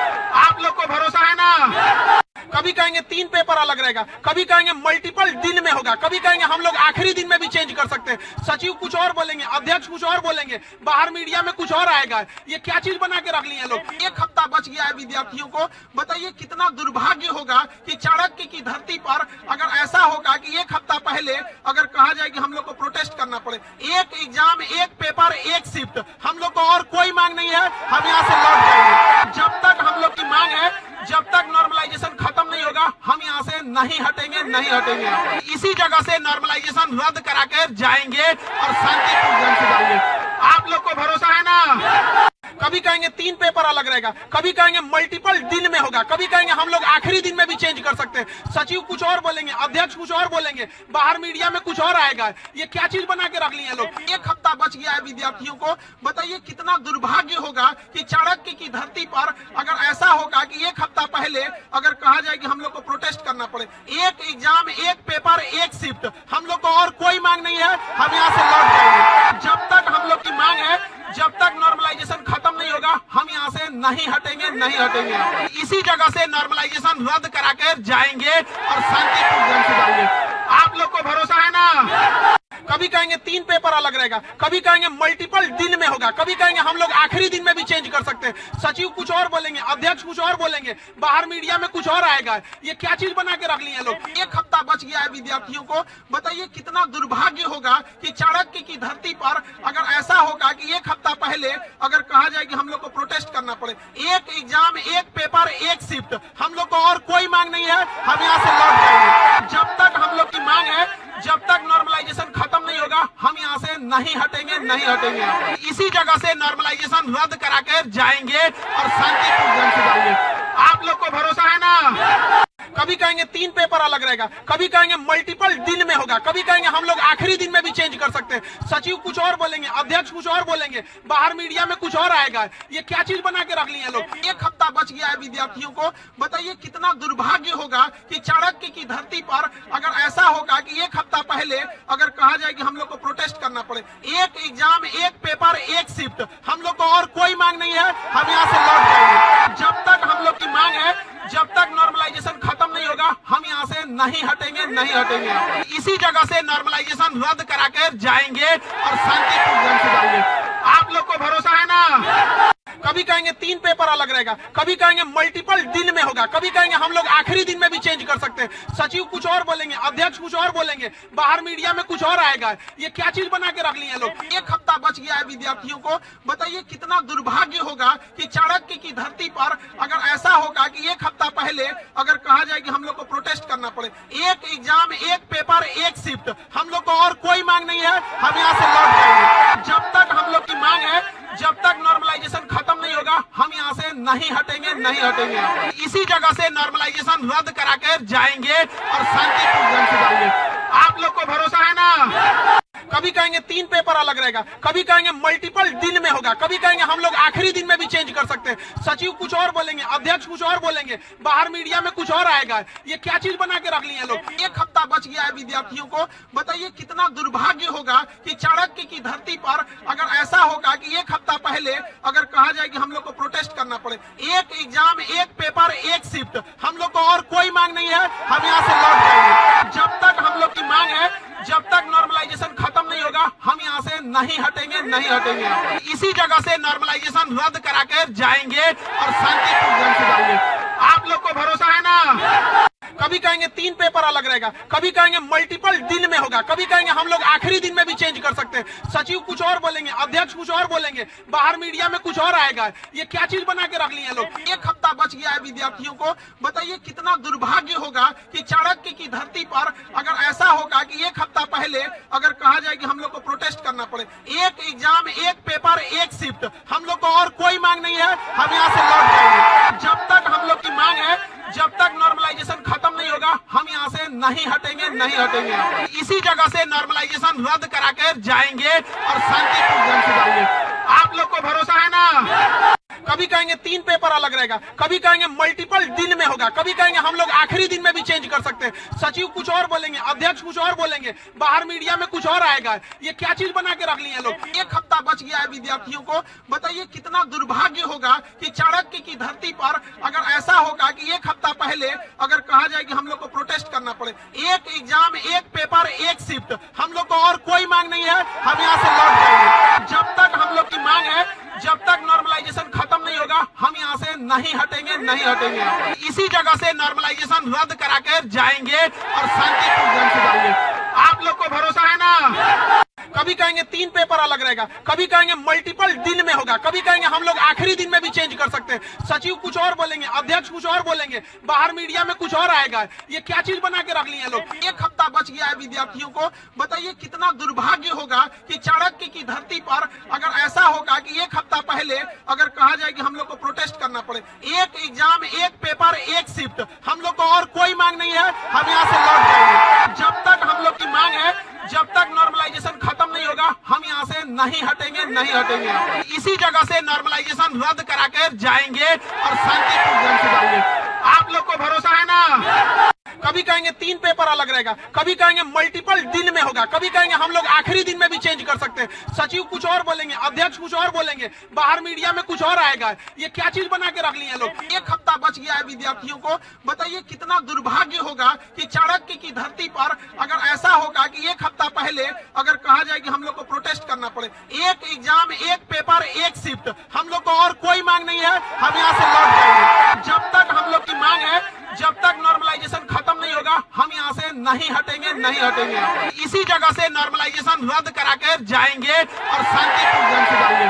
आप लोग को भरोसा है ना। कभी कहेंगे 3 पेपर अलग रहेगा, कभी कहेंगे मल्टीपल दिन में होगा, कभी कहेंगे हम लोग आखिरी दिन में भी चेंज कर सकते हैं। सचिव कुछ और बोलेंगे, अध्यक्ष कुछ और बोलेंगे, बाहर मीडिया में कुछ और आएगा। ये क्या चीज बना के रख ली है लोग। 1 हफ्ता बच गया है विद्यार्थियों को। बताइए कितना दुर्भाग्य होगा कि चाणक्य की धरती पर अगर ऐसा होगा कि 1 हफ्ता पहले अगर कहा जाए कि हम लोग को प्रोटेस्ट करना पड़े। 1 एग्जाम, 1 पेपर, 1 शिफ्ट, हम लोग को और कोई मांग नहीं है, हम यहाँ से लौट जाएंगे। जब तक हम लोग की मांग है, जब तक नॉर्मलाइजेशन खत्म नहीं होगा, हम यहाँ से नहीं हटेंगे, नहीं हटेंगे। इसी जगह से नॉर्मलाइजेशन रद्द करा कर जाएंगे और शांतिपूर्ण ढंग से जाएंगे। आप लोग को भरोसा है ना। कभी कहेंगे 3 पेपर अलग रहेगा, कभी कहेंगे मल्टीपल दिन में होगा, कभी कहेंगे हम लोग आखिरी दिन में भी चेंज कर सकते हैं। सचिव कुछ और बोलेंगे, अध्यक्ष कुछ और बोलेंगे, बाहर मीडिया में कुछ और आएगा। ये क्या चीज बना के रख ली है लोग। 1 हफ्ता बच गया है विद्यार्थियों को। बताइए कितना दुर्भाग्य होगा कि चाणक्य की धरती पर अगर ऐसा होगा कि 1 हफ्ता पहले अगर कहा जाए कि हम लोग को प्रोटेस्ट करना पड़े। 1 एग्जाम, 1 पेपर, 1 शिफ्ट, हम लोग को और कोई मांग नहीं है, हम यहाँ से लौट जाएंगे। जब तक हम लोग की मांग है, जब तक नॉर्मलाइजेशन खत्म नहीं होगा, हम यहाँ से नहीं हटेंगे, नहीं हटेंगे। इसी जगह से नॉर्मलाइजेशन रद्द करा कर जाएंगे और शांतिपूर्ण ढंग से जाएंगे। आप लोग को भरोसा है ना। कभी कहेंगे 3 पेपर अलग रहेगा, कभी कहेंगे मल्टीपल दिन में होगा, कभी कहेंगे हम लोग आखिरी दिन में भी चेंज कर सकते हैं। सचिव कुछ और बोलेंगे, अध्यक्ष कुछ और बोलेंगे, बाहर मीडिया में कुछ और आएगा। ये क्या चीज बना के रख ली है लोग। 1 हफ्ता बच गया है विद्यार्थियों को। बताइए कितना दुर्भाग्य होगा कि चाणक्य की धरती पर अगर ऐसा होगा कि 1 हफ्ता पहले अगर कहा जाए कि हम लोग को प्रोटेस्ट करना पड़े। 1 एग्जाम, 1 पेपर, 1 शिफ्ट, हम लोग को और कोई मांग नहीं है, हम यहाँ से लौट जाएंगे। जब तक हम लोग की मांग है, जब तक नॉर्मलाइजेशन खत्म नहीं होगा, हम यहाँ से नहीं हटेंगे, नहीं हटेंगे। इसी जगह से नॉर्मलाइजेशन रद्द करा कर जाएंगे और शांतिपूर्ण ढंग से जाएंगे। आप लोग को भरोसा है ना। कभी कहेंगे 3 पेपर अलग रहेगा, कभी कहेंगे मल्टीपल दिन में होगा, कभी कहेंगे हम लोग आखिरी दिन में भी चेंज कर सकते हैं। सचिव कुछ और बोलेंगे, अध्यक्ष कुछ और बोलेंगे, बाहर मीडिया में कुछ और आएगा। ये क्या चीज बना के रख ली है लोग। 1 हफ्ता बच गया है विद्यार्थियों को। बताइए कितना दुर्भाग्य होगा कि चाणक्य की धरती पर अगर ऐसा होगा कि 1 हफ्ता पहले अगर कहा जाए कि हम लोग को प्रोटेस्ट करना पड़े। 1 एग्जाम, 1 पेपर, 1 शिफ्ट, हम लोग को और कोई मांग नहीं है, हम यहाँ से लौट जाएंगे। जब तक हम लोग की मांग है, जब तक नॉर्मलाइजेशन खत्म नहीं होगा, हम यहाँ से नहीं हटेंगे, नहीं हटेंगे। इसी जगह से नॉर्मलाइजेशन रद्द करा कर जाएंगे और शांतिपूर्ण ढंग से जाएंगे। आप लोग को भरोसा है ना। कभी कहेंगे 3 पेपर अलग रहेगा, कभी कहेंगे मल्टीपल दिन में होगा, कभी कहेंगे हम लोग आखिरी दिन में भी चेंज कर सकते हैं। सचिव कुछ और बोलेंगे, अध्यक्ष कुछ और बोलेंगे, बाहर मीडिया में कुछ और आएगा। ये क्या चीज बना के रख ली है लोग। 1 हफ्ता बच गया है विद्यार्थियों को। बताइए कितना दुर्भाग्य होगा कि चाणक्य की धरती पर अगर ऐसा होगा कि 1 हफ्ता पहले अगर कहा जाए कि हम लोग को प्रोटेस्ट करना पड़े। 1 एग्जाम, 1 पेपर, 1 शिफ्ट, हम लोग को और कोई मांग नहीं है, हम यहाँ से लौट जाएंगे। जब तक हम लोग की मांग है, जब तक नॉर्मलाइजेशन खत्म नहीं होगा, हम यहाँ से नहीं हटेंगे, नहीं हटेंगे। इसी जगह से नॉर्मलाइजेशन रद्द करा कर जाएंगे और शांतिपूर्ण ढंग से जाएंगे। आप लोग को भरोसा है ना। कभी कहेंगे 3 पेपर अलग रहेगा, कभी कहेंगे मल्टीपल दिन में होगा, कभी कहेंगे हम लोग आखिरी दिन में भी चेंज कर सकते हैं। सचिव कुछ और बोलेंगे, अध्यक्ष कुछ और बोलेंगे, बाहर मीडिया में कुछ और आएगा। ये क्या चीज बना के रख ली है लोग। 1 हफ्ता बच गया है विद्यार्थियों को। बताइए कितना दुर्भाग्य होगा कि चाणक्य की धरती पर अगर ऐसा होगा कि 1 हफ्ता पहले अगर कहा जाए कि हम लोग को प्रोटेस्ट करना पड़े। 1 एग्जाम, 1 पेपर, 1 शिफ्ट, हम लोग को और कोई मांग नहीं है, हम यहाँ से लौट जाएंगे। जब तक हम लोग की मांग है, जब तक नॉर्मलाइजेशन खत्म नहीं होगा, हम यहाँ से नहीं हटेंगे, नहीं हटेंगे। इसी जगह से नॉर्मलाइजेशन रद्द करा कर जाएंगे और शांतिपूर्ण ढंग से जाएंगे। आप लोग को भरोसा है ना। कभी कहेंगे 3 पेपर अलग रहेगा, कभी कहेंगे मल्टीपल दिन में होगा, कभी कहेंगे हम लोग आखिरी दिन में भी चेंज कर सकते हैं। सचिव कुछ और बोलेंगे, अध्यक्ष कुछ और बोलेंगे, बाहर मीडिया में कुछ और आएगा। ये क्या चीज बना के रख ली है लोग। 1 हफ्ता बच गया है विद्यार्थियों को। बताइए कितना दुर्भाग्य होगा कि चाणक्य की धरती पर अगर ऐसा होगा कि 1 हफ्ता पहले अगर कहा जाए कि हम लोग को प्रोटेस्ट करना पड़े। 1 एग्जाम, 1 पेपर, 1 शिफ्ट, हम लोग को और कोई मांग नहीं है, हम यहाँ से लौट जाएंगे। जब तक हम लोग की मांग है, जब तक नॉर्मलाइजेशन खत्म नहीं होगा, हम यहाँ से नहीं हटेंगे, नहीं हटेंगे। इसी जगह से नॉर्मलाइजेशन रद्द करा कर जाएंगे और शांतिपूर्ण ढंग से जाएंगे। आप लोग को भरोसा है ना। कभी कहेंगे 3 पेपर अलग रहेगा, कभी कहेंगे मल्टीपल दिन में होगा, कभी कहेंगे हम लोग आखिरी दिन में भी चेंज कर सकते हैं। सचिव कुछ और बोलेंगे, अध्यक्ष कुछ और बोलेंगे, बाहर मीडिया में कुछ और आएगा। ये क्या चीज बना के रख लिए लोग। 1 हफ्ता बच गया है विद्यार्थियों को। बताइए कितना दुर्भाग्य होगा कि चाणक्य की धरती पर अगर ऐसा होगा कि 1 हफ्ता पहले अगर कहा जाए कि हम लोग को प्रोटेस्ट करना पड़े। 1 एग्जाम, 1 पेपर, 1 शिफ्ट, हम लोग को और कोई मांग नहीं है, हम यहाँ से लौट जाएंगे। जब तक हम लोग की मांग है, जब तक नॉर्मलाइजेशन खत्म नहीं होगा, हम यहाँ से नहीं हटेंगे, नहीं हटेंगे। इसी जगह से नॉर्मलाइजेशन रद्द करा कर जाएंगे और शांतिपूर्ण ढंग से जाएंगे। आप लोग को भरोसा है ना। कभी कहेंगे 3 पेपर अलग रहेगा, कभी कहेंगे मल्टीपल दिन में होगा, कभी कहेंगे हम लोग आखिरी दिन में भी चेंज कर सकते हैं। सचिव कुछ और बोलेंगे, अध्यक्ष कुछ और बोलेंगे, बाहर मीडिया में कुछ और आएगा। ये क्या चीज बना के रख लिए लोग। 1 हफ्ता बच गया है विद्यार्थियों को। बताइए कितना दुर्भाग्य होगा कि चाणक्य की धरती पर अगर ऐसा होगा कि 1 हफ्ता पहले अगर कहा जाए कि हम लोग को प्रोटेस्ट करना पड़े। 1 एग्जाम, 1 पेपर, 1 शिफ्ट, हम लोग को और कोई मांग नहीं है, हम यहाँ से लौट जाएंगे। जब तक हम लोग की मांग है, जब तक नॉर्मलाइजेशन खत्म नहीं होगा, हम यहाँ से नहीं हटेंगे, नहीं हटेंगे। इसी जगह से नॉर्मलाइजेशन रद्द करा कर जाएंगे और शांतिपूर्ण ढंग से जाएंगे। आप लोग को भरोसा है ना। कभी कहेंगे 3 पेपर अलग रहेगा, कभी कहेंगे मल्टीपल दिन में होगा, कभी कहेंगे हम लोग आखिरी दिन में भी चेंज कर सकते हैं। सचिव कुछ और बोलेंगे, अध्यक्ष कुछ और बोलेंगे, बाहर मीडिया में कुछ और आएगा। ये क्या चीज बना के रख लिए लोग। 1 हफ्ता बच गया है विद्यार्थियों को। बताइए कितना दुर्भाग्य होगा कि चाणक्य की धरती पर अगर ऐसा होगा कि 1 हफ्ता पहले अगर कहा जाए कि हम लोग को प्रोटेस्ट करना पड़े। 1 एग्जाम, 1 पेपर, 1 शिफ्ट, हम लोग को और कोई मांग नहीं है, हम यहाँ से लौट जाएंगे। जब तक हम लोग की मांग है, जब तक नॉर्मलाइजेशन खत्म नहीं होगा, हम यहाँ से नहीं हटेंगे, नहीं हटेंगे। इसी जगह से नॉर्मलाइजेशन रद्द करा कर जाएंगे और शांतिपूर्ण ढंग से जाएंगे।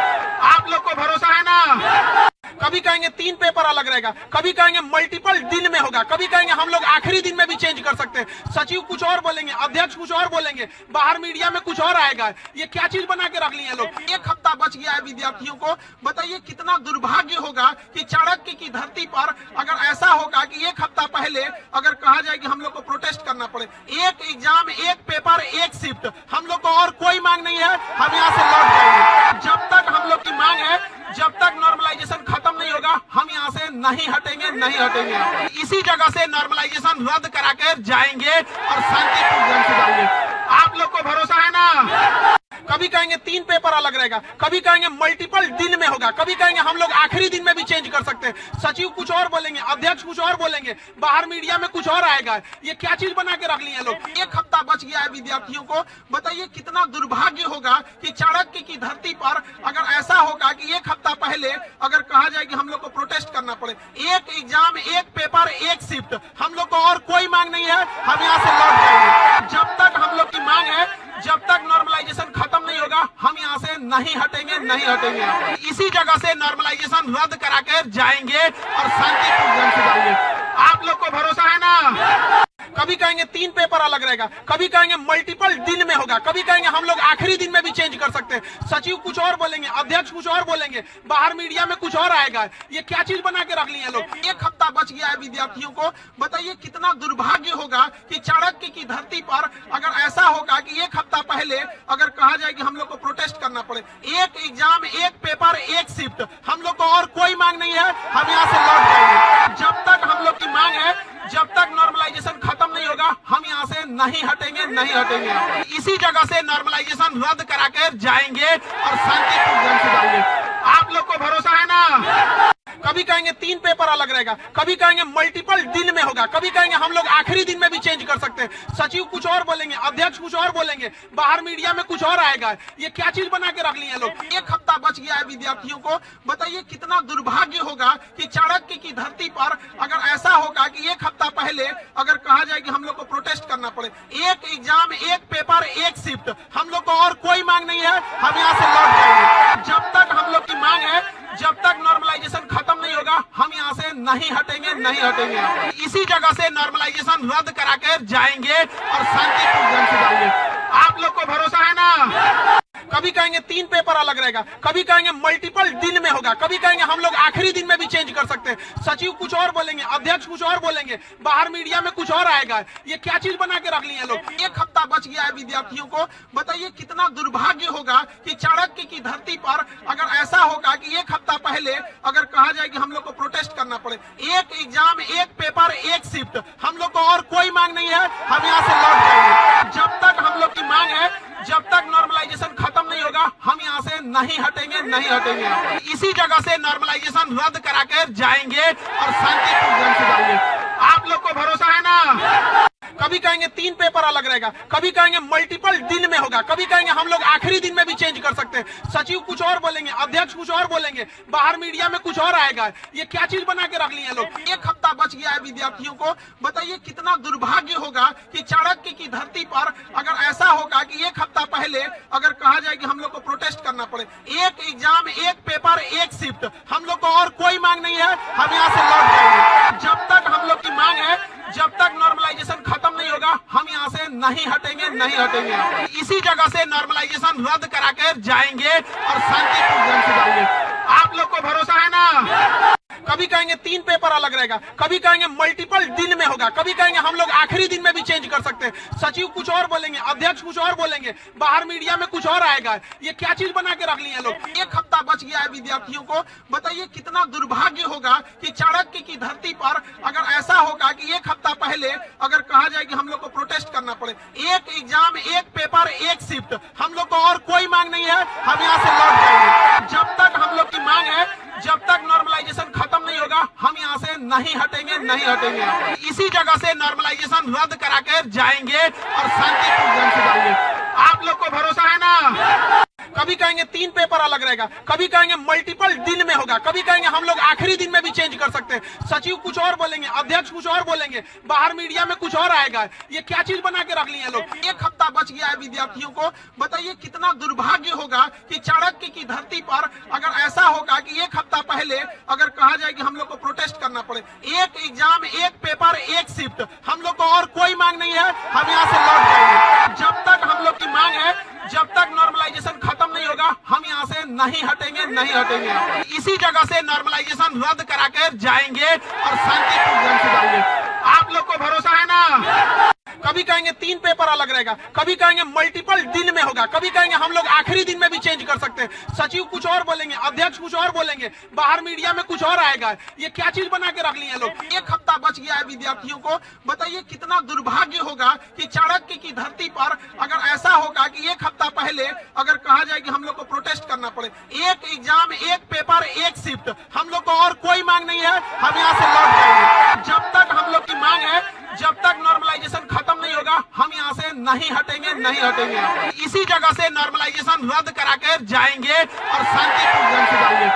आप लोग को भरोसा है ना। कभी कहेंगे 3 पेपर अलग रहेगा, कभी कहेंगे मल्टीपल दिन में होगा, कभी कहेंगे हम लोग आखिरी दिन में भी चेंज कर सकते हैं। सचिव कुछ और बोलेंगे, अध्यक्ष कुछ और बोलेंगे, बाहर मीडिया में कुछ और आएगा। ये क्या चीज बना के रख लिए लोग। 1 हफ्ता बच गया है विद्यार्थियों को। बताइए कितना दुर्भाग्य होगा कि चाणक्य की धरती पर अगर ऐसा होगा कि 1 हफ्ता पहले अगर कहा जाए कि हम लोग को प्रोटेस्ट करना पड़े। 1 एग्जाम, 1 पेपर, 1 शिफ्ट, हम लोग को और कोई मांग नहीं है, हम यहाँ से लौट जाएंगे। जब तक हम लोग की मांग है, जब तक नॉर्मलाइजेशन खत्म नहीं होगा, हम यहाँ से नहीं हटेंगे, नहीं हटेंगे। इसी जगह से नॉर्मलाइजेशन रद्द करा कर जाएंगे और शांतिपूर्ण ढंग से जाएंगे। आप लोग को भरोसा है ना। कभी कहेंगे 3 पेपर अलग रहेगा, कभी कहेंगे मल्टीपल दिन में होगा, कभी कहेंगे हम लोग आखिरी दिन में भी चेंज कर सकते हैं। सचिव कुछ और बोलेंगे, अध्यक्ष कुछ और बोलेंगे, बाहर मीडिया में कुछ और आएगा। ये क्या चीज बना के रख लिए लोग। 1 हफ्ता बच गया है विद्यार्थियों को। बताइए कितना दुर्भाग्य होगा कि चाणक्य की धरती पर अगर ऐसा होगा कि 1 हफ्ता पहले अगर कहा जाए कि हम लोग को प्रोटेस्ट करना पड़े। 1 एग्जाम, 1 पेपर, 1 शिफ्ट, हम लोग को और कोई मांग नहीं है, हम यहाँ से लौट जाएंगे। जब तक हम लोग की मांग है, जब तक नॉर्मलाइजेशन खत्म नहीं होगा, हम यहाँ से नहीं हटेंगे, नहीं हटेंगे। इसी जगह से नॉर्मलाइजेशन रद्द करा कर जाएंगे और शांतिपूर्ण ढंग से जाएंगे। आप लोग को भरोसा है ना। कभी कहेंगे 3 पेपर अलग रहेगा, कभी कहेंगे मल्टीपल दिन में होगा, कभी कहेंगे हम लोग आखिरी दिन में भी चेंज कर सकते हैं। सचिव कुछ और बोलेंगे, अध्यक्ष कुछ और बोलेंगे, बाहर मीडिया में कुछ और आएगा। ये क्या चीज बना के रख लिए लोग। 1 हफ्ता बच गया है विद्यार्थियों को। बताइए कितना दुर्भाग्य होगा कि चाणक्य की धरती पर अगर ऐसा होगा कि 1 हफ्ता पहले अगर कहा जाए कि हम लोग को प्रोटेस्ट करना पड़े। 1 एग्जाम, 1 पेपर, 1 शिफ्ट, हम लोग को और कोई मांग नहीं है, हम यहाँ से लौट जाएंगे। जब तक हम लोग की मांग है, जब तक नॉर्मलाइजेशन खत्म नहीं होगा, हम यहाँ से नहीं हटेंगे, नहीं हटेंगे। इसी जगह से नॉर्मलाइजेशन रद्द करा कर जाएंगे और शांतिपूर्ण ढंग से जाएंगे। आप लोग को भरोसा है ना। कभी कहेंगे 3 पेपर अलग रहेगा, कभी कहेंगे मल्टीपल दिन में होगा, कभी कहेंगे हम लोग आखिरी दिन में भी चेंज कर सकते हैं। सचिव कुछ और बोलेंगे, अध्यक्ष कुछ और बोलेंगे, बाहर मीडिया में कुछ और आएगा। ये क्या चीज बना के रख लिए लोग। 1 हफ्ता बच गया है विद्यार्थियों को। बताइए कितना दुर्भाग्य होगा कि चाणक्य की धरती पर अगर ऐसा होगा कि 1 हफ्ता पहले अगर कहा जाए कि हम लोग को प्रोटेस्ट करना पड़े। 1 एग्जाम, 1 पेपर, 1 शिफ्ट, हम लोग को और कोई मांग नहीं है, हम यहाँ से लौट जाएंगे। जब तक हम लोग की मांग है, जब तक नॉर्मलाइजेशन खत्म नहीं होगा, हम यहाँ से नहीं हटेंगे, नहीं हटेंगे। इसी जगह से नॉर्मलाइजेशन रद्द करा कर जाएंगे और शांतिपूर्ण ढंग से जाएंगे। आप लोग को भरोसा है ना। कभी कहेंगे 3 पेपर अलग रहेगा, कभी कहेंगे मल्टीपल दिन में होगा, कभी कहेंगे हम लोग आखिरी दिन में भी चेंज कर सकते हैं। सचिव कुछ और बोलेंगे, अध्यक्ष कुछ और बोलेंगे, बाहर मीडिया में कुछ और आएगा। ये क्या चीज बना के रख ली है लोग। 1 हफ्ता बच गया है विद्यार्थियों को। बताइए कितना दुर्भाग्य होगा कि चाणक्य की धरती पर अगर ऐसा होगा कि 1 हफ्ता पहले अगर कहा जाए कि हम लोग को प्रोटेस्ट करना पड़े, 1 एग्जाम 1 पेपर 1 शिफ्ट, हम लोग को और कोई मांग नहीं है, हम यहाँ से लौट जाएंगे। जब तक हम लोग की मांग है, जब तक नॉर्मलाइजेशन खत्म नहीं होगा, हम यहाँ से नहीं हटेंगे, नहीं हटेंगे। इसी जगह से नॉर्मलाइजेशन रद्द करा कर जाएंगे और शांतिपूर्ण ढंग से जाएंगे। आप लोग को भरोसा है ना। कभी कहेंगे 3 पेपर अलग रहेगा, कभी कहेंगे मल्टीपल दिन में होगा, कभी कहेंगे हम लोग आखिरी दिन में भी चेंज कर सकते हैं। सचिव कुछ और बोलेंगे, अध्यक्ष कुछ और बोलेंगे, बाहर मीडिया में कुछ और आएगा। ये क्या चीज बना के रख ली है लोग। 1 हफ्ता बच गया है विद्यार्थियों को। बताइए कितना दुर्भाग्य होगा कि चाणक्य की धरती पर अगर ऐसा होगा कि 1 हफ्ता पहले अगर कहा जाए कि हम लोग को प्रोटेस्ट करना पड़े, 1 एग्जाम 1 पेपर 1 शिफ्ट, हम लोग को और कोई मांग नहीं है, हम यहाँ से लौट जाएंगे। जब तक हम लोग की मांग है, जब तक नॉर्मलाइजेशन खत्म नहीं होगा, हम यहाँ से नहीं हटेंगे, नहीं हटेंगे। इसी जगह से नॉर्मलाइजेशन रद्द करा कर जाएंगे और शांतिपूर्ण ढंग से जाएंगे। आप लोग को भरोसा है ना। कभी कहेंगे 3 पेपर अलग रहेगा, कभी कहेंगे मल्टीपल दिन में होगा, कभी कहेंगे हम लोग आखिरी दिन में भी चेंज कर सकते हैं। सचिव कुछ और बोलेंगे, अध्यक्ष कुछ और बोलेंगे, बाहर मीडिया में कुछ और आएगा। ये क्या चीज बना के रख ली है लोग। 1 हफ्ता बच गया है विद्यार्थियों को। बताइए कितना दुर्भाग्य होगा कि चाणक्य की धरती पर अगर ऐसा होगा कि 1 हफ्ता पहले अगर कहा जाए कि हम लोग को प्रोटेस्ट करना पड़े, 1 एग्जाम 1 पेपर 1 शिफ्ट, हम लोग को और कोई मांग नहीं है, हम यहाँ से लौट जाएंगे। जब तक हम लोग की मांग है, जब तक नॉर्मलाइजेशन खत्म नहीं होगा, हम यहाँ से नहीं हटेंगे, नहीं हटेंगे। इसी जगह से नॉर्मलाइजेशन रद्द करा कर जाएंगे और शांतिपूर्ण ढंग से जाएंगे। आप लोग को भरोसा है ना। कभी कहेंगे 3 पेपर अलग रहेगा, कभी कहेंगे मल्टीपल दिन में होगा, कभी कहेंगे हम लोग आखिरी दिन में भी चेंज कर सकते हैं। सचिव कुछ और बोलेंगे, अध्यक्ष कुछ और बोलेंगे, बाहर मीडिया में कुछ और आएगा। ये क्या चीज बना के रख ली है लोग। 1 हफ्ता बच गया है विद्यार्थियों को। बताइए कितना दुर्भाग्य होगा कि चाणक्य की धरती पर अगर ऐसा होगा कि 1 हफ्ता पहले अगर कहा जाए कि हम लोग को प्रोटेस्ट करना पड़े, 1 एग्जाम 1 पेपर 1 शिफ्ट, हम लोग को और कोई मांग नहीं है, हम यहाँ से लौट जाएंगे। जब तक हम लोग की मांग है, जब तक नॉर्मलाइजेशन खत्म नहीं होगा, हम यहाँ से नहीं हटेंगे, नहीं हटेंगे। इसी जगह से नॉर्मलाइजेशन रद्द करा कर जाएंगे और शांतिपूर्ण ढंग से जाएंगे। आप लोग को भरोसा है ना। कभी कहेंगे 3 पेपर अलग रहेगा, कभी कहेंगे मल्टीपल दिन में होगा, कभी कहेंगे हम लोग आखिरी दिन में भी चेंज कर सकते हैं। सचिव कुछ और बोलेंगे, अध्यक्ष कुछ और बोलेंगे, बाहर मीडिया में कुछ और आएगा। ये क्या चीज बना के रख ली है लोग। 1 हफ्ता बच गया है विद्यार्थियों को। बताइए कितना दुर्भाग्य होगा कि चाणक्य की धरती पर अगर ऐसा होगा कि 1 हफ्ता पहले अगर कहा जाए कि हम लोग को प्रोटेस्ट करना पड़े, 1 एग्जाम 1 पेपर 1 शिफ्ट, हम लोग को और कोई मांग नहीं है, हम यहाँ से लौट जाएंगे। जब तक हम लोग की मांग है, जब तक नॉर्मलाइजेशन खत्म नहीं होगा, हम यहाँ से नहीं हटेंगे, नहीं हटेंगे। इसी जगह से नॉर्मलाइजेशन रद्द करा कर जाएंगे और शांतिपूर्ण ढंग से जाएंगे।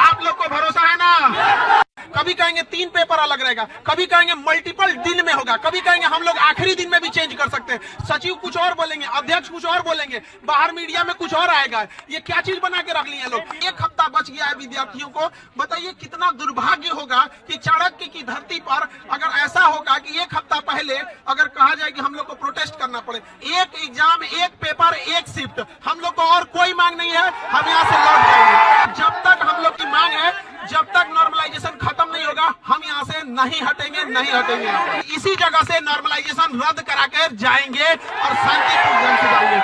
आप लोग को भरोसा है ना। कभी कहेंगे 3 पेपर अलग रहेगा, कभी कहेंगे मल्टीपल दिन में होगा, कभी कहेंगे हम लोग आखिरी दिन में भी चेंज कर सकते हैं। सचिव कुछ और बोलेंगे, अध्यक्ष कुछ और बोलेंगे, बाहर मीडिया में कुछ और आएगा। ये क्या चीज बना के रख ली है लोग। 1 हफ्ता बच गया है विद्यार्थियों को। बताइए कितना दुर्भाग्य होगा कि चाणक्य की धरती पर अगर ऐसा होगा कि 1 हफ्ता पहले अगर कहा जाए कि हम लोग को प्रोटेस्ट करना पड़े, 1 एग्जाम 1 पेपर 1 शिफ्ट, हम लोग को और कोई मांग नहीं है, हम यहाँ से लौट जाएंगे। जब तक हम लोग की मांग है, जब तक नॉर्मलाइजेशन खत्म नहीं होगा, हम यहाँ से नहीं हटेंगे, नहीं हटेंगे। इसी जगह से नॉर्मलाइजेशन रद्द करा कर जाएंगे और शांतिपूर्ण ढंग से जाएंगे।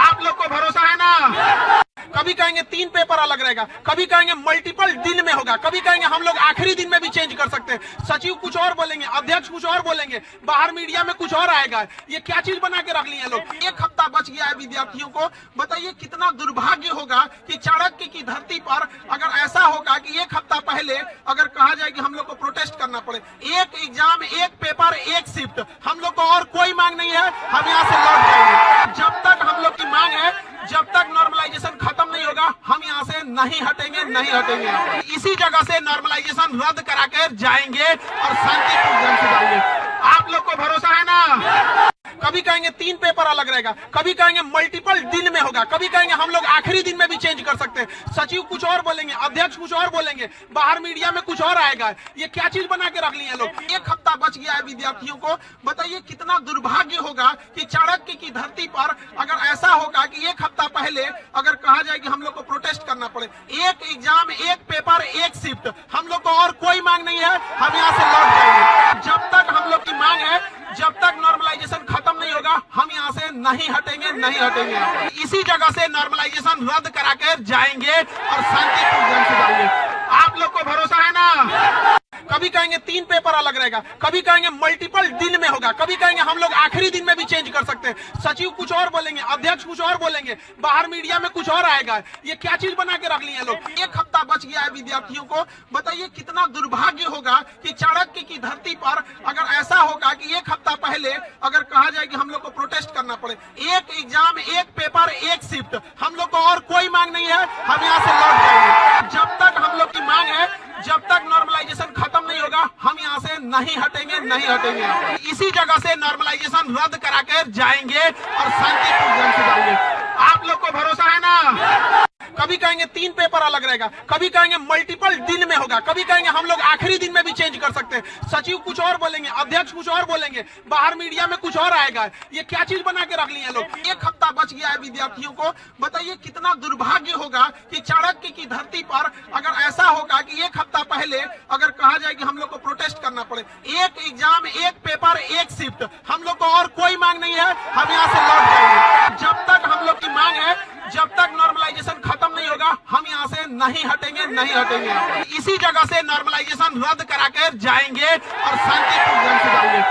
आप लोग को भरोसा है ना। कभी कहेंगे 3 पेपर अलग रहेगा, कभी कहेंगे मल्टीपल दिन में होगा, कभी कहेंगे हम लोग आखिरी दिन में भी चेंज कर सकते हैं। सचिव कुछ और बोलेंगे, अध्यक्ष कुछ और बोलेंगे, बाहर मीडिया में कुछ और आएगा। ये क्या चीज बना के रख ली है लोग। 1 हफ्ता बच गया है विद्यार्थियों को। बताइए कितना दुर्भाग्य होगा कि चाणक्य की धरती पर अगर ऐसा होगा कि 1 हफ्ता पहले अगर कहा जाए कि हम लोग को प्रोटेस्ट करना पड़े, 1 एग्जाम 1 पेपर 1 शिफ्ट, हम लोग को और कोई मांग नहीं है, हम यहाँ से लौट जाएंगे। जब तक हम लोग की मांग है, जब तक नॉर्मलाइजेशन खत्म नहीं होगा, हम यहाँ से नहीं हटेंगे, नहीं हटेंगे। इसी जगह से नॉर्मलाइजेशन रद्द करा कर जाएंगे और शांतिपूर्ण ढंग से जाएंगे। आप लोग को भरोसा है ना। कभी कहेंगे 3 पेपर अलग रहेगा, कभी कहेंगे मल्टीपल दिन में होगा, कभी कहेंगे हम लोग आखिरी दिन में भी चेंज कर सकते हैं। सचिव कुछ और बोलेंगे, अध्यक्ष कुछ और बोलेंगे, बाहर मीडिया में कुछ और आएगा। ये क्या चीज बना के रख ली है लोग। 1 हफ्ता बच गया है विद्यार्थियों को। बताइए कितना दुर्भाग्य होगा कि चाणक्य की धरती पर अगर ऐसा होगा कि 1 हफ्ता पहले अगर कहा जाए कि हम लोग को प्रोटेस्ट करना पड़े। एक एग्जाम, एक पेपर, एक शिफ्ट, हम लोग को और कोई मांग नहीं है, हम यहाँ से लौट जाएंगे। जब तक हम लोग की मांग है, जब तक नॉर्मलाइजेशन खत्म नहीं होगा, हम यहाँ से नहीं हटेंगे, नहीं हटेंगे। इसी जगह से नॉर्मलाइजेशन रद्द करा कर जाएंगे और शांतिपूर्ण ढंग से जाएंगे। आप लोग को भरोसा है ना? कभी कहेंगे 3 पेपर अलग रहेगा, कभी कहेंगे मल्टीपल दिन में होगा, कभी कहेंगे हम लोग आखिरी दिन में भी चेंज कर सकते हैं। सचिव कुछ और बोलेंगे, अध्यक्ष कुछ और बोलेंगे, बाहर मीडिया में कुछ और आएगा। ये क्या चीज बना के रख लिए लोग? 1 हफ्ता बच गया है विद्यार्थियों को। बताइए कितना दुर्भाग्य होगा कि चाणक्य की धरती पर अगर ऐसा होगा कि 1 हफ्ता पहले अगर कहा जाए कि हम लोग को प्रोटेस्ट करना पड़े। एक एग्जाम, एक पेपर, एक शिफ्ट, हम लोग को और कोई मांग नहीं है, हम यहाँ से लौट जाएंगे। जब तक हम लोग की मांग है, जब तक नॉर्मलाइजेशन खत्म नहीं होगा, हम यहाँ से नहीं हटेंगे, नहीं हटेंगे। इसी जगह से नॉर्मलाइजेशन रद्द करा कर जाएंगे और शांतिपूर्ण ढंग से जाएंगे। आप लोग को भरोसा है ना? कभी कहेंगे 3 पेपर अलग रहेगा, कभी कहेंगे मल्टीपल दिन में होगा, कभी कहेंगे हम लोग आखिरी दिन में भी चेंज कर सकते हैं। सचिव कुछ और बोलेंगे, अध्यक्ष कुछ और बोलेंगे, बाहर मीडिया में कुछ और आएगा। ये क्या चीज बना के रख लिए लोग? 1 हफ्ता बच गया है विद्यार्थियों को। बताइए कितना दुर्भाग्य होगा कि चाणक्य की धरती पर अगर ऐसा होगा कि 1 हफ्ता पहले अगर कहा जाए कि हम लोग को प्रोटेस्ट करना पड़े। एक एग्जाम, एक पेपर, एक शिफ्ट, हम लोग को और कोई मांग नहीं है, हम यहाँ से लौट जाएंगे। जब तक हम लोग की मांग है, जब तक नॉर्मलाइजेशन खत्म नहीं होगा, हम यहाँ से नहीं हटेंगे, नहीं हटेंगे। इसी जगह से नॉर्मलाइजेशन रद्द करा कर जाएंगे और शांतिपूर्ण ढंग से जाएंगे।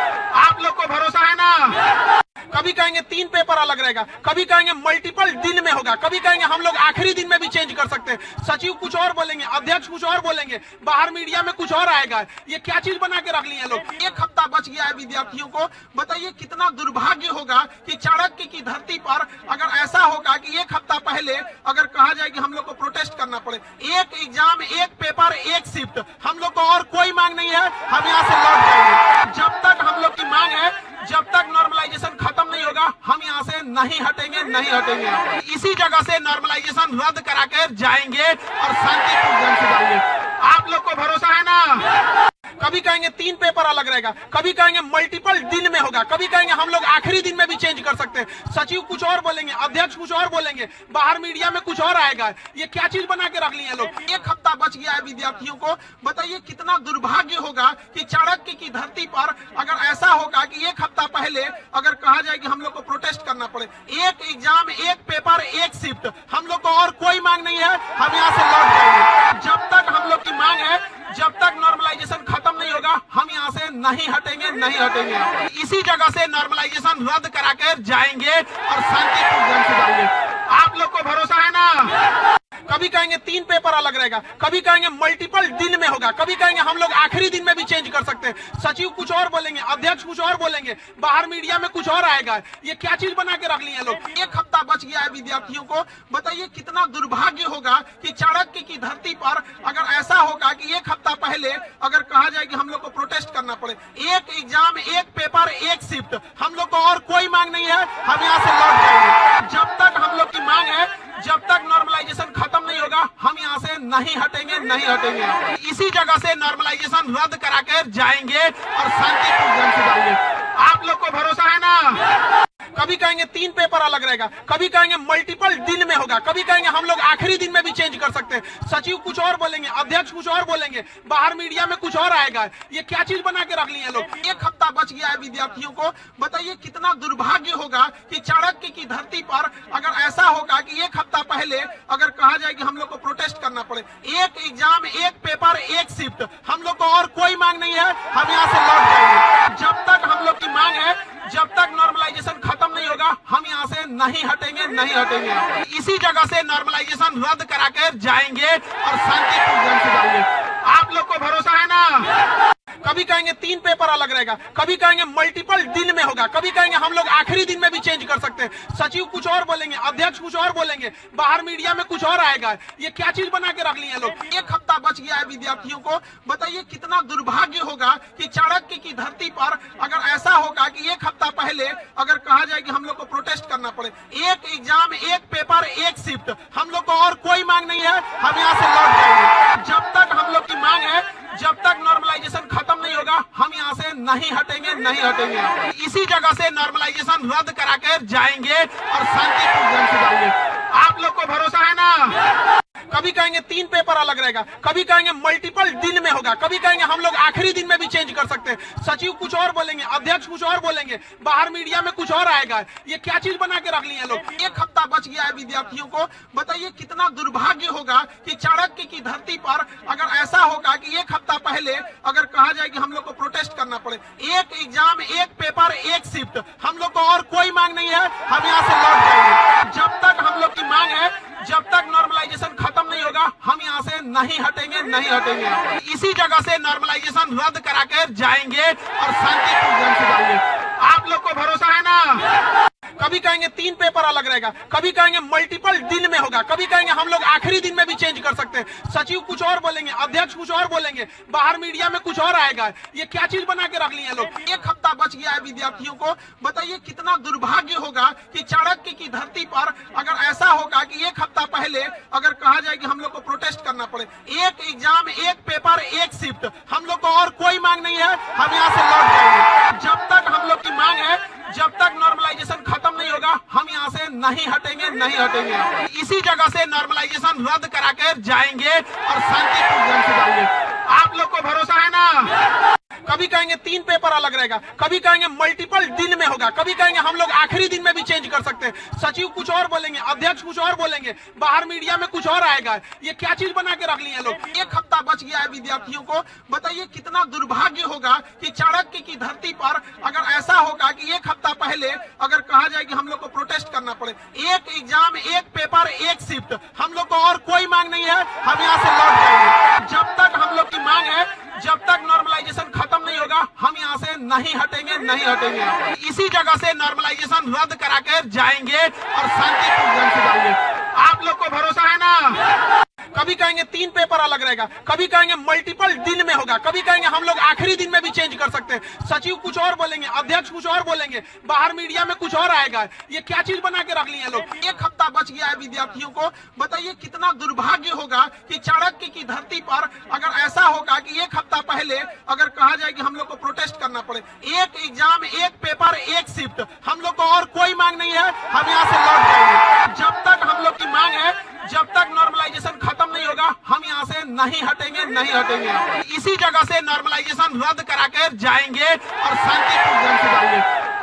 आप लोग को भरोसा है ना? कभी कहेंगे 3 पेपर अलग रहेगा, कभी कहेंगे मल्टीपल दिन में होगा, कभी कहेंगे हम लोग आखिरी दिन में भी चेंज कर सकते हैं। सचिव कुछ और बोलेंगे, अध्यक्ष कुछ और बोलेंगे, बाहर मीडिया में कुछ और आएगा। ये क्या चीज बना के रख लिए लोग? 1 हफ्ता बच गया है विद्यार्थियों को। बताइए कितना दुर्भाग्य होगा कि चाणक्य की धरती पर अगर ऐसा होगा कि 1 हफ्ता पहले अगर कहा जाए कि हम लोग को प्रोटेस्ट करना पड़े। एक एग्जाम, एक पेपर, एक शिफ्ट, हम लोग को और कोई मांग नहीं है, हम यहाँ से लौट जाएंगे। जब तक हम लोग की मांग है, जब तक नॉर्मलाइजेशन खत्म नहीं होगा, हम यहाँ से नहीं हटेंगे, नहीं हटेंगे। इसी जगह से नॉर्मलाइजेशन रद्द करा कर जाएंगे और शांतिपूर्ण ढंग से जाएंगे। आप लोग को भरोसा है ना? कभी कहेंगे 3 पेपर अलग रहेगा, कभी कहेंगे मल्टीपल दिन में होगा, कभी कहेंगे हम लोग आखिरी दिन में भी चेंज कर सकते हैं। सचिव कुछ और बोलेंगे, अध्यक्ष कुछ और बोलेंगे, बाहर मीडिया में कुछ और आएगा। ये क्या चीज बना के रख लिए लोग? 1 हफ्ता बच गया है विद्यार्थियों को। बताइए कितना दुर्भाग्य होगा कि चाणक्य की धरती पर अगर ऐसा होगा कि 1 हफ्ता पहले अगर कहा जाए कि हम लोग को प्रोटेस्ट करना पड़े। एक एग्जाम, एक पेपर, एक शिफ्ट, हम लोग को और कोई मांग नहीं है, हम यहाँ से लौट जाएंगे। जब तक हम लोग की मांग है, जब तक नॉर्मलाइजेशन खत्म नहीं होगा, हम यहाँ से नहीं हटेंगे, नहीं हटेंगे। इसी जगह से नॉर्मलाइजेशन रद्द करा कर जाएंगे और शांतिपूर्ण ढंग से जाएंगे। आप लोग को भरोसा है ना? कभी कहेंगे 3 पेपर अलग रहेगा, कभी कहेंगे मल्टीपल दिन में होगा, कभी कहेंगे हम लोग आखिरी दिन में भी चेंज कर सकते हैं। सचिव कुछ और बोलेंगे, अध्यक्ष कुछ और बोलेंगे, बाहर मीडिया में कुछ और आएगा। ये क्या चीज बना के रख लिए लोग? 1 हफ्ता बच गया है विद्यार्थियों को। बताइए कितना दुर्भाग्य होगा कि चाणक्य की धरती पर अगर ऐसा होगा कि 1 हफ्ता पहले अगर कहा जाए कि हम लोग को प्रोटेस्ट करना पड़े। एक एग्जाम, एक पेपर, एक शिफ्ट, हम लोग को और कोई मांग नहीं है, हम यहाँ से लौट जाएंगे। जब तक हम लोग की मांग है, जब तक नॉर्मलाइजेशन खत्म नहीं होगा, हम यहाँ से नहीं हटेंगे, नहीं हटेंगे। इसी जगह से नॉर्मलाइजेशन रद्द करा कर जाएंगे और शांतिपूर्ण ढंग से जाएंगे। आप लोग को भरोसा है ना? कभी कहेंगे 3 पेपर अलग रहेगा, कभी कहेंगे मल्टीपल दिन में होगा, कभी कहेंगे हम लोग आखिरी दिन में भी चेंज कर सकते हैं। सचिव कुछ और बोलेंगे, अध्यक्ष कुछ और बोलेंगे, बाहर मीडिया में कुछ और आएगा। ये क्या चीज बना के रख लिए लोग? 1 हफ्ता बच गया है विद्यार्थियों को। बताइए कितना दुर्भाग्य होगा कि चाणक्य की धरती पर अगर ऐसा होगा कि 1 हफ्ता पहले अगर कहा जाए कि हम लोग को प्रोटेस्ट करना पड़े। एक एग्जाम, एक पेपर, एक शिफ्ट, हम लोग को और कोई मांग नहीं है, हम यहाँ से लौट जाएंगे। जब तक हम लोग की मांग है, जब तक नॉर्मलाइजेशन खत्म नहीं होगा, हम यहाँ से नहीं हटेंगे, नहीं हटेंगे। इसी जगह से नॉर्मलाइजेशन रद्द करा कर जाएंगे और शांतिपूर्ण ढंग से जाएंगे। आप लोग को भरोसा है ना? कभी कहेंगे 3 पेपर अलग रहेगा, कभी कहेंगे मल्टीपल दिन में होगा, कभी कहेंगे हम लोग आखिरी दिन में भी चेंज कर सकते हैं। सचिव कुछ और बोलेंगे, अध्यक्ष कुछ और बोलेंगे, बाहर मीडिया में कुछ और आएगा। ये क्या चीज बना के रख लिए लोग? 1 हफ्ता बच गया है विद्यार्थियों को। बताइए कितना दुर्भाग्य होगा कि चाणक्य की धरती पर अगर ऐसा होगा कि 1 हफ्ता पहले अगर कहा जाए कि हम लोग को प्रोटेस्ट करना पड़े। एक एग्जाम, एक पेपर, एक शिफ्ट, हम लोग को और कोई मांग नहीं है, हम यहाँ से लौट जाएंगे। जब तक हम लोग की मांग है, जब तक नॉर्मलाइजेशन खत्म नहीं होगा, हम यहाँ से नहीं हटेंगे, नहीं हटेंगे। इसी जगह से नॉर्मलाइजेशन रद्द करा कर जाएंगे और शांतिपूर्ण ढंग से जाएंगे। आप लोग को भरोसा है ना? कहेंगे 3 पेपर अलग रहेगा, कभी कहेंगे मल्टीपल दिन में होगा, कभी कहेंगे हम लोग आखिरी दिन में भी चेंज कर सकते हैं। सचिव कुछ और बोलेंगे, अध्यक्ष कुछ और बोलेंगे, बाहर मीडिया में कुछ और आएगा। ये क्या चीज बना के रख ली है लोग। 1 हफ्ता बच गया है विद्यार्थियों को। बताइए कितना दुर्भाग्य होगा कि चाणक्य की धरती पर अगर ऐसा होगा कि 1 हफ्ता पहले अगर कहा जाए कि हम लोग को प्रोटेस्ट करना पड़े। 1 एग्जाम, 1 पेपर, 1 शिफ्ट, हम लोग को और कोई मांग नहीं है, हम यहाँ से लौट जाएंगे। जब तक हम लोग की मांग है, जब तक नॉर्मलाइजेशन खत्म नहीं होगा, हम यहाँ से नहीं हटेंगे, नहीं हटेंगे। इसी जगह से नॉर्मलाइजेशन रद्द करा कर जाएंगे और शांतिपूर्ण ढंग से जाएंगे। आप लोग को भरोसा है ना। कभी कहेंगे 3 पेपर अलग रहेगा, कभी कहेंगे मल्टीपल दिन में होगा, कभी कहेंगे हम लोग आखिरी दिन में भी चेंज कर सकते हैं। सचिव कुछ और बोलेंगे, अध्यक्ष कुछ और बोलेंगे, बाहर मीडिया में कुछ और आएगा। ये क्या चीज बना के रख ली है लोग। 1 हफ्ता बच गया है विद्यार्थियों को। बताइए कितना दुर्भाग्य होगा कि चाणक्य की धरती पर अगर ऐसा होगा कि 1 हफ्ता पहले अगर कहा जाए कि हम लोग को प्रोटेस्ट करना पड़े। 1 एग्जाम, 1 पेपर, 1 शिफ्ट, हम लोग को और कोई मांग नहीं है, हम यहाँ से लौट जाएंगे। जब तक हम लोग की मांग है, जब तक नॉर्मलाइजेशन खत्म नहीं होगा, हम यहाँ से नहीं हटेंगे, नहीं हटेंगे। इसी जगह से नॉर्मलाइजेशन रद्द करा कर जाएंगे और शांतिपूर्ण ढंग से जाएंगे। आप लोग को भरोसा है ना। कभी कहेंगे 3 पेपर अलग रहेगा, कभी कहेंगे मल्टीपल दिन में होगा, कभी कहेंगे हम लोग आखिरी दिन में भी चेंज कर सकते हैं। सचिव कुछ और बोलेंगे, अध्यक्ष कुछ और बोलेंगे, बाहर मीडिया में कुछ और आएगा। ये क्या चीज बना के रख ली है लोग। 1 हफ्ता बच गया है विद्यार्थियों को। बताइए कितना दुर्भाग्य होगा कि चाणक्य की धरती पर अगर ऐसा होगा कि 1 हफ्ता पहले अगर कहा जाए कि हम लोग को प्रोटेस्ट करना पड़े। 1 एग्जाम, 1 पेपर, 1 शिफ्ट, हम लोग को और कोई मांग नहीं है, हम यहाँ से लौट जाएंगे। जब तक हम लोग की मांग है, जब तक नॉर्मलाइजेशन खत्म नहीं होगा, हम यहाँ से नहीं हटेंगे, नहीं हटेंगे। इसी जगह से नॉर्मलाइजेशन रद्द करा कर जाएंगे और शांतिपूर्ण ढंग से जाएंगे। आप लोग को भरोसा है ना। कभी कहेंगे 3 पेपर अलग रहेगा, कभी कहेंगे मल्टीपल दिन में होगा, कभी कहेंगे हम लोग आखिरी दिन में भी चेंज कर सकते हैं। सचिव कुछ और बोलेंगे, अध्यक्ष कुछ और बोलेंगे, बाहर मीडिया में कुछ और आएगा। ये क्या चीज बना के रख ली है लोग। 1 हफ्ता बच गया है विद्यार्थियों को। बताइए कितना दुर्भाग्य होगा कि चाणक्य की धरती पर अगर ऐसा होगा कि 1 हफ्ता पहले अगर कहा जाए कि हम लोग को प्रोटेस्ट करना पड़े। 1 एग्जाम, 1 पेपर, 1 शिफ्ट, हम लोग को और कोई मांग नहीं है, हम यहाँ से लौट जाएंगे। जब तक हम लोग की मांग है, जब तक नॉर्मलाइजेशन खत्म नहीं होगा, हम यहाँ से नहीं हटेंगे, नहीं हटेंगे। इसी जगह से नॉर्मलाइजेशन रद्द करा कर जाएंगे और शांतिपूर्ण ढंग से जाएंगे।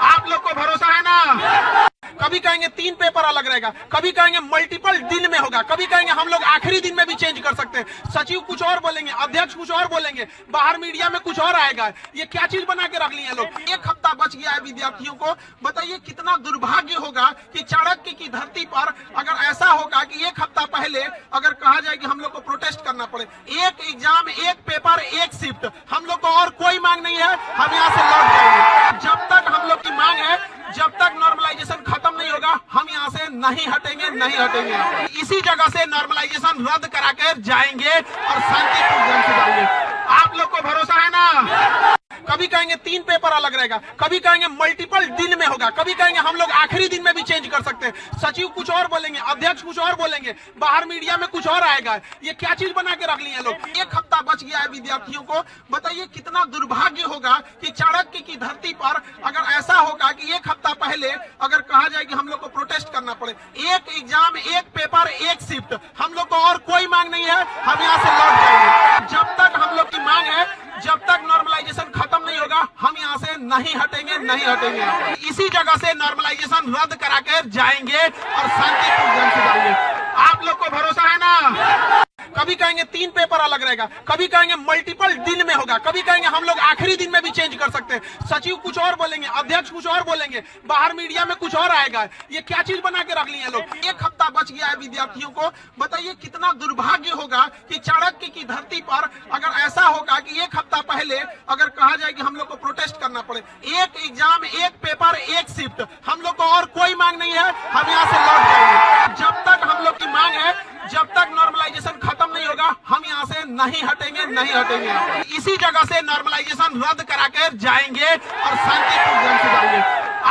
आप लोग को भरोसा है ना। कभी कहेंगे 3 पेपर अलग रहेगा, कभी कहेंगे मल्टीपल दिन में होगा, कभी कहेंगे हम लोग आखिरी दिन में भी चेंज कर सकते हैं। सचिव कुछ और बोलेंगे, अध्यक्ष कुछ और बोलेंगे, बाहर मीडिया में कुछ और आएगा। ये क्या चीज बना के रख ली है लोग। 1 हफ्ता बच गया है विद्यार्थियों को। बताइए कितना दुर्भाग्य होगा कि चाणक्य की धरती पर अगर ऐसा होगा कि 1 हफ्ता पहले अगर कहा जाए कि हम लोग को प्रोटेस्ट करना पड़े। 1 एग्जाम, 1 पेपर, 1 शिफ्ट, हम लोग को और कोई मांग नहीं है, हम यहाँ से लौट जाएंगे। जब तक हम लोग की मांग है, जब तक नॉर्मलाइजेशन खत्म नहीं होगा, हम यहाँ से नहीं हटेंगे, नहीं हटेंगे। इसी जगह से नॉर्मलाइजेशन रद्द करा कर जाएंगे और शांतिपूर्ण ढंग से जाएंगे। आप लोग को भरोसा है ना। कभी कहेंगे 3 पेपर अलग रहेगा, कभी कहेंगे मल्टीपल दिन में होगा, कभी कहेंगे हम लोग आखिरी दिन में भी चेंज कर सकते हैं। सचिव कुछ और बोलेंगे, अध्यक्ष कुछ और बोलेंगे, बाहर मीडिया में कुछ और आएगा। ये क्या चीज बना के रख ली है लोग। 1 हफ्ता बच गया है विद्यार्थियों को। बताइए कितना दुर्भाग्य होगा कि चाणक्य की धरती पर अगर ऐसा होगा कि 1 हफ्ता पहले अगर कहा जाए कि हम लोग को प्रोटेस्ट करना पड़े। 1 एग्जाम, 1 पेपर, 1 शिफ्ट, हम लोग को और कोई मांग नहीं है, हम यहाँ से लौट जाएंगे। जब तक हम लोग की मांग है, जब तक नॉर्मलाइजेशन खत्म नहीं होगा, हम यहाँ से नहीं हटेंगे, नहीं हटेंगे। इसी जगह से नॉर्मलाइजेशन रद्द करा कर जाएंगे और शांतिपूर्ण ढंग से जाएंगे। आप लोग को भरोसा है ना। कभी कहेंगे 3 पेपर अलग रहेगा, कभी कहेंगे मल्टीपल दिन में होगा, कभी कहेंगे हम लोग आखिरी दिन में भी चेंज कर सकते हैं। सचिव कुछ और बोलेंगे, अध्यक्ष कुछ और बोलेंगे, बाहर मीडिया में कुछ और आएगा। ये क्या चीज बना के रख ली है लोग। 1 हफ्ता बच गया है विद्यार्थियों को। बताइए कितना दुर्भाग्य होगा कि चाणक्य की धरती पर अगर ऐसा होगा कि 1 हफ्ता पहले अगर कहा जाए कि हम लोग को प्रोटेस्ट करना पड़े। 1 एग्जाम, 1 पेपर, 1 शिफ्ट, हम लोग को और कोई मांग नहीं है, हम यहाँ से लौट जाएंगे। जब तक हम लोग की मांग है, जब तक नॉर्मलाइजेशन खत्म नहीं होगा, हम यहाँ से नहीं हटेंगे, नहीं हटेंगे। इसी जगह से नॉर्मलाइजेशन रद्द करा कर जाएंगे और शांतिपूर्ण ढंग से जाएंगे।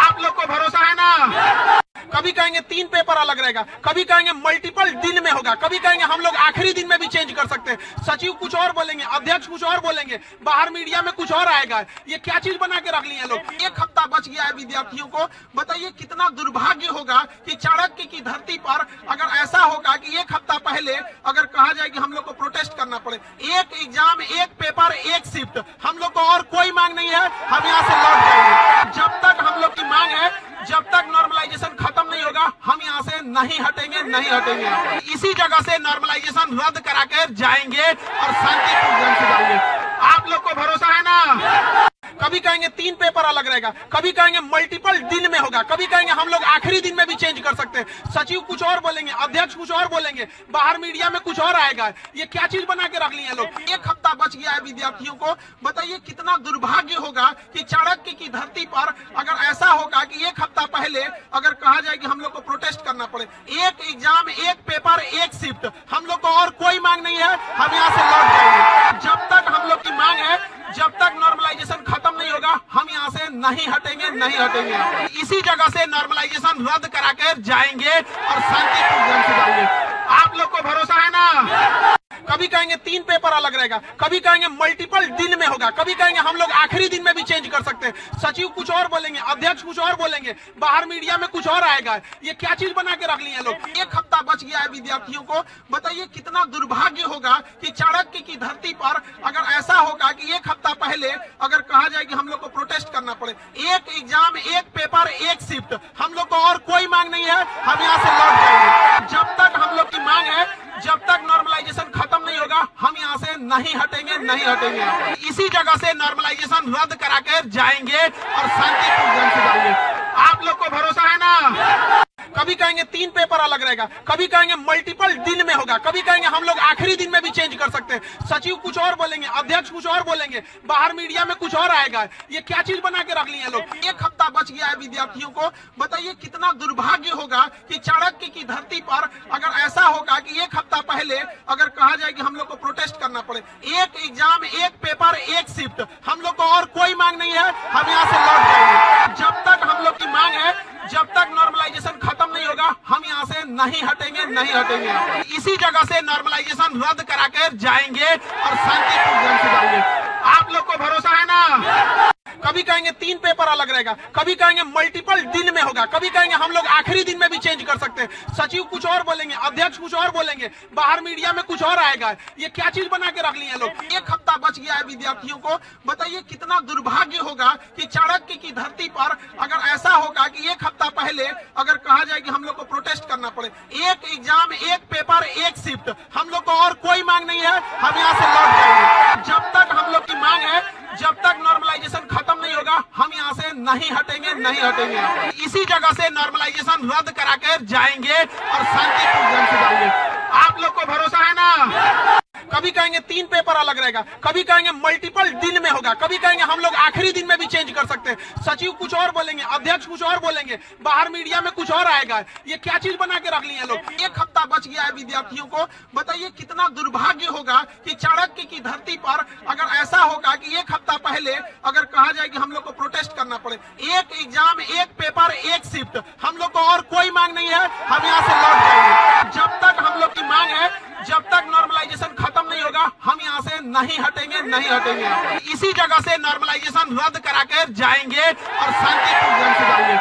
आप लोग को भरोसा है ना। कभी कहेंगे 3 पेपर अलग रहेगा, कभी कहेंगे मल्टीपल दिन में होगा, कभी कहेंगे हम लोग आखिरी दिन में भी चेंज कर सकते हैं। सचिव कुछ और बोलेंगे, अध्यक्ष कुछ और बोलेंगे, बाहर मीडिया में कुछ और आएगा। ये क्या चीज बना के रख ली है लोग। 1 हफ्ता बच गया है विद्यार्थियों को। बताइए कितना दुर्भाग्य होगा कि चाणक्य की धरती पर अगर ऐसा होगा कि 1 हफ्ता पहले अगर कहा जाए कि हम लोग को प्रोटेस्ट करना पड़े। 1 एग्जाम, 1 पेपर, 1 शिफ्ट, हम लोग को और कोई मांग नहीं है, हम यहाँ से लौट जाएंगे। जब तक हम लोग की मांग है, जब तक नॉर्मलाइजेशन खत्म नहीं होगा, हम यहाँ से नहीं हटेंगे, नहीं हटेंगे। इसी जगह से नॉर्मलाइजेशन रद्द करा कर जाएंगे और शांतिपूर्ण ढंग से जाएंगे। आप लोग को भरोसा है ना। कभी कहेंगे 3 पेपर अलग रहेगा, कभी कहेंगे मल्टीपल दिन में होगा, कभी कहेंगे हम लोग आखिरी दिन में भी चेंज कर सकते हैं। सचिव कुछ और बोलेंगे, अध्यक्ष कुछ और बोलेंगे, बाहर मीडिया में कुछ और आएगा। ये क्या चीज बना के रख ली है लोग। 1 हफ्ता बच गया है विद्यार्थियों को। बताइए कितना दुर्भाग्य होगा कि चाणक्य की धरती पर अगर ऐसा होगा कि 1 हफ्ता पहले अगर कहा जाए कि हम लोग को प्रोटेस्ट करना पड़े। 1 एग्जाम, 1 पेपर, 1 शिफ्ट, हम लोग को और कोई मांग नहीं है, हम यहाँ से लौट जाएंगे। जब तक हम लोग की मांग है, जब तक नॉर्मलाइजेशन खत्म नहीं होगा, हम यहाँ से नहीं हटेंगे, नहीं हटेंगे। इसी जगह से नॉर्मलाइजेशन रद्द करा कर जाएंगे और शांतिपूर्ण ढंग से जाएंगे। आप लोग को भरोसा है ना। कभी कहेंगे 3 पेपर अलग रहेगा, कभी कहेंगे मल्टीपल दिन में होगा, कभी कहेंगे हम लोग आखिरी दिन में भी चेंज कर सकते हैं। सचिव कुछ और बोलेंगे, अध्यक्ष कुछ और बोलेंगे, बाहर मीडिया में कुछ और आएगा। ये क्या चीज बना के रख ली है लोग। 1 हफ्ता बच गया है विद्यार्थियों को। बताइए कितना दुर्भाग्य होगा कि चाणक्य की धरती पर अगर ऐसा होगा कि 1 हफ्ता पहले अगर कहा जाए कि हम लोग को प्रोटेस्ट करना पड़े। 1 एग्जाम, 1 पेपर, 1 शिफ्ट, हम लोग को और कोई मांग नहीं है, हम यहाँ से लौट जाएंगे। जब तक हम लोग की मांग है, जब तक नॉर्मलाइजेशन खत्म नहीं होगा, हम यहाँ से नहीं हटेंगे, नहीं हटेंगे। इसी जगह से नॉर्मलाइजेशन रद्द करा कर जाएंगे और शांतिपूर्ण ढंग से जाएंगे। आप लोग को भरोसा है ना। कभी कहेंगे 3 पेपर अलग रहेगा, कभी कहेंगे मल्टीपल दिन में होगा, कभी कहेंगे हम लोग आखिरी दिन में भी चेंज कर सकते हैं। सचिव कुछ और बोलेंगे, अध्यक्ष कुछ और बोलेंगे, बाहर मीडिया में कुछ और आएगा। ये क्या चीज बना के रख ली है लोग। 1 हफ्ता बच गया है विद्यार्थियों को। बताइए कितना दुर्भाग्य होगा कि चाणक्य की धरती पर अगर ऐसा होगा कि 1 हफ्ता पहले अगर कहा जाए कि हम लोग को प्रोटेस्ट करना पड़े। 1 एग्जाम, 1 पेपर, 1 शिफ्ट, हम लोग को और कोई मांग नहीं है, हम यहाँ से लौट जाएंगे। जब तक हम लोग की मांग है, जब तक नॉर्मलाइजेशन खत्म नहीं होगा, हम यहाँ से नहीं हटेंगे, नहीं हटेंगे। इसी जगह से नॉर्मलाइजेशन रद्द करा कर जाएंगे और शांतिपूर्ण ढंग से जाएंगे। आप लोग को भरोसा है ना। कभी कहेंगे 3 पेपर अलग रहेगा, कभी कहेंगे मल्टीपल दिन में होगा, कभी कहेंगे हम लोग आखिरी दिन में भी चेंज कर सकते हैं। सचिव कुछ और बोलेंगे, अध्यक्ष कुछ और बोलेंगे, बाहर मीडिया में कुछ और आएगा। ये क्या चीज बना के रख ली है लोग। 1 हफ्ता बच गया है विद्यार्थियों को। बताइए कितना दुर्भाग्य होगा कि चाणक्य की धरती पर अगर ऐसा होगा कि 1 हफ्ता पहले अगर कहा जाए कि हम लोग को प्रोटेस्ट करना पड़े। 1 एग्जाम, 1 पेपर, 1 शिफ्ट, हम लोग को और कोई मांग नहीं है, हम यहाँ से लौट जाएंगे। जब तक हम लोग की मांग है, जब तक नॉर्मलाइजेशन खत्म नहीं होगा, हम यहाँ से नहीं हटेंगे, नहीं हटेंगे। इसी जगह से नॉर्मलाइजेशन रद्द करा कर जाएंगे और शांतिपूर्ण ढंग से जाएंगे। आप लोग को भरोसा है ना। कभी कहेंगे 3 पेपर अलग रहेगा, कभी कहेंगे मल्टीपल दिन में होगा, कभी कहेंगे हम लोग आखिरी दिन में भी चेंज कर सकते हैं। सचिव कुछ और बोलेंगे, अध्यक्ष कुछ और बोलेंगे, बाहर मीडिया में कुछ और आएगा। ये क्या चीज बना के रख ली है लोग। 1 हफ्ता बच गया है विद्यार्थियों को। बताइए कितना दुर्भाग्य होगा कि चाणक्य की धरती पर अगर ऐसा होगा कि 1 हफ्ता पहले अगर कहा जाए कि हम लोग को प्रोटेस्ट करना पड़े। 1 एग्जाम, 1 पेपर, 1 शिफ्ट, हम लोग को और कोई मांग नहीं है, हम यहाँ से लौट जाएंगे। जब तक हम लोग की मांग है, जब तक नॉर्मलाइजेशन खत्म नहीं होगा, हम यहाँ से नहीं हटेंगे, नहीं हटेंगे। इसी जगह से नॉर्मलाइजेशन रद्द करा कर जाएंगे और शांतिपूर्ण ढंग से जाएंगे।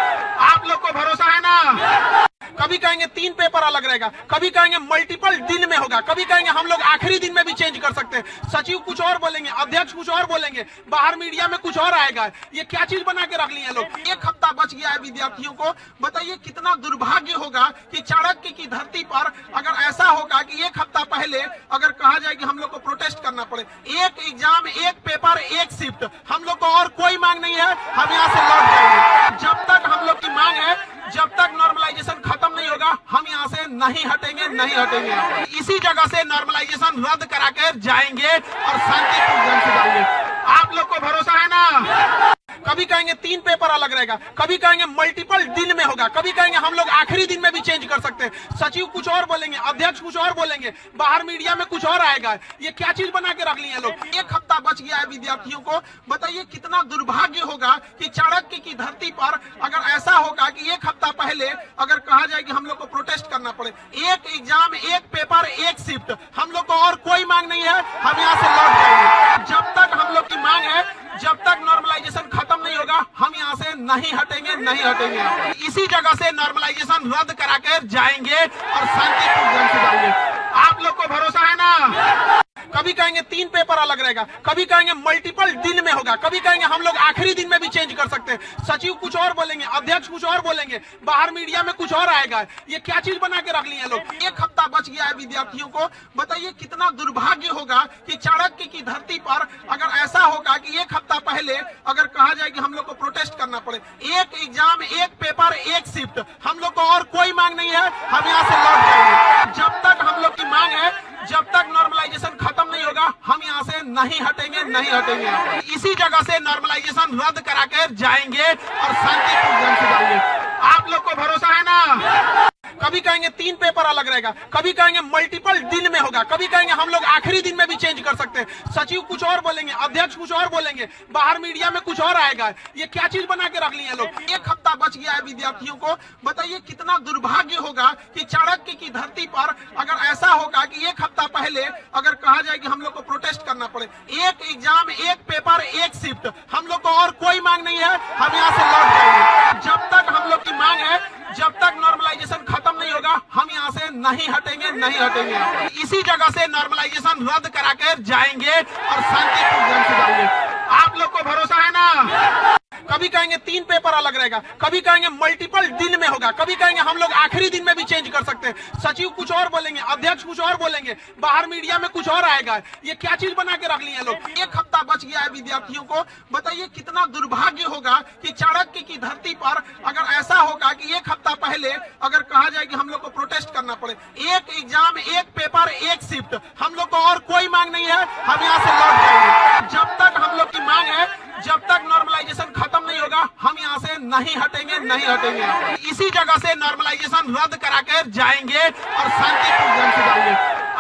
आप लोग को भरोसा है ना। कभी कहेंगे 3 पेपर अलग रहेगा, कभी कहेंगे मल्टीपल दिन में होगा, कभी कहेंगे हम लोग आखिरी दिन में भी चेंज कर सकते हैं। सचिव कुछ और बोलेंगे, अध्यक्ष कुछ और बोलेंगे, बाहर मीडिया में कुछ और आएगा। ये क्या चीज बना के रख ली है लोग। 1 हफ्ता बच गया है विद्यार्थियों को। बताइए कितना दुर्भाग्य होगा कि चाणक्य की धरती पर अगर ऐसा होगा कि 1 हफ्ता पहले अगर कहा जाए कि हम लोग को प्रोटेस्ट करना पड़े। 1 एग्जाम, 1 पेपर, 1 शिफ्ट, हम लोग को और कोई मांग नहीं है, हम यहाँ से लौट जाएंगे। जब तक हम लोग की मांग है, जब तक नॉर्मलाइजेशन खत्म नहीं होगा, हम यहाँ से नहीं हटेंगे, नहीं हटेंगे। इसी जगह से नॉर्मलाइजेशन रद्द करा कर जाएंगे और शांतिपूर्ण ढंग से जाएंगे। आप लोग को भरोसा है ना। कभी कहेंगे 3 पेपर अलग रहेगा, कभी कहेंगे मल्टीपल दिन में होगा, कभी कहेंगे हम लोग आखिरी दिन में भी चेंज कर सकते हैं। सचिव कुछ और बोलेंगे, अध्यक्ष कुछ और बोलेंगे, बाहर मीडिया में कुछ और आएगा। ये क्या चीज बना के रख लिए लोग। 1 हफ्ता बच गया है विद्यार्थियों को। बताइए कितना दुर्भाग्य होगा कि चाणक्य की धरती पर अगर ऐसा होगा कि 1 हफ्ता पहले अगर कहा जाए कि हम लोग को प्रोटेस्ट करना पड़े। 1 एग्जाम, 1 पेपर, 1 शिफ्ट, हम लोग को और कोई मांग नहीं है, हम यहाँ से लौट जाएंगे। जब तक हम लोग की मांग है, जब तक नॉर्मलाइजेशन खत्म नहीं होगा, हम यहाँ से नहीं हटेंगे, नहीं हटेंगे। इसी जगह से नॉर्मलाइजेशन रद्द करा कर जाएंगे और शांतिपूर्ण ढंग से जाएंगे। आप लोग को भरोसा है ना। कभी कहेंगे 3 पेपर अलग रहेगा, कभी कहेंगे मल्टीपल दिन में होगा, कभी कहेंगे हम लोग आखिरी दिन में भी चेंज कर सकते हैं। सचिव कुछ और बोलेंगे, अध्यक्ष कुछ और बोलेंगे, बाहर मीडिया में कुछ और आएगा। ये क्या चीज बना के रख लिए लोग। 1 हफ्ता बच गया है विद्यार्थियों को। बताइए कितना दुर्भाग्य होगा कि चाणक्य की धरती पर अगर ऐसा होगा कि 1 हफ्ता पहले अगर कहा जाए कि हम लोग को प्रोटेस्ट करना पड़े। 1 एग्जाम, 1 पेपर, 1 शिफ्ट, हम लोग को और कोई मांग नहीं है, हम यहाँ से लौट जाएंगे। जब तक हम लोग की मांग है, जब तक नॉर्मलाइजेशन खत्म नहीं होगा, हम यहाँ से नहीं हटेंगे, नहीं हटेंगे। इसी जगह से नॉर्मलाइजेशन रद्द करा कर जाएंगे और शांतिपूर्ण ढंग से जाएंगे। आप लोग को भरोसा है ना। कभी कहेंगे 3 पेपर अलग रहेगा, कभी कहेंगे मल्टीपल दिन में होगा, कभी कहेंगे हम लोग आखिरी दिन में भी चेंज कर सकते हैं। सचिव कुछ और बोलेंगे, अध्यक्ष कुछ और बोलेंगे, बाहर मीडिया में कुछ और आएगा। ये क्या चीज बना के रख लिए लोग। 1 हफ्ता बच गया है विद्यार्थियों को। बताइए कितना दुर्भाग्य होगा कि चाणक्य की धरती पर अगर ऐसा होगा कि 1 हफ्ता पहले अगर कहा जाए कि हम लोग को प्रोटेस्ट करना पड़े। 1 एग्जाम, 1 पेपर, 1 शिफ्ट, हम लोग को और कोई मांग नहीं है, हम यहाँ से लौट जाएंगे। जब तक हम लोग की मांग है, जब तक नॉर्मलाइजेशन खत्म नहीं होगा, हम यहाँ से नहीं हटेंगे, नहीं हटेंगे। इसी जगह से नॉर्मलाइजेशन रद्द करा कर जाएंगे और शांतिपूर्ण ढंग से जाएंगे। आप लोग को भरोसा है ना। कभी कहेंगे 3 पेपर अलग रहेगा, कभी कहेंगे मल्टीपल दिन में होगा, कभी कहेंगे हम लोग आखिरी दिन में भी चेंज कर सकते हैं। सचिव कुछ और बोलेंगे, अध्यक्ष कुछ और बोलेंगे, बाहर मीडिया में कुछ और आएगा। ये क्या चीज बना के रख लिए लोग। 1 हफ्ता बच गया है विद्यार्थियों को। बताइए कितना दुर्भाग्य होगा कि चाणक्य की धरती पर अगर ऐसा होगा कि 1 हफ्ता पहले अगर कहा जाए कि हम लोग को प्रोटेस्ट करना पड़े। 1 एग्जाम, 1 पेपर, 1 शिफ्ट, हम लोग को और कोई मांग नहीं है, हम यहाँ से लौट जाएंगे। जब तक हम लोग की मांग है, जब तक नॉर्मलाइजेशन खत्म नहीं होगा, हम यहाँ से नहीं हटेंगे, नहीं हटेंगे। इसी जगह से नॉर्मलाइजेशन रद्द करा कर जाएंगे और शांतिपूर्ण ढंग से जाएंगे।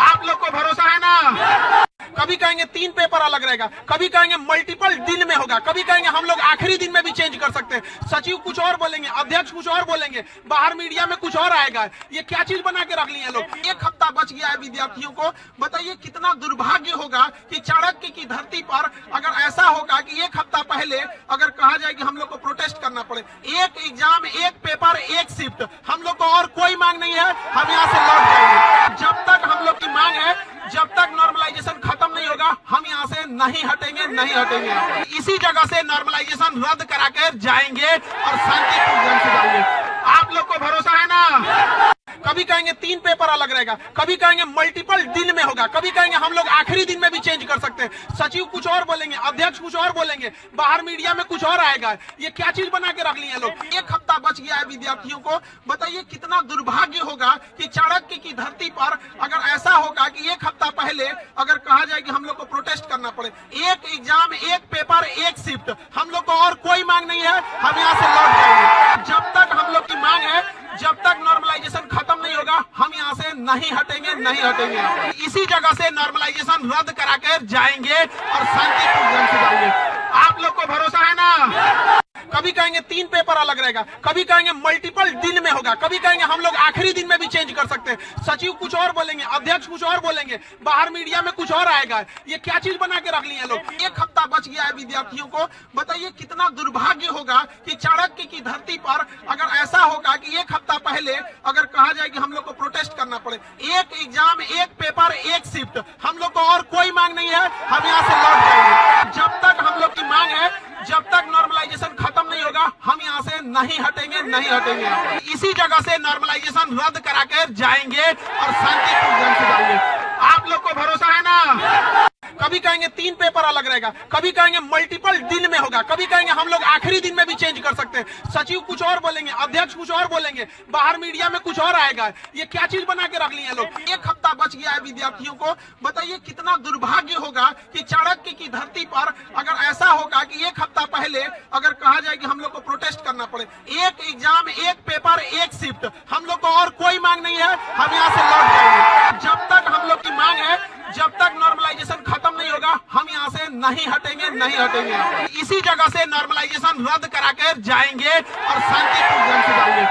आप लोग को भरोसा है ना। कभी कहेंगे 3 पेपर अलग रहेगा, कभी कहेंगे मल्टीपल दिन में होगा, कभी कहेंगे हम लोग आखिरी दिन में भी चेंज कर सकते हैं। सचिव कुछ और बोलेंगे, अध्यक्ष कुछ और बोलेंगे, बाहर मीडिया में कुछ और आएगा। ये क्या चीज बना के रख लिए लोग। 1 हफ्ता बच गया है विद्यार्थियों को। बताइए कितना दुर्भाग्य होगा कि चाणक्य की धरती पर अगर ऐसा होगा कि 1 हफ्ता पहले अगर कहा जाए कि हम लोग को प्रोटेस्ट करना पड़े। 1 एग्जाम, 1 पेपर, 1 शिफ्ट, हम लोग को और कोई मांग नहीं है, हम यहाँ से लौट जाएंगे। जब तक हम लोग की मांग है, जब तक नॉर्मलाइजेशन खत्म नहीं होगा, हम यहाँ से नहीं हटेंगे, नहीं हटेंगे। इसी जगह से नॉर्मलाइजेशन रद्द करा कर जाएंगे और शांतिपूर्ण ढंग से जाएंगे। आप लोग को भरोसा है ना। कभी कहेंगे 3 पेपर अलग रहेगा, कभी कहेंगे मल्टीपल दिन में होगा, कभी कहेंगे हम लोग आखिरी दिन में भी चेंज कर सकते हैं। सचिव कुछ और बोलेंगे, अध्यक्ष कुछ और बोलेंगे, बाहर मीडिया में कुछ और आएगा। ये क्या चीज बना के रख लिए लोग। 1 हफ्ता बच गया है विद्यार्थियों को। बताइए कितना दुर्भाग्य होगा कि चाणक्य की धरती पर अगर ऐसा होगा कि 1 हफ्ता पहले अगर कहा जाए कि हम लोग को प्रोटेस्ट करना पड़े। 1 एग्जाम, 1 पेपर, 1 शिफ्ट, हम लोग को और कोई मांग नहीं है, हम यहाँ से लौट जाएंगे। जब तक हम लोग की मांग है, जब तक नॉर्मलाइजेशन खत्म नहीं होगा, हम यहाँ से नहीं हटेंगे, नहीं हटेंगे। इसी जगह से नॉर्मलाइजेशन रद्द करा कर जाएंगे और शांतिपूर्ण ढंग से जाएंगे। आप लोग को भरोसा है ना। कभी कहेंगे 3 पेपर अलग रहेगा, कभी कहेंगे मल्टीपल दिन में होगा, कभी कहेंगे हम लोग आखिरी दिन में भी चेंज कर सकते हैं। सचिव कुछ और बोलेंगे, अध्यक्ष कुछ और बोलेंगे, बाहर मीडिया में कुछ और आएगा। ये क्या चीज बना के रख लिए लोग। 1 हफ्ता बच गया है विद्यार्थियों को। बताइए कितना दुर्भाग्य होगा कि चाणक्य की धरती पर अगर ऐसा होगा कि 1 हफ्ता पहले अगर कहा जाए कि हम लोग को प्रोटेस्ट करना पड़े। 1 एग्जाम, 1 पेपर, 1 शिफ्ट, हम लोग को और कोई मांग नहीं है, हम यहाँ से लौट जाएंगे। जब तक हम लोग की मांग है, जब तक नॉर्मलाइजेशन खत्म नहीं होगा, हम यहाँ से नहीं हटेंगे, नहीं हटेंगे। इसी जगह से नॉर्मलाइजेशन रद्द करा कर जाएंगे और शांतिपूर्ण ढंग से जाएंगे। आप लोग को भरोसा है ना। कभी कहेंगे 3 पेपर अलग रहेगा, कभी कहेंगे मल्टीपल दिन में होगा, कभी कहेंगे हम लोग आखिरी दिन में भी चेंज कर सकते हैं। सचिव कुछ और बोलेंगे, अध्यक्ष कुछ और बोलेंगे, बाहर मीडिया में कुछ और आएगा। ये क्या चीज बना के रख लिए लोग। 1 हफ्ता बच गया है विद्यार्थियों को। बताइए कितना दुर्भाग्य होगा कि चाणक्य की धरती पर अगर ऐसा होगा कि 1 हफ्ता पहले अगर कहा जाए कि हम लोग को प्रोटेस्ट करना पड़े, 1 एग्जाम 1 पेपर 1 शिफ्ट, हम लोग को और कोई मांग नहीं है, हम यहाँ से लौट जाएंगे। जब तक हम लोग की मांग है, जब तक नॉर्मलाइजेशन खत्म नहीं होगा, हम यहाँ से नहीं हटेंगे, नहीं हटेंगे। इसी जगह से नॉर्मलाइजेशन रद्द करा कर जाएंगे और शांतिपूर्ण ढंग से जाएंगे।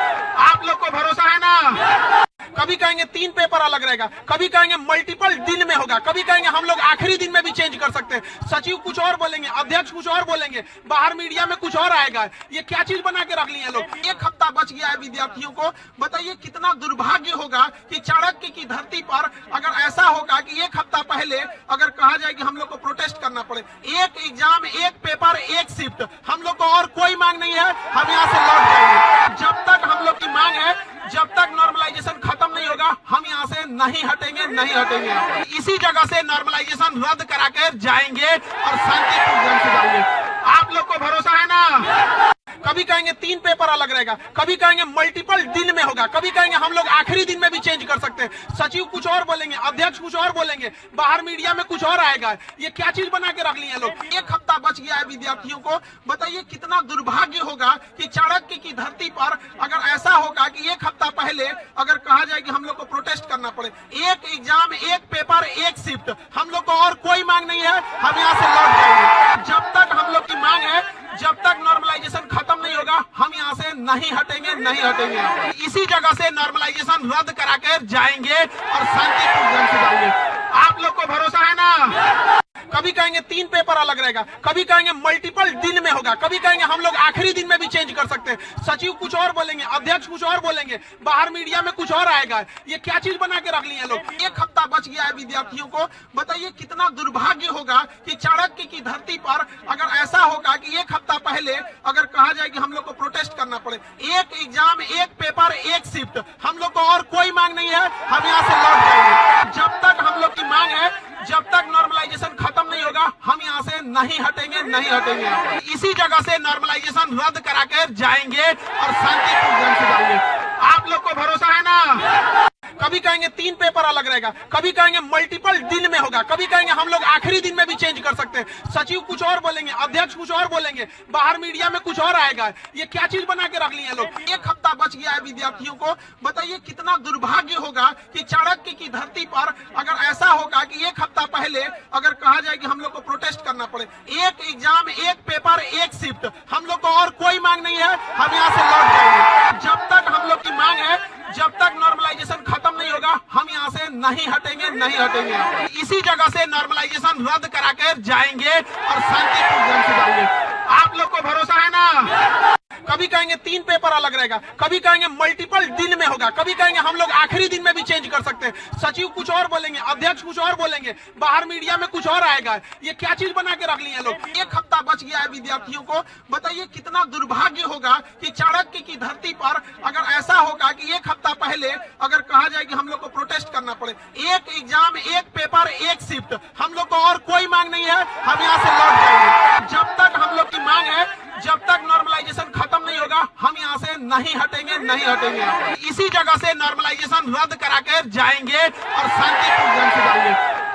आप लोग को भरोसा है ना। कभी कहेंगे 3 पेपर अलग रहेगा, कभी कहेंगे मल्टीपल दिन में होगा, कभी कहेंगे हम लोग आखिरी दिन में भी चेंज कर सकते हैं। सचिव कुछ और बोलेंगे, अध्यक्ष कुछ और बोलेंगे, बाहर मीडिया में कुछ और आएगा। ये क्या चीज बना के रख लिए लोग। 1 हफ्ता बच गया है विद्यार्थियों को। बताइए कितना दुर्भाग्य होगा कि चाणक्य की धरती पर अगर ऐसा होगा कि 1 हफ्ता पहले अगर कहा जाए कि हम लोग को प्रोटेस्ट करना पड़े, 1 एग्जाम 1 पेपर 1 शिफ्ट, हम लोग को और कोई मांग नहीं है, हम यहाँ से लौट जाएंगे। जब तक हम लोग की मांग है, जब तक नॉर्मलाइजेशन खत्म नहीं होगा, हम यहाँ से नहीं हटेंगे, नहीं हटेंगे। इसी जगह से नॉर्मलाइजेशन रद्द करा कर जाएंगे और शांतिपूर्ण ढंग से जाएंगे। आप लोग को भरोसा है ना। कभी कहेंगे 3 पेपर अलग रहेगा, कभी कहेंगे मल्टीपल दिन में होगा, कभी कहेंगे हम लोग आखिरी दिन में भी चेंज कर सकते हैं। सचिव कुछ और बोलेंगे, अध्यक्ष कुछ और बोलेंगे, बाहर मीडिया में कुछ और आएगा। ये क्या चीज बना के रख लिए लोग। 1 हफ्ता बच गया है विद्यार्थियों को। बताइए कितना दुर्भाग्य होगा कि चाणक्य की धरती पर अगर ऐसा होगा कि 1 हफ्ता पहले अगर कहा जाए कि हम लोग को प्रोटेस्ट करना पड़े, 1 एग्जाम 1 पेपर 1 शिफ्ट, हम लोग को और कोई मांग नहीं है, हम यहाँ से लौट जाएंगे। जब तक हम लोग की मांग है, जब तक नॉर्मलाइजेशन खत्म नहीं होगा, हम यहाँ से नहीं हटेंगे, नहीं हटेंगे। इसी जगह से नॉर्मलाइजेशन रद्द करा कर जाएंगे और शांतिपूर्ण ढंग से जाएंगे। आप लोग को भरोसा है ना। कभी कहेंगे 3 पेपर अलग रहेगा, कभी कहेंगे मल्टीपल दिन में होगा, कभी कहेंगे हम लोग आखिरी दिन में भी चेंज कर सकते हैं। सचिव कुछ और बोलेंगे, अध्यक्ष कुछ और बोलेंगे, बाहर मीडिया में कुछ और आएगा। ये क्या चीज बना के रख लिए लोग। 1 हफ्ता बच गया है विद्यार्थियों को। बताइए कितना दुर्भाग्य होगा कि चाणक्य की धरती पर अगर ऐसा होगा कि 1 हफ्ता पहले अगर कहा जाए कि हम लोग को प्रोटेस्ट करना पड़े, 1 एग्जाम 1 पेपर 1 शिफ्ट, हम लोग को और कोई मांग नहीं है, हम यहाँ से लौट जाएंगे। जब तक हम लोग की मांग है, जब तक नॉर्मलाइजेशन खत्म नहीं होगा, हम यहाँ से नहीं हटेंगे, नहीं हटेंगे। इसी जगह से नॉर्मलाइजेशन रद्द करा कर जाएंगे और शांतिपूर्ण ढंग से जाएंगे। आप लोग को भरोसा है ना। कभी कहेंगे 3 पेपर अलग रहेगा, कभी कहेंगे मल्टीपल दिन में होगा, कभी कहेंगे हम लोग आखिरी दिन में भी चेंज कर सकते हैं। सचिव कुछ और बोलेंगे, अध्यक्ष कुछ और बोलेंगे, बाहर मीडिया में कुछ और आएगा। ये क्या चीज बना के रख लिए लोग। 1 हफ्ता बच गया है विद्यार्थियों को। बताइए कितना दुर्भाग्य होगा कि चाणक्य की धरती पर अगर ऐसा होगा कि 1 हफ्ता पहले अगर कहा जाए कि हम लोग को प्रोटेस्ट करना पड़े, 1 एग्जाम 1 पेपर 1 शिफ्ट, हम लोग को और कोई मांग नहीं है, हम यहाँ से लौट जाएंगे। जब तक हम लोग की मांग है, जब तक नॉर्मलाइजेशन खत्म नहीं होगा, हम यहाँ से नहीं हटेंगे, नहीं हटेंगे। इसी जगह से नॉर्मलाइजेशन रद्द करा कर जाएंगे और शांतिपूर्ण ढंग से जाएंगे। आप लोग को भरोसा है ना। कभी कहेंगे 3 पेपर अलग रहेगा, कभी कहेंगे मल्टीपल दिन में होगा, कभी कहेंगे हम लोग आखिरी दिन में भी चेंज कर सकते हैं। सचिव कुछ और बोलेंगे, अध्यक्ष कुछ और बोलेंगे, बाहर मीडिया में कुछ और आएगा। ये क्या चीज बना के रख लिए लोग। 1 हफ्ता बच गया है विद्यार्थियों को। बताइए कितना दुर्भाग्य होगा कि चाणक्य की धरती पर अगर ऐसा होगा कि 1 हफ्ता पहले अगर कहा जाए कि हम लोग को प्रोटेस्ट करना पड़े, 1 एग्जाम 1 पेपर 1 शिफ्ट, हम लोग को और कोई मांग नहीं है, हम यहाँ से लौट जाएंगे। जब तक हम लोग की मांग है, जब तक नॉर्मलाइजेशन खत्म नहीं होगा, हम यहाँ से नहीं हटेंगे, नहीं हटेंगे। इसी जगह से नॉर्मलाइजेशन रद्द करा कर जाएंगे और शांतिपूर्ण ढंग से जाएंगे।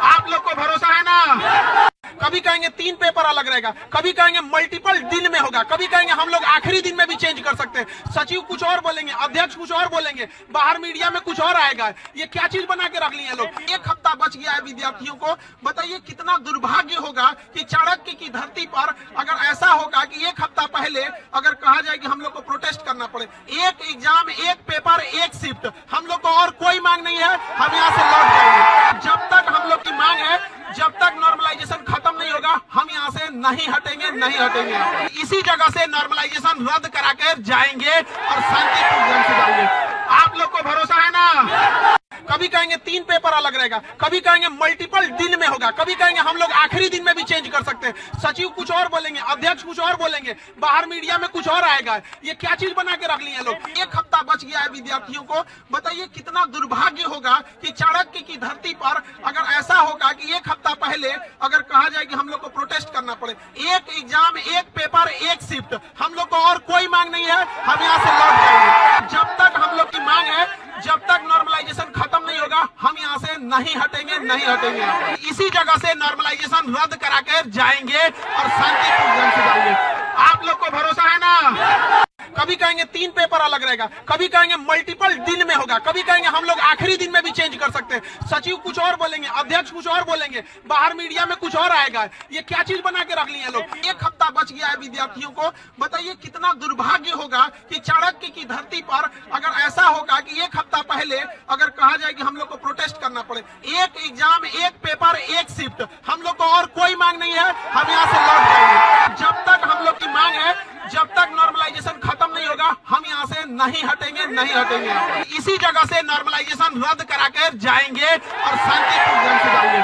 आप लोग को भरोसा है ना। कभी कहेंगे 3 पेपर अलग रहेगा, कभी कहेंगे मल्टीपल दिन में होगा, कभी कहेंगे हम लोग आखिरी दिन में भी चेंज कर सकते हैं। सचिव कुछ और बोलेंगे, अध्यक्ष कुछ और बोलेंगे, बाहर मीडिया में कुछ और आएगा। ये क्या चीज बना के रख लिए लोग। 1 हफ्ता बच गया है विद्यार्थियों को। बताइए कितना दुर्भाग्य होगा कि चाणक्य की धरती पर अगर ऐसा होगा कि 1 हफ्ता पहले अगर कहा जाए कि हम लोग को प्रोटेस्ट करना पड़े, 1 एग्जाम 1 पेपर 1 शिफ्ट, हम लोग को और कोई मांग नहीं है, हम यहाँ से लौट जाएंगे। जब तक हम लोग की मांग है, जब तक नॉर्मलाइजेशन खत्म नहीं होगा, हम यहाँ से नहीं हटेंगे, नहीं हटेंगे। इसी जगह से नॉर्मलाइजेशन रद्द करा कर जाएंगे और शांतिपूर्ण ढंग से जाएंगे। आप लोग को भरोसा है ना। कभी कहेंगे 3 पेपर अलग रहेगा, कभी कहेंगे मल्टीपल दिन में होगा, कभी कहेंगे हम लोग आखिरी दिन में भी चेंज कर सकते हैं। सचिव कुछ और बोलेंगे, अध्यक्ष कुछ और बोलेंगे, बाहर मीडिया में कुछ और आएगा। ये क्या चीज बना के रख लिए लोग। 1 हफ्ता बच गया है विद्यार्थियों को। बताइए कितना दुर्भाग्य होगा कि चाणक्य की धरती पर अगर ऐसा होगा कि एक हफ्ता पहले अगर कहा जाए कि हम लोग को प्रोटेस्ट करना पड़े, एक एग्जाम, एक पेपर, एक शिफ्ट, हम लोग को और कोई मांग नहीं है, हम यहाँ से लौट जाएंगे। जब तक हम लोग की मांग है, जब तक नॉर्मलाइजेशन खत्म नहीं होगा, हम यहाँ से नहीं हटेंगे, नहीं हटेंगे। इसी जगह से नॉर्मलाइजेशन रद्द करा कर जाएंगे और शांतिपूर्ण ढंग से जाएंगे। आप लोग को भरोसा है ना? कभी कहेंगे 3 पेपर अलग रहेगा, कभी कहेंगे मल्टीपल दिन में होगा, कभी कहेंगे हम लोग आखिरी दिन में भी चेंज कर सकते हैं। सचिव कुछ और बोलेंगे, अध्यक्ष कुछ और बोलेंगे, बाहर मीडिया में कुछ और आएगा। ये क्या चीज बना के रख लिए लोग? एक हफ्ता बच गया है विद्यार्थियों को। बताइए कितना दुर्भाग्य होगा कि चाणक्य की धरती पर अगर ऐसा होगा कि एक हफ्ता पहले अगर कहा जाए कि हम लोग को प्रोटेस्ट करना पड़े, एक एग्जाम, एक पेपर, एक शिफ्ट, हम लोग को और कोई मांग नहीं है, हम यहाँ से लौट जाएंगे। जब तक हम लोग की मांग है, जब तक नॉर्मलाइजेशन खत्म नहीं होगा, हम यहाँ से नहीं हटेंगे, नहीं हटेंगे। इसी जगह से नॉर्मलाइजेशन रद्द करा कर जाएंगे और शांतिपूर्ण ढंग से जाएंगे।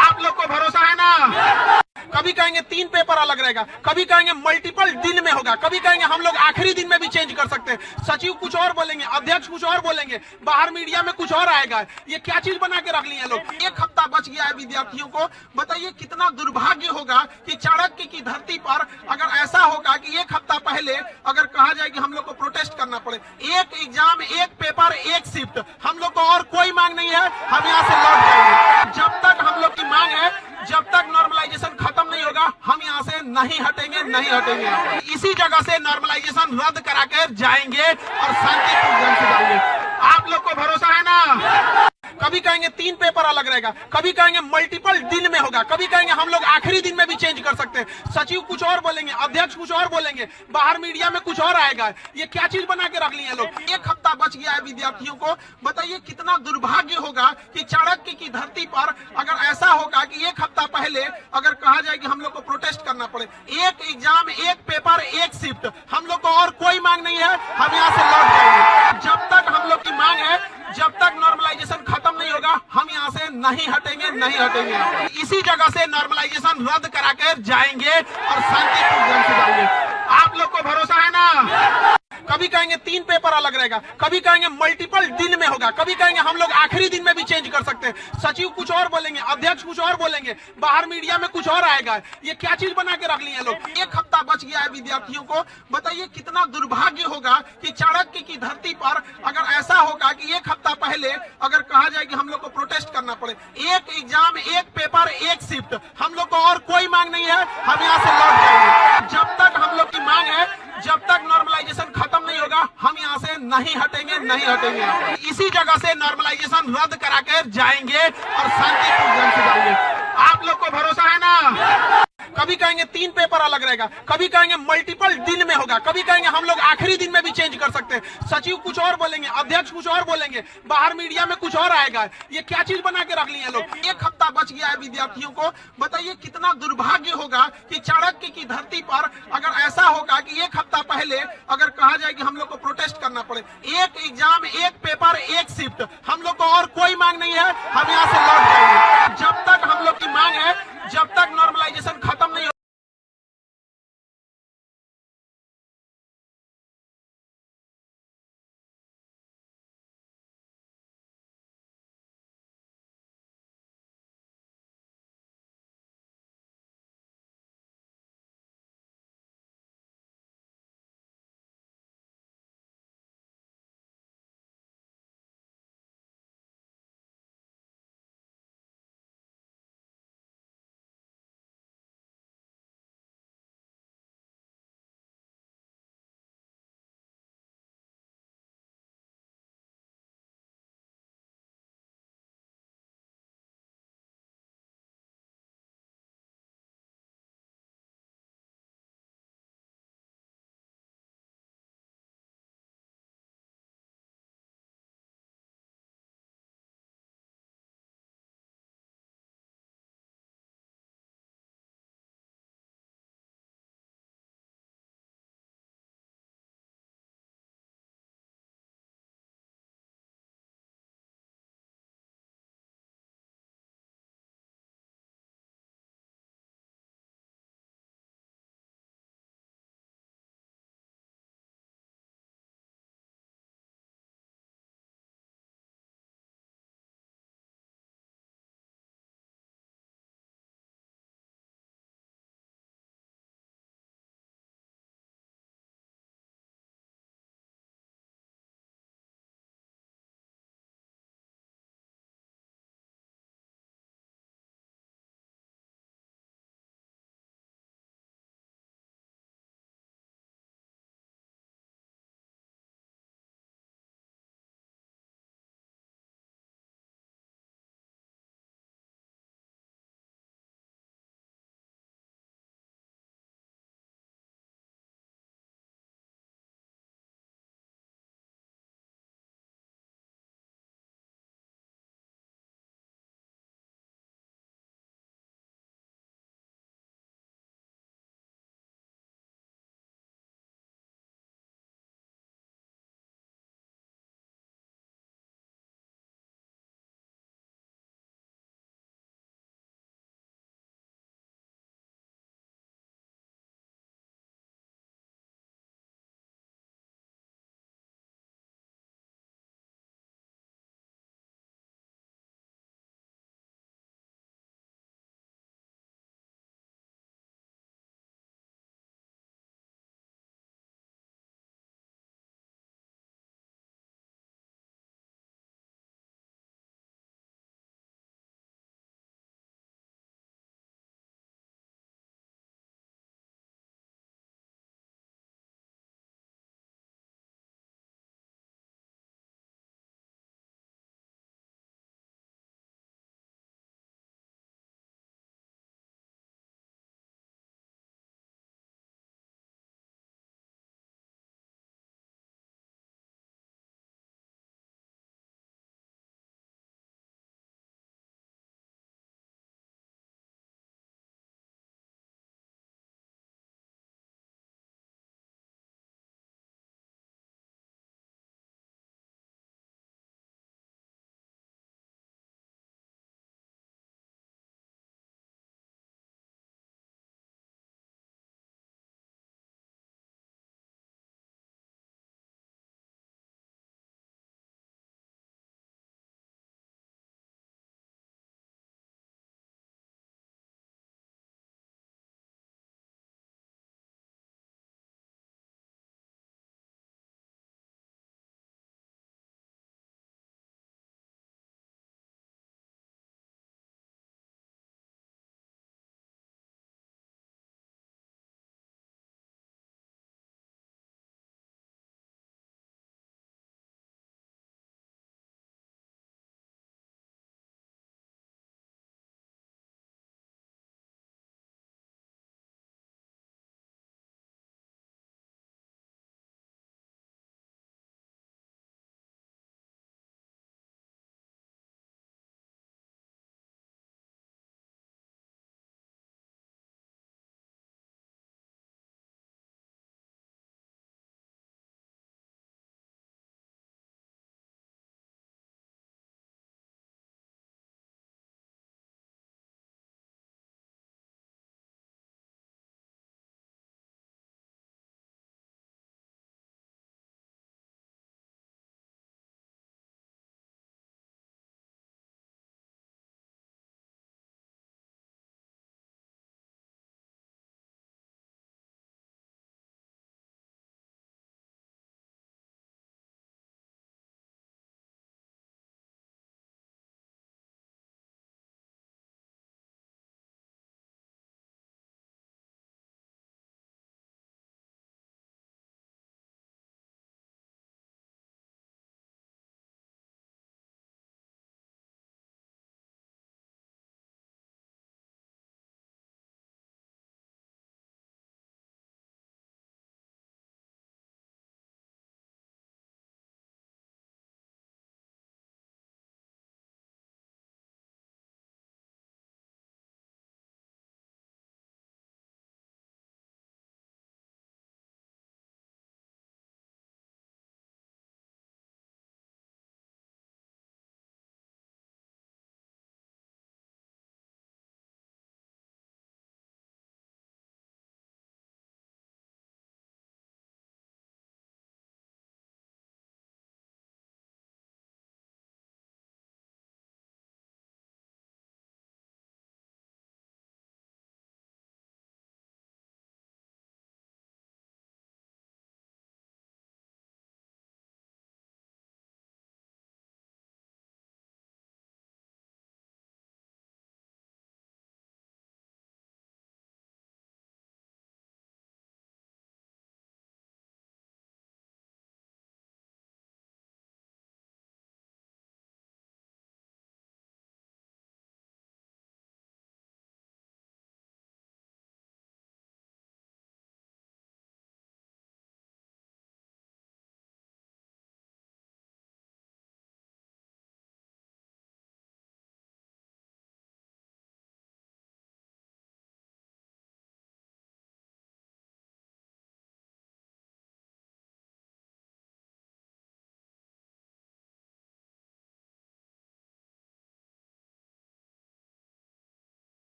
आप लोग को भरोसा है ना? कभी कहेंगे 3 पेपर अलग रहेगा, कभी कहेंगे मल्टीपल दिन में होगा, कभी कहेंगे हम लोग आखिरी दिन में भी चेंज कर सकते हैं। सचिव कुछ और बोलेंगे, अध्यक्ष कुछ और बोलेंगे, बाहर मीडिया में कुछ और आएगा। ये क्या चीज बना के रख लिए लोग? एक हफ्ता बच गया है विद्यार्थियों को। बताइए कितना दुर्भाग्य होगा कि चाणक्य की धरती पर अगर ऐसा होगा कि एक हफ्ता पहले अगर कहा जाए कि हम लोग को प्रोटेस्ट करना पड़े, एक एग्जाम, एक पेपर, एक शिफ्ट, हम लोग को और कोई मांग नहीं है, हम यहाँ से लौट जाएंगे। जब तक हम लोग की मांग है, जब तक नॉर्मलाइजेशन खत्म नहीं होगा, हम यहाँ से नहीं हटेंगे, नहीं हटेंगे। इसी जगह से नॉर्मलाइजेशन रद्द करा कर जाएंगे और शांतिपूर्ण ढंग से जाएंगे। आप लोग को भरोसा है ना? कभी कहेंगे 3 पेपर अलग रहेगा, कभी कहेंगे मल्टीपल दिन में होगा, कभी कहेंगे हम लोग आखिरी दिन में भी चेंज कर सकते हैं। सचिव कुछ और बोलेंगे, अध्यक्ष कुछ और बोलेंगे, बाहर मीडिया में कुछ और आएगा। ये क्या चीज बना के रख लिए लोग? एक हफ्ता बच गया है विद्यार्थियों को। बताइए कितना दुर्भाग्य होगा कि चाणक्य की धरती पर अगर ऐसा होगा कि एक हफ्ता पहले अगर कहा जाए कि हम लोग को प्रोटेस्ट करना पड़े, एक एग्जाम, एक पेपर, एक शिफ्ट, हम लोग को और कोई मांग नहीं है, हम यहाँ से लौट जाएंगे। जब तक हम लोग की मांग है, जब तक नॉर्मलाइजेशन खत्म नहीं होगा, हम यहाँ से नहीं हटेंगे, नहीं हटेंगे। इसी जगह से नॉर्मलाइजेशन रद्द करा कर जाएंगे और शांतिपूर्ण ढंग से जाएंगे। आप लोग को भरोसा है ना? कभी कहेंगे 3 पेपर अलग रहेगा, कभी कहेंगे मल्टीपल दिन में होगा, कभी कहेंगे हम लोग आखिरी दिन में भी चेंज कर सकते हैं। सचिव कुछ और बोलेंगे, अध्यक्ष कुछ और बोलेंगे, बाहर मीडिया में कुछ और आएगा। ये क्या चीज बना के रख लिए लोग? एक हफ्ता बच गया है विद्यार्थियों को। बताइए कितना दुर्भाग्य होगा कि चाणक्य की धरती पर अगर ऐसा होगा कि एक हफ्ता पहले अगर कहा जाए कि हम लोग को प्रोटेस्ट करना पड़े, एक एग्जाम, एक पेपर, एक शिफ्ट, हम लोग को और कोई मांग नहीं है, हम यहाँ से लौट जाएंगे। जब तक हम लोग की मांग है, जब तक नॉर्मलाइजेशन खत्म नहीं होगा, हम यहाँ से नहीं हटेंगे, नहीं हटेंगे। इसी जगह से नॉर्मलाइजेशन रद्द करा कर जाएंगे और शांतिपूर्ण ढंग से जाएंगे। आप लोग को भरोसा है ना? कभी कहेंगे 3 पेपर अलग रहेगा, कभी कहेंगे मल्टीपल दिन में होगा, कभी कहेंगे हम लोग आखिरी दिन में भी चेंज कर सकते हैं। सचिव कुछ और बोलेंगे, अध्यक्ष कुछ और बोलेंगे, बाहर मीडिया में कुछ और आएगा। ये क्या चीज बना के रख लिए लोग? एक हफ्ता बच गया है विद्यार्थियों को। बताइए कितना दुर्भाग्य होगा कि चाणक्य की धरती पर अगर ऐसा होगा कि एक हफ्ता पहले अगर कहा जाए कि हम लोग को प्रोटेस्ट करना पड़े, एक एग्जाम, एक पेपर, एक शिफ्ट, हम लोग को और कोई मांग नहीं है, हम यहाँ से लौट